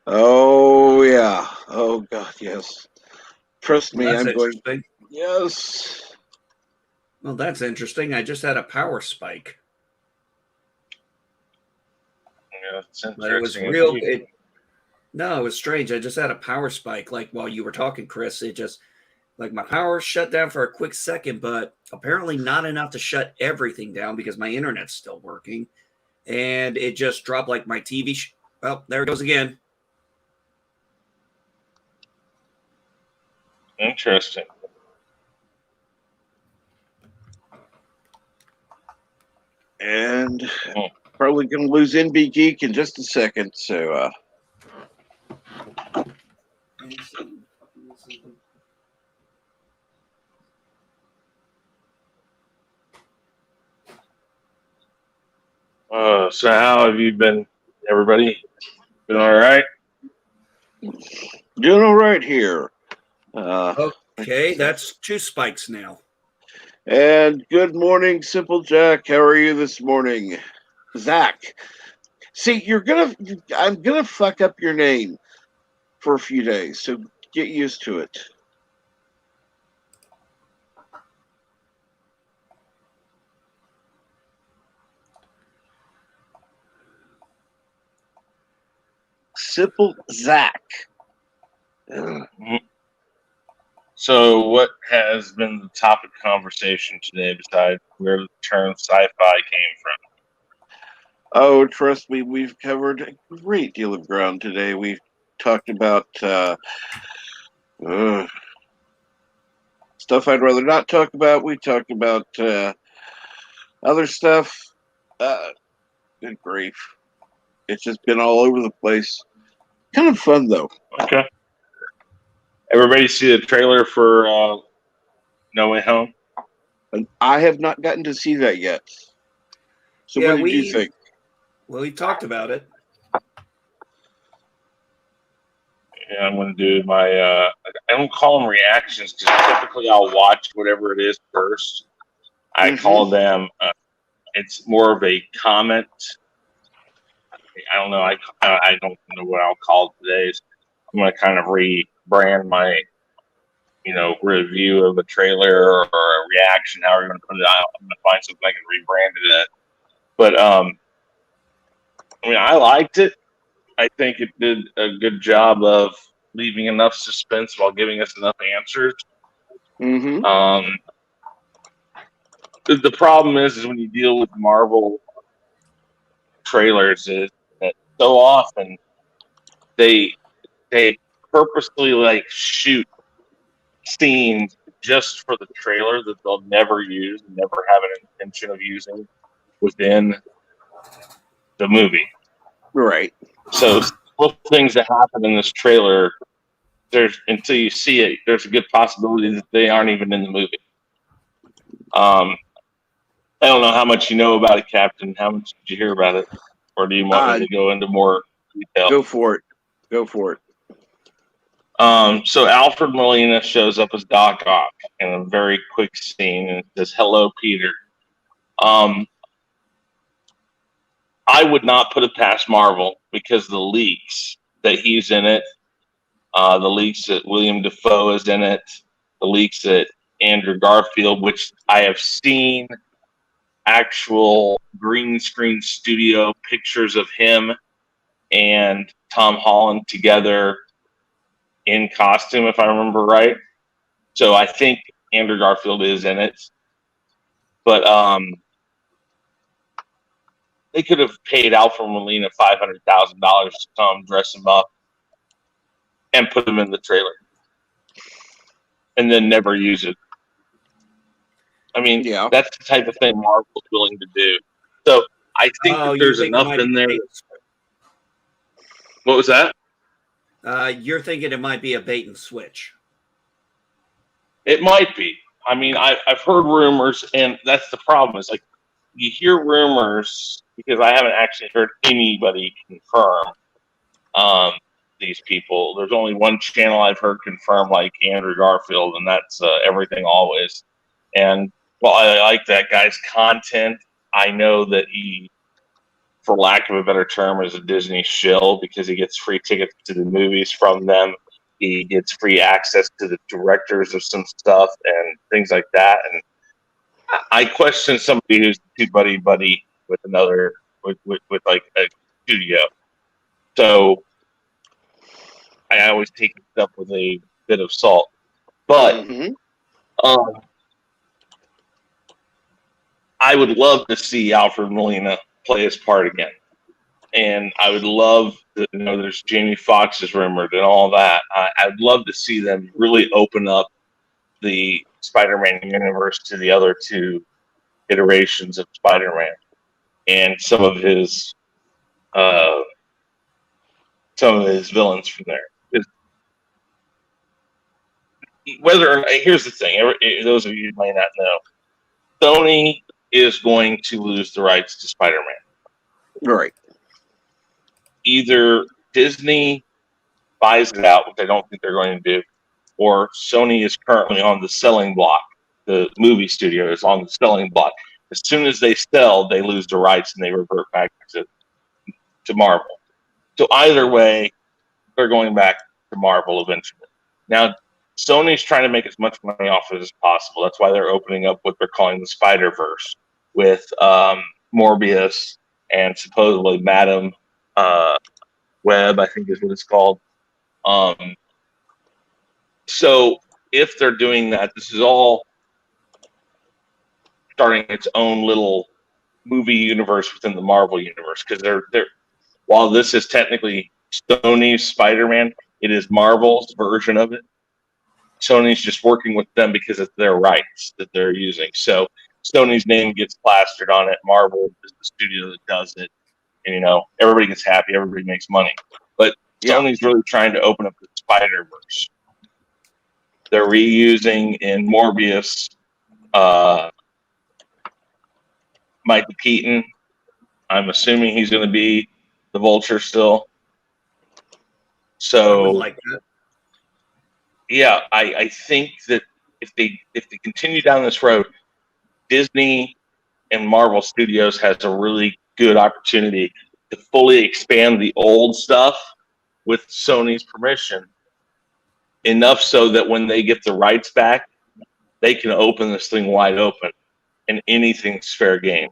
Oh yeah. Oh God, yes. Trust me, Well, that's I'm going. interesting. Yes. Well, that's interesting. I just had a power spike, Yeah, it's but it was interesting. real. No, it was strange. I just had a power spike. Like while you were talking, Chris, it just like my power shut down for a quick second, but apparently not enough to shut everything down because my internet's still working, and it just dropped like my TV. Well, there it goes again. Interesting. And probably going to lose NB Geek in just a second. So So how have you been, everybody? Been all right? doing all right here. Okay, that's 2 spikes now. And good morning, Simple Jack. How are you this morning? Zach. See, I'm gonna fuck up your name for a few days, so get used to it. Simple Zach. Ugh. So what has been the topic of conversation today besides where the term sci-fi came from? Oh, trust me, we've covered a great deal of ground today. We've talked about stuff I'd rather not talk about. We talk about other stuff. Good grief. It's just been all over the place. Kind of fun, though. Okay. Everybody see the trailer for No Way Home? And I have not gotten to see that yet. So Yeah, what did you think? Well, we talked about it. Yeah, I'm going to do my, I don't call them reactions because typically I'll watch whatever it is first. I call them, it's more of a comment. I don't know. I don't know what I'll call it today. I'm going to kind of rebrand my, review of a trailer or a reaction, however you're going to put it out. I'm going to find something I can rebrand it at. But, I liked it. I think it did a good job of leaving enough suspense while giving us enough answers. Mm-hmm. The problem is when you deal with Marvel trailers is that so often they purposely shoot scenes just for the trailer that they'll never use and never have an intention of using within the movie. Right. So little things that happen in this trailer, until you see it, there's a good possibility that they aren't even in the movie. I don't know how much you know about it, Captain. How much did you hear about it? Or do you want me to go into more detail? Go for it. So Alfred Molina shows up as Doc Ock in a very quick scene and says, "Hello, Peter." I would not put it past Marvel because the leaks that he's in it, the leaks that William Dafoe is in it, the leaks that Andrew Garfield, which I have seen actual green screen studio pictures of him and Tom Holland together in costume, if I remember right. So I think Andrew Garfield is in it. But they could have paid Alfred Molina $500,000 to come dress him up and put him in the trailer and then never use it. I mean, that's the type of thing Marvel's willing to do. So I think that there's enough in there. What was that? You're thinking it might be a bait and switch. It might be. I mean, I've heard rumors, and that's the problem. Is you hear rumors because I haven't actually heard anybody confirm these people. There's only one channel I've heard confirm, like Andrew Garfield, and that's Everything Always. And while I like that guy's content, I know that he, for lack of a better term, is a Disney shill because he gets free tickets to the movies from them. He gets free access to the directors of some stuff and things like that. And I question somebody who's too buddy with another, with like a studio. So I always take it up with a bit of salt. But I would love to see Alfred Molina play his part again. And I would love to there's Jamie Foxx is rumored and all that. I'd love to see them really open up the Spider-Man universe to the other two iterations of Spider-Man and some of his villains from there. Here's the thing: those of you who may not know, Sony is going to lose the rights to Spider-Man. Right. Either Disney buys it out, which I don't think they're going to do, or Sony is currently on the selling block. The movie studio is on the selling block. As soon as they sell, they lose the rights and they revert back to Marvel. So either way, they're going back to Marvel eventually. Now, Sony's trying to make as much money off it as possible. That's why they're opening up what they're calling the Spider-Verse with Morbius and supposedly Madam Web, I think is what it's called. So if they're doing that, this is all starting its own little movie universe within the Marvel universe, because they're while this is technically Sony's Spider-Man, it is Marvel's version of it. Sony's just working with them because it's their rights that they're using. So Sony's name gets plastered on it. Marvel is the studio that does it. And, everybody gets happy. Everybody makes money. But Sony's really trying to open up the Spider-Verse. They're reusing in Morbius Michael Keaton. I'm assuming he's going to be the Vulture still. So I would like that. Yeah, I think that if they continue down this road, Disney and Marvel Studios has a really good opportunity to fully expand the old stuff with Sony's permission, enough so that when they get the rights back, they can open this thing wide open, and anything's fair game.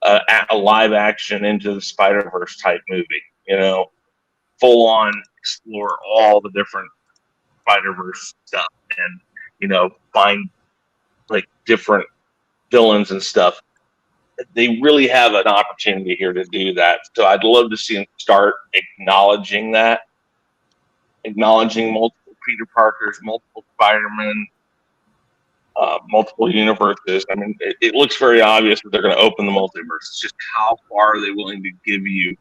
A live action Into the Spider-Verse type movie, full on explore all the different Spider-Verse stuff, and find like different villains and stuff. They really have an opportunity here to do that. So I'd love to see them start acknowledging multiple Peter Parkers, multiple Spider-Men, multiple universes. I mean, it looks very obvious that they're going to open the multiverse. It's just how far are they willing to give you,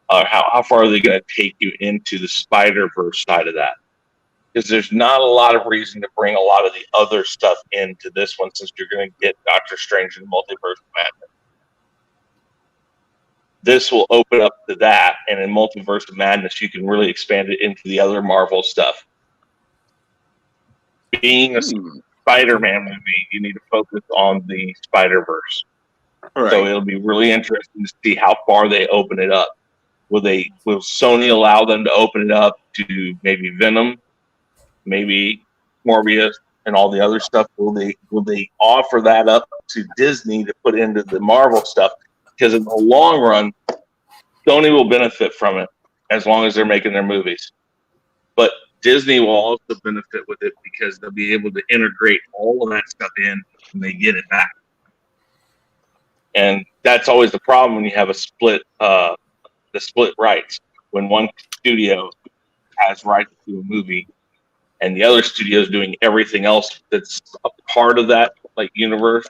how far are they going to take you into the Spider-Verse side of that? Because there's not a lot of reason to bring a lot of the other stuff into this one, since you're going to get Doctor Strange and Multiverse of Madness. This will open up to that, and in Multiverse of Madness, you can really expand it into the other Marvel stuff. Being a Spider-Man movie, you need to focus on the Spider-Verse. Right. So it'll be really interesting to see how far they open it up. Will Sony allow them to open it up to maybe Venom, maybe Morbius, and all the other stuff? Will they offer that up to Disney to put into the Marvel stuff? Because in the long run, Sony will benefit from it as long as they're making their movies. But Disney will also benefit with it because they'll be able to integrate all of that stuff in when they get it back. And that's always the problem when you have the split rights. When one studio has rights to a movie and the other studio is doing everything else that's a part of that universe,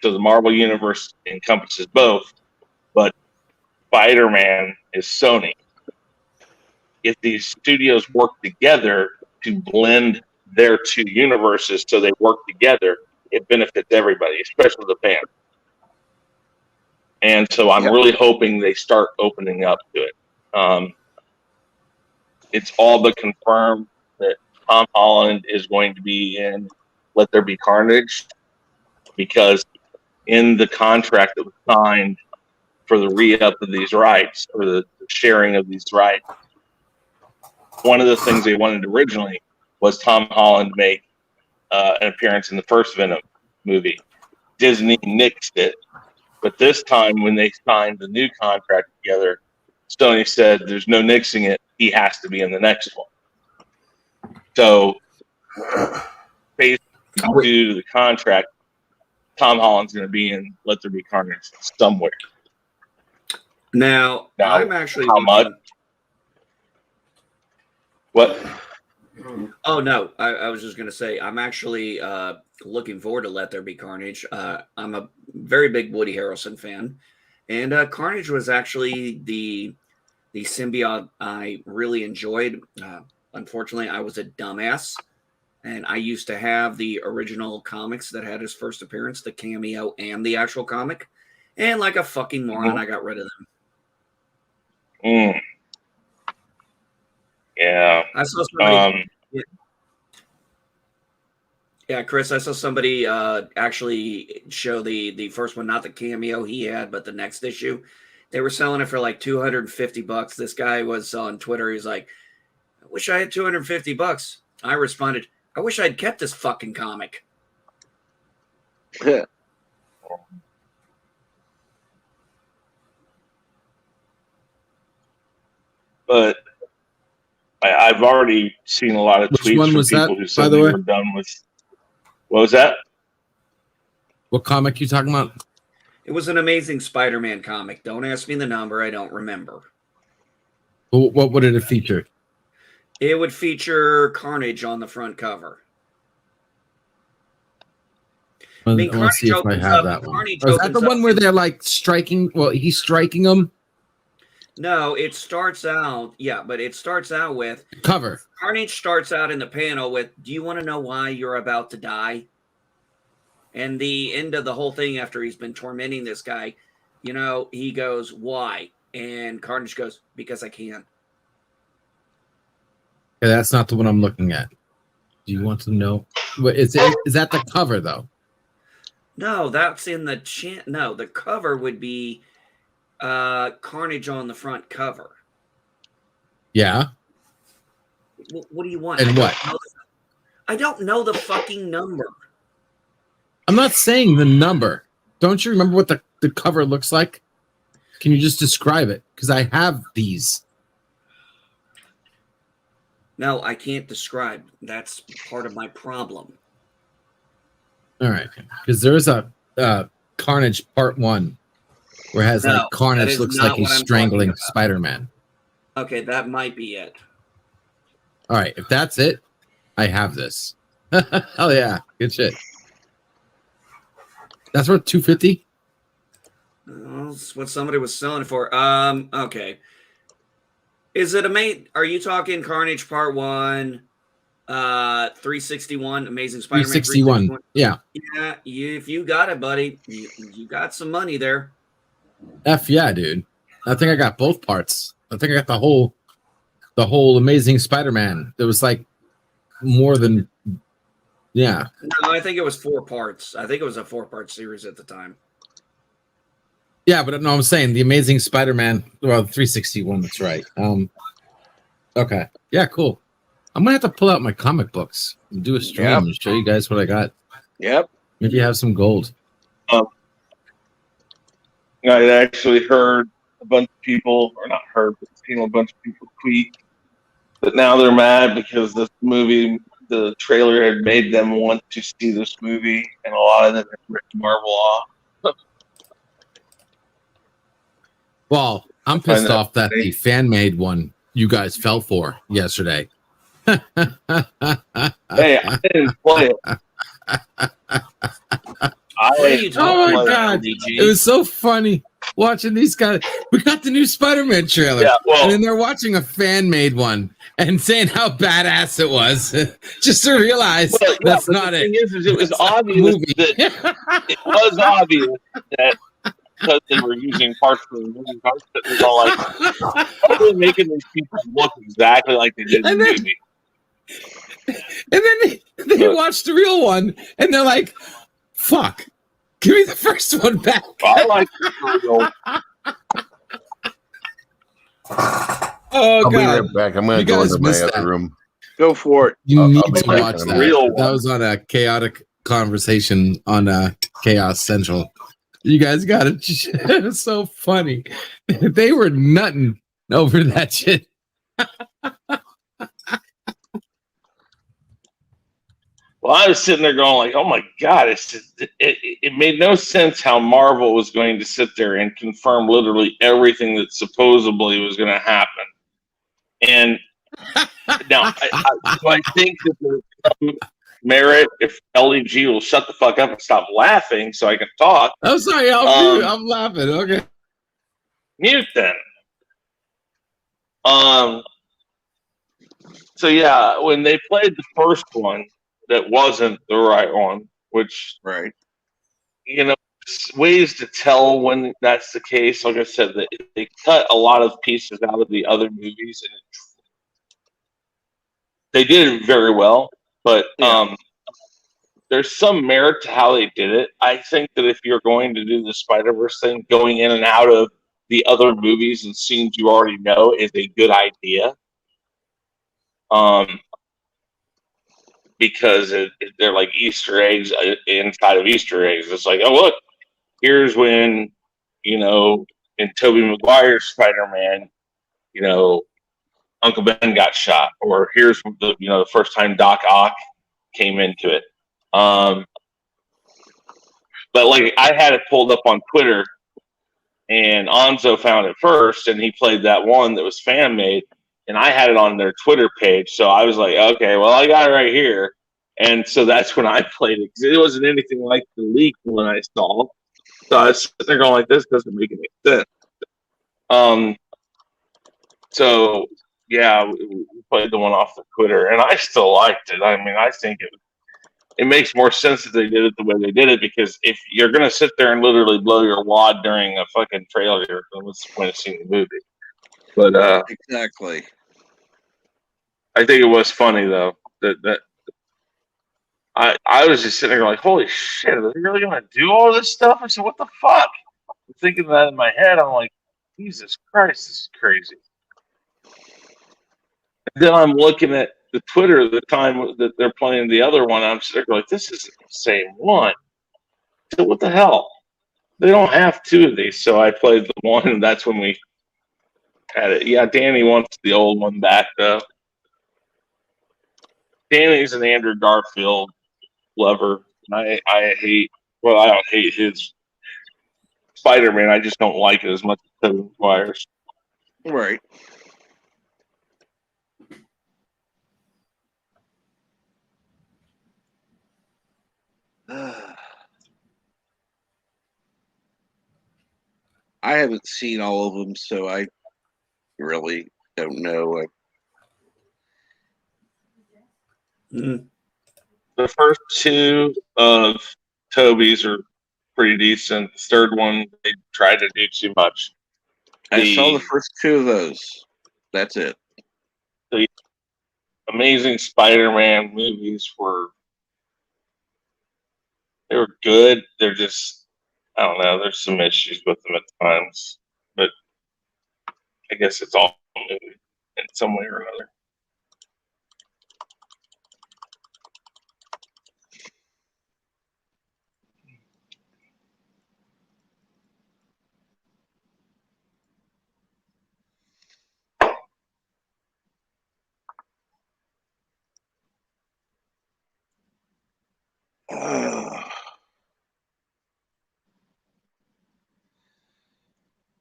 so the Marvel universe encompasses both, but Spider-Man is Sony. If these studios work together to blend their two universes so they work together, it benefits everybody, especially the fans. And so I'm really hoping they start opening up to it. It's all but confirmed that Tom Holland is going to be in Let There Be Carnage, because in the contract that was signed for the re-up of these rights, or the sharing of these rights, one of the things they wanted originally was Tom Holland to make an appearance in the first Venom movie. Disney nixed it, but this time when they signed the new contract together, Sony said there's no nixing it, he has to be in the next one. So basically, due to the contract, Tom Holland's going to be in Let There Be Carnage somewhere. Now I'm actually how much? What? Oh no, I was just going to say I'm actually looking forward to Let There Be Carnage. I'm a very big Woody Harrelson fan, and Carnage was actually the symbiote I really enjoyed. Unfortunately, I was a dumbass, and I used to have the original comics that had his first appearance, the cameo, and the actual comic, and like a fucking moron, I got rid of them. Yeah. I saw somebody. Yeah, Chris, I saw somebody actually show the first one, not the cameo he had, but the next issue. They were selling it for like $250. This guy was on Twitter. He's like, I wish I had $250. I responded, I wish I'd kept this fucking comic. But I've already seen a lot of Which tweets one from was people that, who said by the they way? were done with. What was that? What comic you talking about? It was an Amazing Spider-Man comic. Don't ask me the number. I don't remember. What would it have featured? It would feature Carnage on the front cover. mean, Let's see if I Carnage have opens that up- one. Carnage Oh, is that the opens up one where they're like striking? Well, he's striking them. No, it starts out. Yeah, but it starts out with Cover. Carnage starts out in the panel with, "Do you want to know why you're about to die?" And the end of the whole thing, after he's been tormenting this guy, he goes, "Why?" And Carnage goes, "Because I can." Okay, that's not the one I'm looking at. Do you want to know? What is it? Is that the cover though? No, that's in the No, the cover would be Carnage on the front cover. Yeah. What do you want? And what? I don't know the fucking number. I'm not saying the number. Don't you remember what the cover looks like? Can you just describe it? Because I have these. No, I can't describe. That's part of my problem. All right. Because there is a Carnage Part 1 where it has No, like that Carnage is looks not like he's what I'm strangling talking about. Spider-Man. Okay, that might be it. All right. If that's it, I have this. Hell yeah. Good shit. That's worth $250. Well, that's what somebody was selling it for. Okay. Is it Are you talking Carnage Part 1, 361, Amazing Spider-Man 361. Yeah. Yeah, if you got it, buddy, you got some money there. F yeah, dude. I think I got both parts. I think I got the whole Amazing Spider-Man. There was like more than, yeah. No, I think it was 4 parts. I think it was a 4-part series at the time. Yeah, but no, I'm saying the Amazing Spider-Man. Well, 361. That's right. Okay. Yeah, cool. I'm gonna have to pull out my comic books and do a stream and show you guys what I got. Yep. Maybe have some gold. I actually heard a bunch of people, or not heard, but seen a bunch of people tweet that now they're mad because this movie, the trailer had made them want to see this movie, and a lot of them have ripped Marvel off. Well, I'm pissed off that the fan-made one you guys fell for yesterday. Hey, I didn't play it. Oh my god, it was so funny watching these guys. We got the new Spider-Man trailer, and then they're watching a fan-made one and saying how badass it was, just to realize that's not it. The thing is it was obvious that it was obvious that because they were using parts of the movie, they're all like, "How are they making these people look exactly like they did in the movie?" And then they watch the real one, and they're like, "Fuck, give me the first one back." I like the real. Oh I'll god! be right back. I'm going to go into my other room. Go for it. You need I'll be to back watch in a that. minute. That was on a chaotic conversation on Chaos Central. You guys got it. It was so funny. They were nutting over that shit. Well, I was sitting there going like, "Oh my god!" It made no sense how Marvel was going to sit there and confirm literally everything that supposedly was going to happen. And now, I think that there's some merit if LEG will shut the fuck up and stop laughing so I can talk. I'm sorry, I'm laughing. Okay, mute then. So yeah, when they played the first one, that wasn't the right one, which ways to tell when that's the case. Like I said, they cut a lot of pieces out of the other movies, and they did it very well. But there's some merit to how they did it. I think that if you're going to do the Spider-Verse thing, going in and out of the other movies and scenes you already know is a good idea. Because they're like Easter eggs inside of Easter eggs. It's like, oh look, here's when, in Tobey Maguire's Spider-Man, Uncle Ben got shot, or here's the first time Doc Ock came into it. But like I had it pulled up on Twitter, and Onzo found it first, and he played that one that was fan made. And I had it on their Twitter page, so I was like, okay, well, I got it right here. And so that's when I played it, because it wasn't anything like the leak one I saw. So I was sitting there going like, this doesn't make any sense. So yeah, we played the one off the Twitter, and I still liked it. I mean, I think it makes more sense that they did it the way they did it, because if you're gonna sit there and literally blow your wad during a fucking trailer, then what's the point of seeing the movie? But Exactly. I think it was funny though that I was just sitting there like, holy shit, are they really gonna do all this stuff? I said, what the fuck? I'm thinking that in my head. I'm like, Jesus Christ, this is crazy. And then I'm looking at the Twitter the time that they're playing the other one. I'm sitting there like, this isn't the same one. So what the hell? They don't have two of these. So I played the one, and that's when we had it. Yeah, Danny wants the old one back though. Danny's an Andrew Garfield lover. I hate. Well, I don't hate his Spider-Man. I just don't like it as much as Tobey Maguire's. Right. I haven't seen all of them, so I really don't know. Mm. The first two of Toby's are pretty decent. The third one, they tried to do too much. I saw the first two of those. That's it. The Amazing Spider-Man movies were good. They're just, I don't know. There's some issues with them at times, but I guess it's all new in some way or another.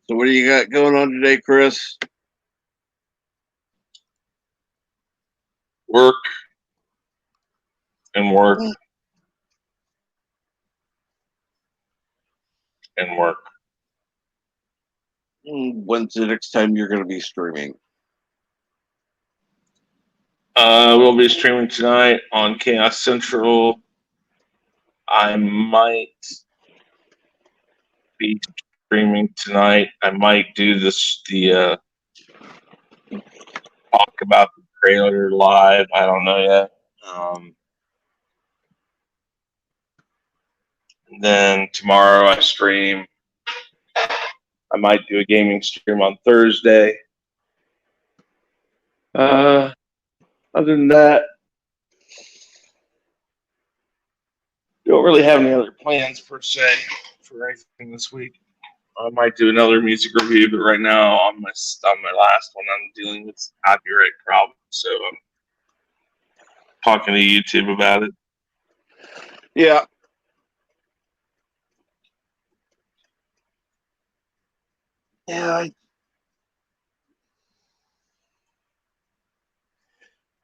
So what do you got going on today, Chris? Work and work and work. When's the next time you're going to be streaming? We'll be streaming tonight on Chaos Central. I might be streaming tonight. I might do the talk about the trailer live. I don't know yet. And then tomorrow I stream. I might do a gaming stream on Thursday. Other than that, don't really have any other plans per se for anything this week. I might do another music review, but right now on my last one, I'm dealing with copyright problems, so I'm talking to YouTube about it. Yeah. Yeah,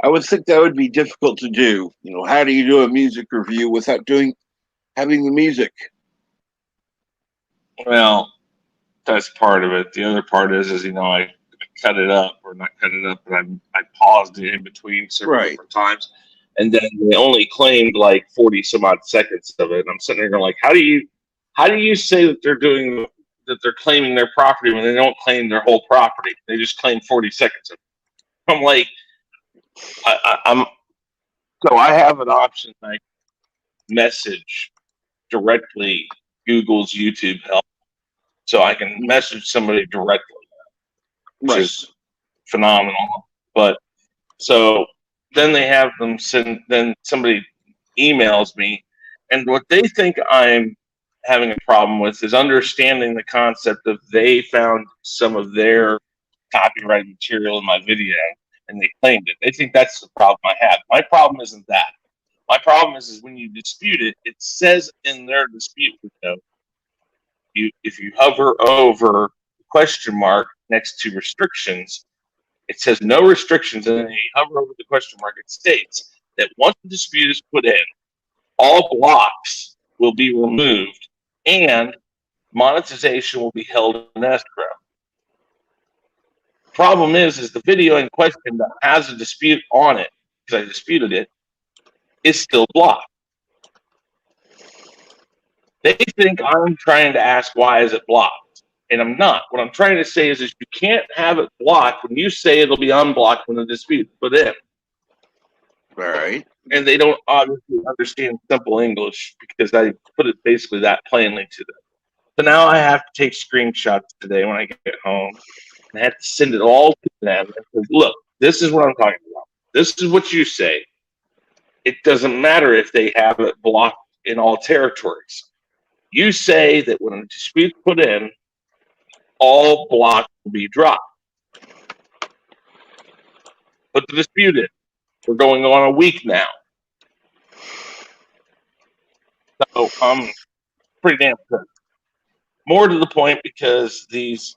I would think that would be difficult to do. You know, how do you do a music review without having the music? Well, that's part of it. The other part is I cut it up, or not cut it up, but I paused it in between several different times, and then they only claimed like 40 some odd seconds of it. And I'm sitting there going like, how do you say that they're claiming their property when they don't claim their whole property? They just claim 40 seconds of it. I'm like, so I have an option like message directly Google's YouTube help, so I can message somebody directly, which is phenomenal. But so then they have them send. Then somebody emails me, and what they think I'm having a problem with is understanding the concept of they found some of their copyright material in my video and they claimed it. They think that's the problem I have. My problem isn't that. My problem is when you dispute it, it says in their dispute window, if you hover over the question mark next to restrictions, it says no restrictions, and then you hover over the question mark, it states that once the dispute is put in, all blocks will be removed and monetization will be held in escrow. Problem is the video in question that has a dispute on it, because I disputed it, is still blocked. They think I'm trying to ask why is it blocked, and I'm not. What I'm trying to say is you can't have it blocked when you say it'll be unblocked when the dispute is put in. All right. And they don't obviously understand simple English because I put it basically that plainly to them. So now I have to take screenshots today when I get home. And I have to send it all to them. And say, look, this is what I'm talking about. This is what you say. It doesn't matter if they have it blocked in all territories. You say that when a dispute's put in, all blocks will be dropped. Put the dispute in. We're going on a week now. So I'm pretty damn good. More to the point, because these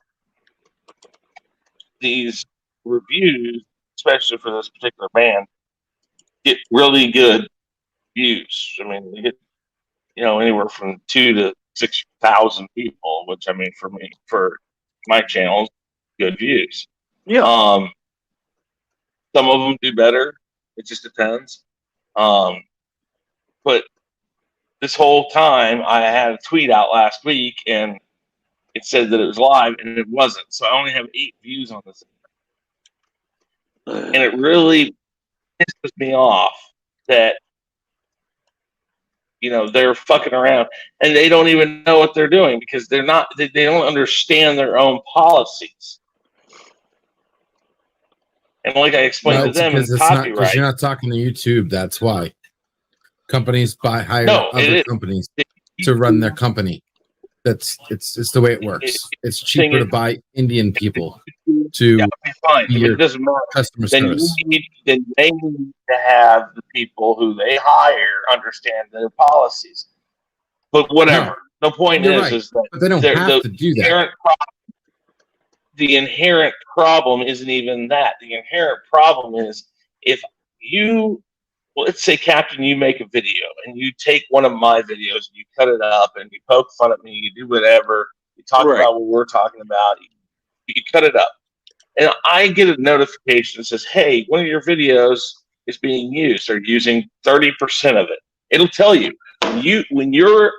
reviews, especially for this particular band, get really good views. I mean, they get anywhere from 2,000 to 6,000 people, which I mean for my channels, good views. Yeah. Some of them do better. It just depends. But this whole time, I had a tweet out last week, and it said that it was live, and it wasn't. So I only have 8 views on this. And it really pisses me off that they're fucking around and they don't even know what they're doing, because they don't understand their own policies. And like I explained to them, in copyright, because you're not talking to YouTube. That's why companies hire other companies to run their company. It's the way it works. It's cheaper to buy Indian people to be your customer service. Then they need to have the people who they hire understand their policies. But whatever. No, the point is that but they don't have to do that. The inherent problem isn't even that. The inherent problem is if you, let's say, Captain, you make a video and you take one of my videos and you cut it up and you poke fun at me, you do whatever, you talk about what we're talking about, you cut it up. And I get a notification that says, hey, one of your videos is being used, or using 30% of it. It'll tell you when you're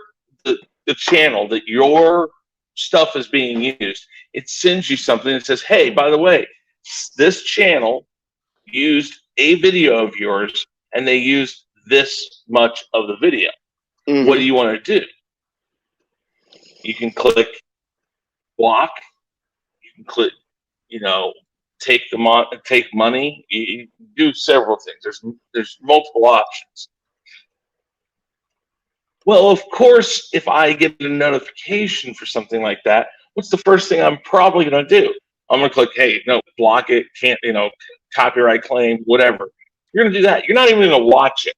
the channel that your stuff is being used, it sends you something that says, hey, by the way, this channel used a video of yours and they used this much of the video. Mm-hmm. What do you want to do? You can click block. You can click, take money. You do several things. There's multiple options. Well, of course, if I get a notification for something like that, what's the first thing I'm probably going to do? I'm going to click, hey, no, block it, can't, copyright claim, whatever. You're going to do that. You're not even going to watch it.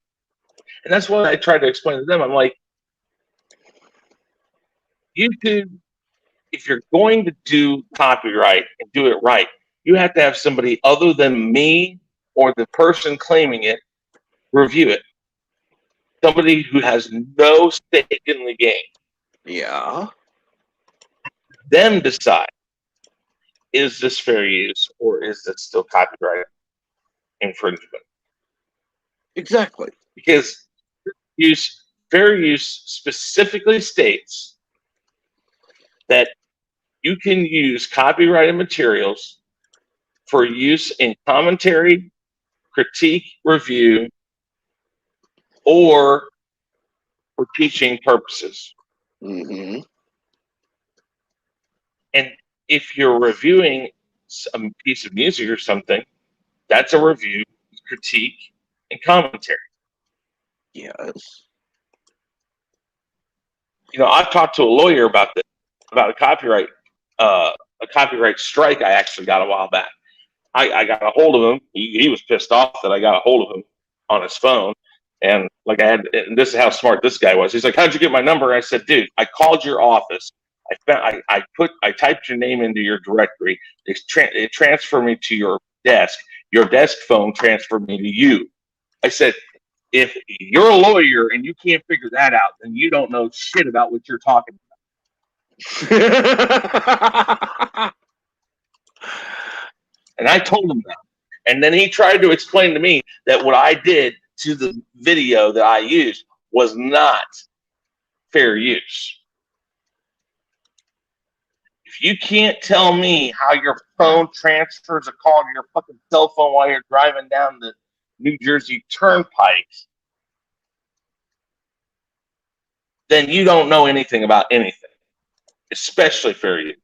And that's what I tried to explain to them. I'm like, YouTube, if you're going to do copyright and do it right, you have to have somebody other than me or the person claiming it review it. Somebody who has no stake in the game. Yeah. Them decide, is this fair use or is this still copyright infringement? Exactly. Because fair use specifically states that you can use copyrighted materials for use in commentary, critique, review, or for teaching purposes. Mm-hmm. And if you're reviewing a piece of music or something, that's a review, critique, and commentary. Yes. I've talked to a lawyer about this, about a copyright strike I actually got a while back. I got a hold of him. He was pissed off that I got a hold of him on his phone. And and this is how smart this guy was. He's like, how'd you get my number? I said, dude, I called your office. I typed your name into your directory. It transferred me to your desk. Your desk phone transferred me to you. I said, If you're a lawyer and you can't figure that out, then you don't know shit about what you're talking about. And I told him that. And then he tried to explain to me that what I did to the video that I used was not fair use. If you can't tell me how your phone transfers a call to your fucking cell phone while you're driving down the New Jersey Turnpike, then you don't know anything about anything, especially fair use.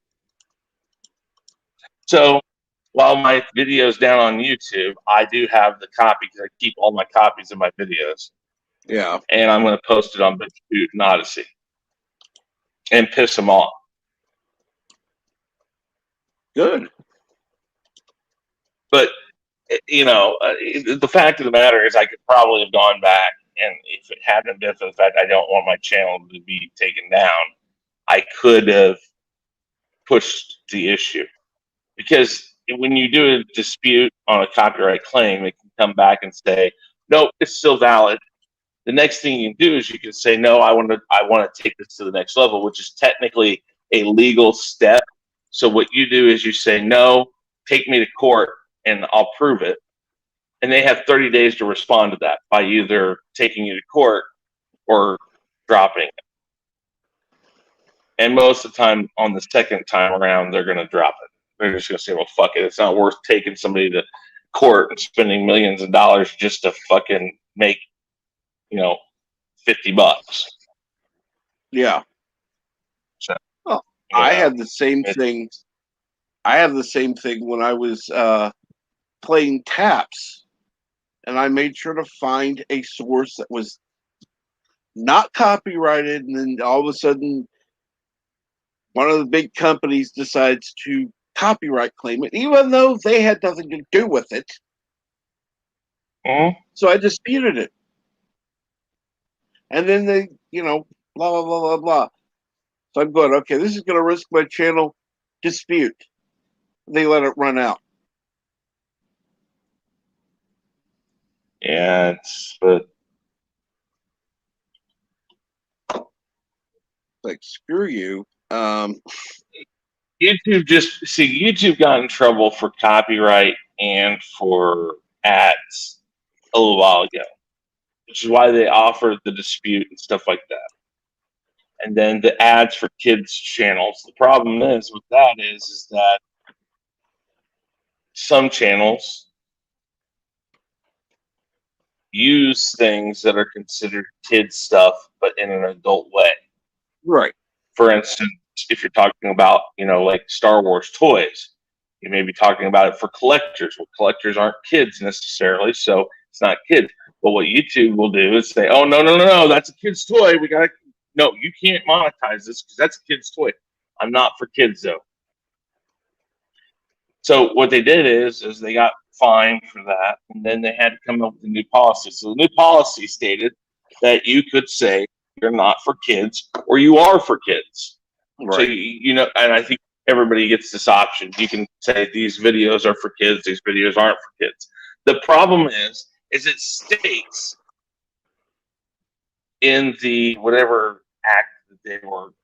So while my video's down on YouTube, I do have the copy because I keep all my copies of my videos. Yeah. And I'm going to post it on BitChute and Odyssey and piss them off. Good. But, the fact of the matter is I could probably have gone back, and if it hadn't been for the fact I don't want my channel to be taken down, I could have pushed the issue. Because when you do a dispute on a copyright claim, it can come back and say, no, it's still valid. The next thing you can do is you can say, no, I want to take this to the next level, which is technically a legal step. So what you do is you say, no, take me to court and I'll prove it. And they have 30 days to respond to that by either taking you to court or dropping it. And most of the time on the second time around, they're going to drop it. They're just going to say, well, fuck it. It's not worth taking somebody to court and spending millions of dollars just to fucking make, $50. Yeah. So, well, I had the same thing. I had the same thing when I was playing taps, and I made sure to find a source that was not copyrighted, and then all of a sudden one of the big companies decides to copyright claim it, even though they had nothing to do with it. Mm-hmm. So I disputed it. And then they, blah, blah, blah, blah, blah. So I'm going, okay, this is going to risk my channel. Dispute. They let it run out. Yeah, but like, screw you. YouTube got in trouble for copyright and for ads a little while ago, which is why they offered the dispute and stuff like that. And then the ads for kids channels. The problem is with that is that some channels use things that are considered kids stuff, but in an adult way. Right. For instance, if you're talking about, like Star Wars toys, you may be talking about it for collectors. Well, collectors aren't kids necessarily, so it's not kids. But what YouTube will do is say, oh, no, that's a kid's toy. No, you can't monetize this because that's a kid's toy. I'm not for kids, though. So what they did is they got fined for that, and then they had to come up with a new policy. So the new policy stated that you could say you're not for kids or you are for kids. Right. So, and I think everybody gets this option. You can say these videos are for kids, these videos aren't for kids. The problem is it states in the whatever act that they were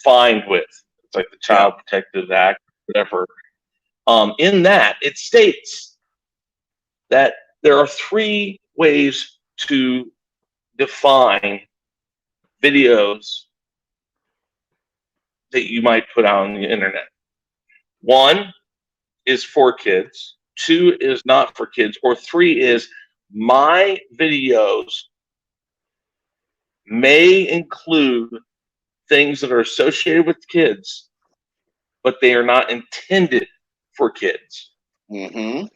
fined with, it's like the Child Protective Act, whatever. In that, it states that there are 3 ways to define videos that you might put out on the internet. 1 is for kids, 2 is not for kids, or 3 is my videos may include things that are associated with kids, but they are not intended for kids. Mm-hmm.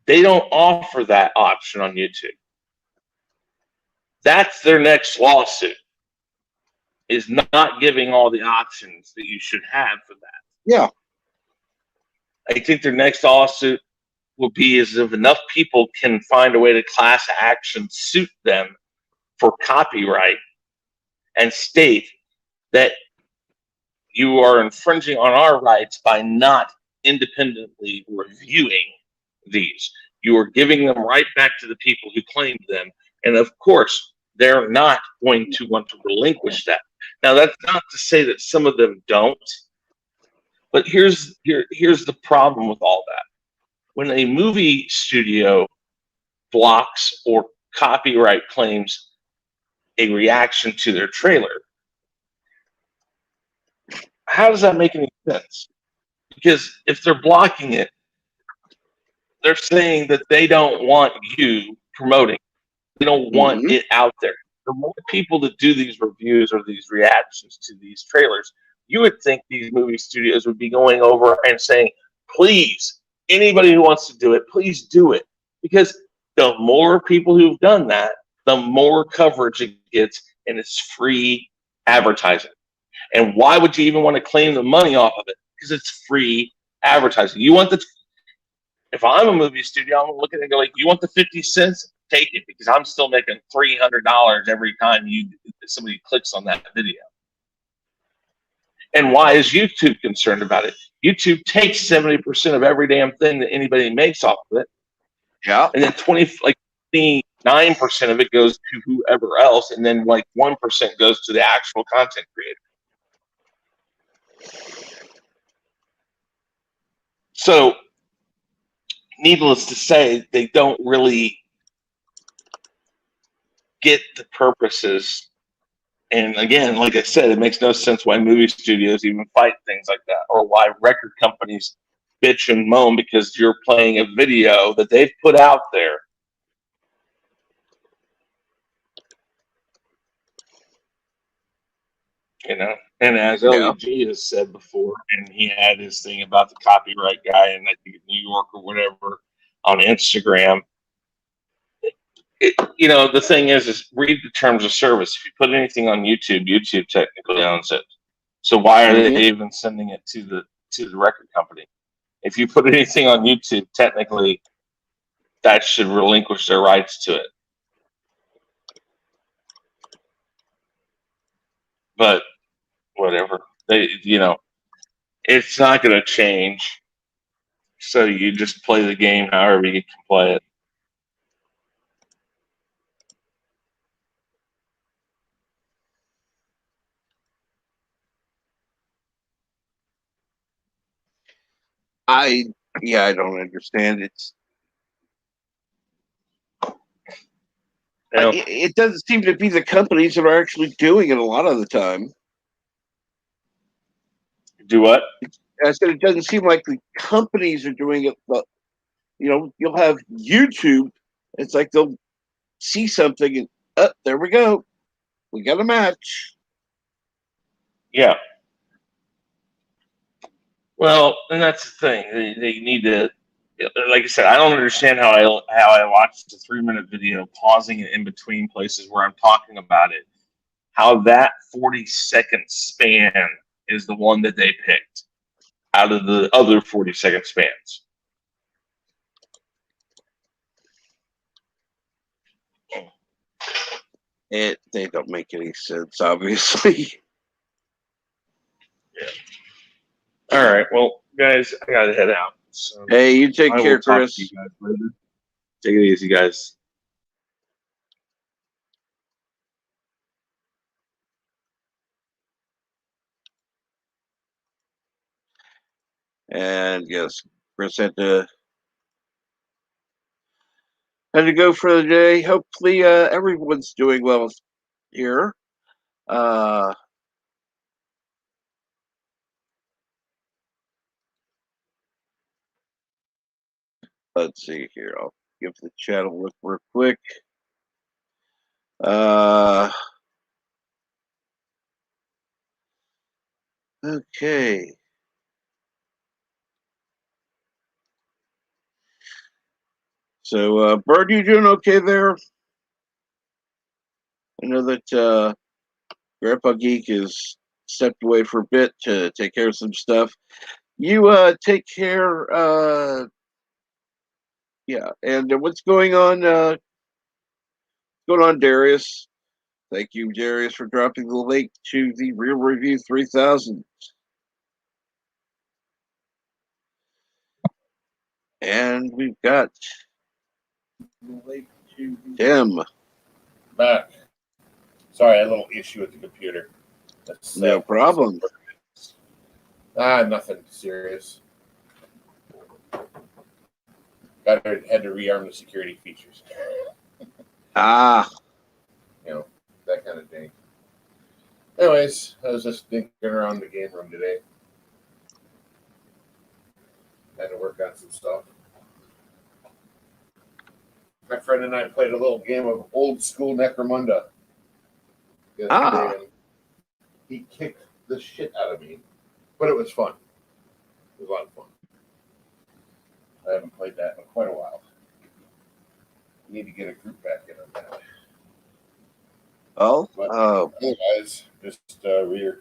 They don't offer that option on YouTube. That's their next lawsuit, is not giving all the options that you should have for that. Yeah. I think their next lawsuit will be is if enough people can find a way to class action suit them for copyright and state that you are infringing on our rights by not independently reviewing these. You are giving them right back to the people who claimed them. And of course, they're not going to want to relinquish that. Now, that's not to say that some of them don't, but here's the problem with all that. When a movie studio blocks or copyright claims a reaction to their trailer, how does that make any sense? Because if they're blocking it, they're saying that they don't want you promoting. They don't want it out there. The more people that do these reviews or these reactions to these trailers, you would think these movie studios would be going over and saying, please, anybody who wants to do it, please do it. Because the more people who've done that, the more coverage it gets, and it's free advertising. And why would you even want to claim the money off of it? Because it's free advertising. You want if I'm a movie studio, I'm looking at it and go like, you want the 50 cents? Take it, because I'm still making $300 every time somebody clicks on that video. And why is YouTube concerned about it? YouTube takes 70% of every damn thing that anybody makes off of it. Yeah. And then 29% of it goes to whoever else, and then like 1% goes to the actual content creator. So, needless to say, they don't really get the purposes. And again, like I said, it makes no sense why movie studios even fight things like that, or why record companies bitch and moan because you're playing a video that they've put out there. You know, and as LEG has said before, and he had his thing about the copyright guy in, I think, New York or whatever, on Instagram. The thing is read the terms of service. If you put anything on YouTube, YouTube technically owns it. So why are they even sending it to the record company? If you put anything on YouTube, technically, that should relinquish their rights to it. But whatever, it's not going to change. So you just play the game however you can play it. I don't understand. It doesn't seem to be the companies that are actually doing it a lot of the time. Do what? I said it doesn't seem like the companies are doing it, but you'll have YouTube. It's like they'll see something and there we go. We got a match. Yeah. Well, and that's the thing. They need to, like I said, I don't understand how I watched a 3-minute video, pausing it in between places where I'm talking about it. How that 40-second span is the one that they picked out of the other 40-second spans. They don't make any sense, obviously. Yeah. All right. Well, guys, I gotta head out. So hey, you take care, Chris. You guys later. Take it easy, guys. And yes, Chris had to go for the day. Hopefully, everyone's doing well here. Let's see here. I'll give the chat a look real quick. Okay. So, Bird, you doing okay there? I know that Grandpa Geek is stepped away for a bit to take care of some stuff. You take care. Yeah, and what's going on? Darius? Thank you, Darius, for dropping the link to the Real Review 3000. And we've got Tim, Back. Sorry, I had a little issue with the computer. That's, no problem. Nothing serious. Had to rearm the security features. Ah, That kind of thing. Anyways, I was just thinking around the game room today. Had to work on some stuff. My friend and I played a little game of old school Necromunda the other day, and he kicked the shit out of me. But it was fun. It was a lot of fun. I haven't played that in quite a while. Need to get a group back in on that. well, But otherwise, just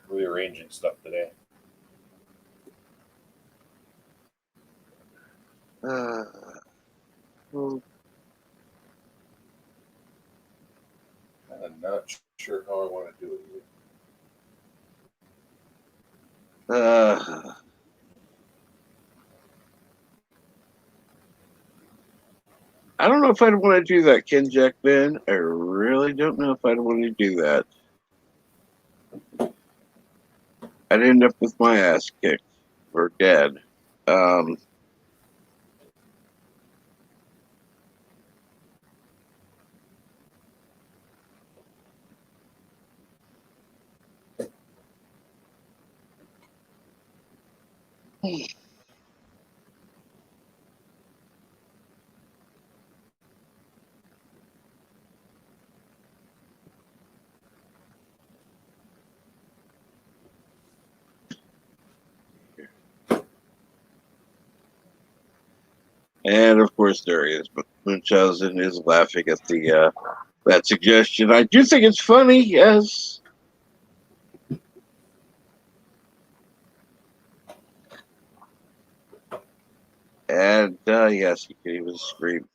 rearranging stuff today. well, I'm not sure how I want to do it yet. I don't know if I'd want to do that, Ken Jack Ben. I really don't know if I'd want to do that. I'd end up with my ass kicked or dead. And of course, there he is. Munchausen is laughing at the that suggestion. I do think it's funny, yes. And yes, he could even scream.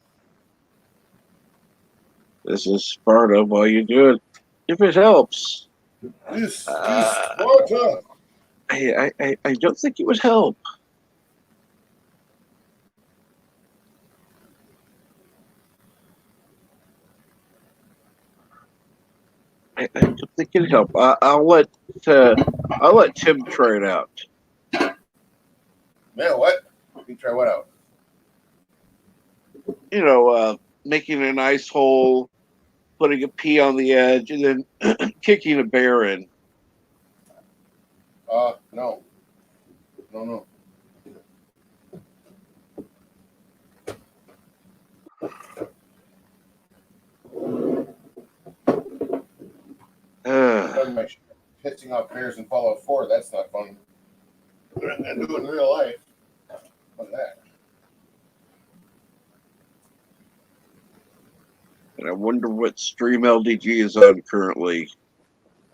This is Sparta while you do it. If it helps. This is Sparta. I don't think it would help. I don't think it'd help. I'll let Tim try it out. Man, what? You try what out? Making an ice hole, putting a pea on the edge, and then kicking a bear in. No. No. Pissing off bears in Fallout 4, that's not fun. And do it in real life. What's that? And I wonder what stream LDG is on currently.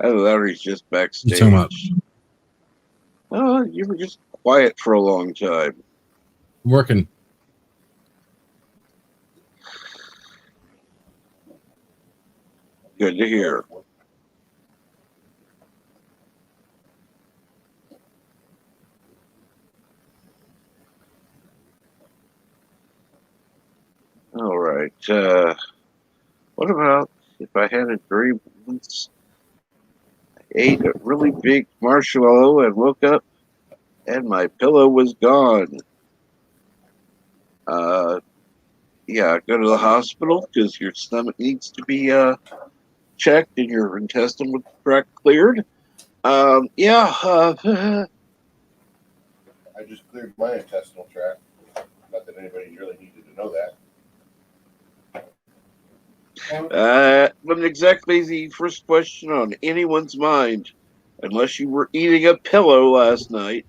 Either that or he's just backstage. Oh, you were just quiet for a long time. Working. Good to hear. All right. What about if I had a dream once I ate a really big marshmallow and woke up and my pillow was gone? Yeah, go to the hospital because your stomach needs to be checked and your intestinal tract cleared. Yeah. I just cleared my intestinal tract. Not that anybody really needed to know that. Wasn't exactly the first question on anyone's mind, unless you were eating a pillow last night.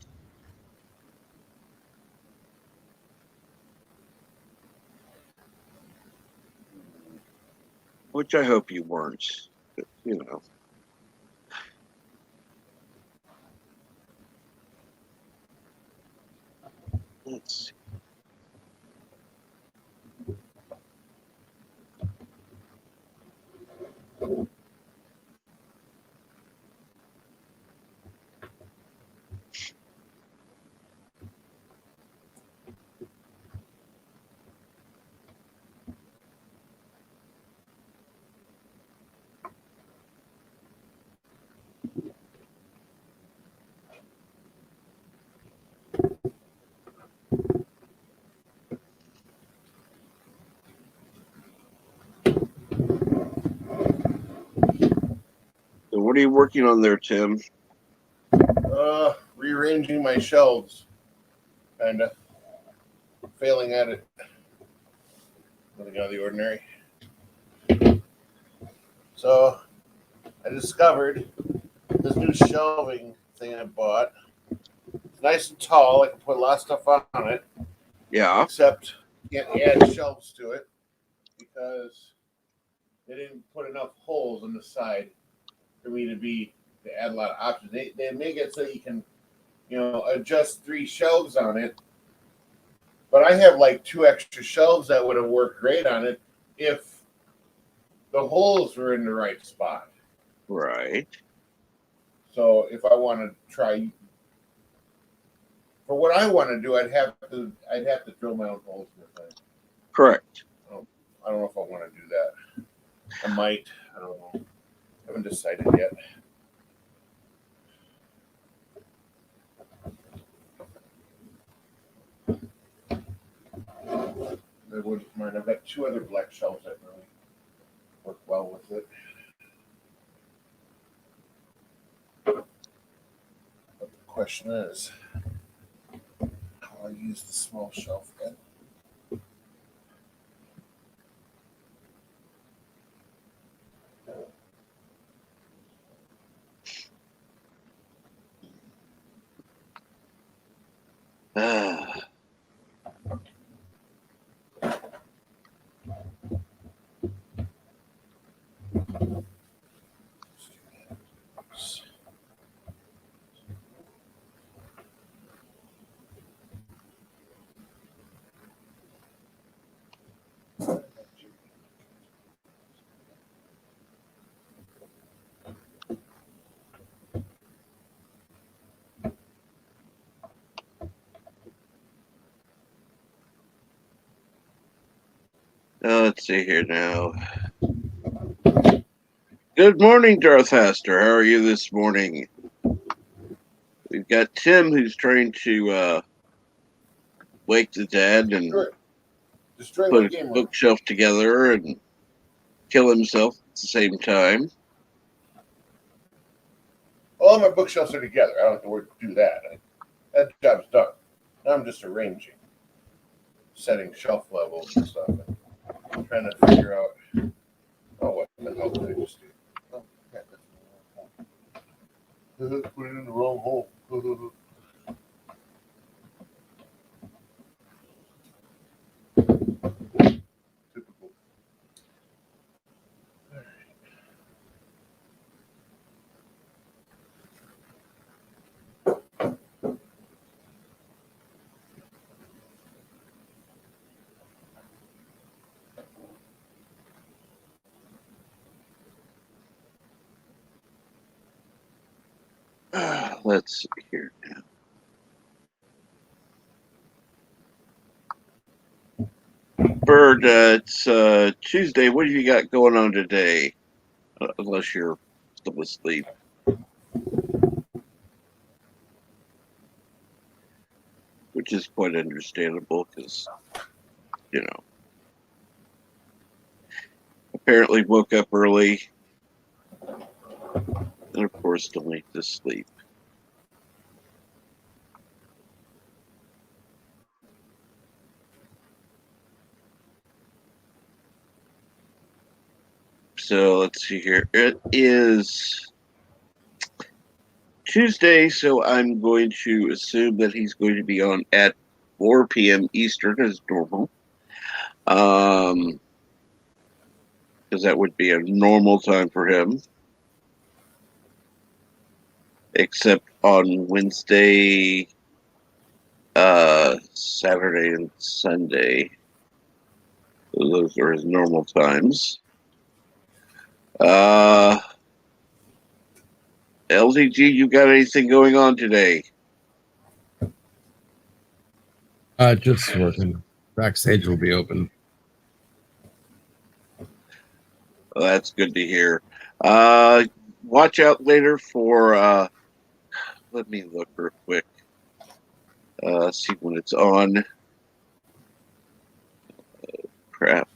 Which I hope you weren't. But, Let's see. What are you working on there, Tim? Rearranging my shelves. Kind of failing at it. Nothing out of the ordinary. So I discovered this new shelving thing I bought. It's nice and tall. I can put a lot of stuff on it. Yeah. Except you can't add shelves to it because they didn't put enough holes on the side for me to add a lot of options. They make it so you can, adjust 3 shelves on it. But I have like 2 extra shelves that would have worked great on it if the holes were in the right spot. Right. So if I want to try, for what I want to do, I'd have to drill my own holes in the thing. Correct. I don't know if I want to do that. I might. I don't know. I haven't decided yet. I wouldn't mind. I've got 2 other black shelves that really work well with it. But the question is, how I use the small shelf then? Let's see here now. Good morning, Darth Haster. How are you this morning? We've got Tim who's trying to wake the dead and Destroy put my a game room. bookshelf together and kill himself at the same time. All my bookshelves are together. I don't have to do that. That job's done. Now I'm just arranging, setting shelf levels and stuff. And trying to figure out, what the hell did I just do? Oh, yeah, put it in the wrong hole. Typical. Let's see here now. Bird, it's Tuesday. What have you got going on today? Unless you're still asleep. Which is quite understandable because, apparently woke up early and, of course, still need to sleep. So let's see here. It is Tuesday, so I'm going to assume that he's going to be on at 4 p.m. Eastern as normal. Because that would be a normal time for him. Except on Wednesday, Saturday, and Sunday. Those are his normal times. LDG, you got anything going on today? Just working. Backstage will be open. Well, that's good to hear. Watch out later for, let me look real quick. See when it's on. Crap.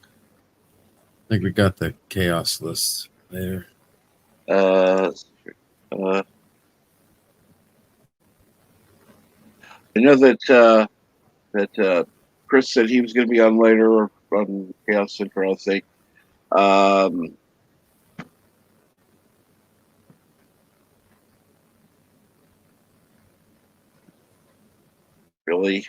I think we got the chaos list there. Let's see I know that Chris said he was going to be on later on Chaos Central, I think. Really?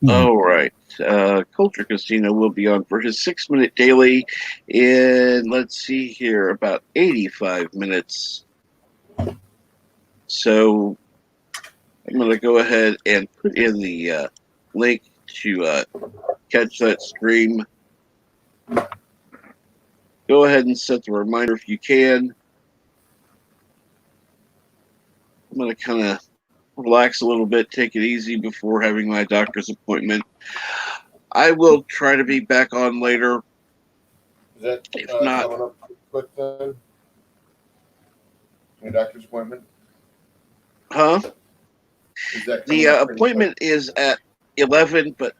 All right. Culture Casino will be on for his 6-minute daily in, let's see here, about 85 minutes. So I'm going to go ahead and put in the link to catch that stream. Go ahead and set the reminder if you can. I'm going to kind of relax a little bit, take it easy before having my doctor's appointment. I will try to be back on later. Is that if not, coming up quick then? Your doctor's appointment? huh? Is that The appointment is at 11, but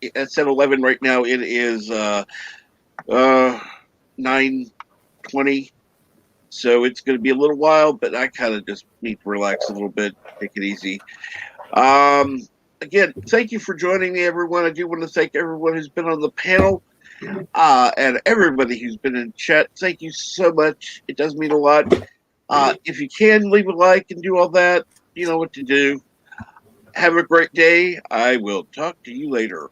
it's at 11 right now. It is 9:20, so it's going to be a little while. But I kind of just need to relax a little bit, take it easy. Again, thank you for joining me, everyone. I do want to thank everyone who's been on the panel and everybody who's been in chat. Thank you so much. It does mean a lot. If you can, leave a like and do all that. You know what to do. Have a great day. I will talk to you later.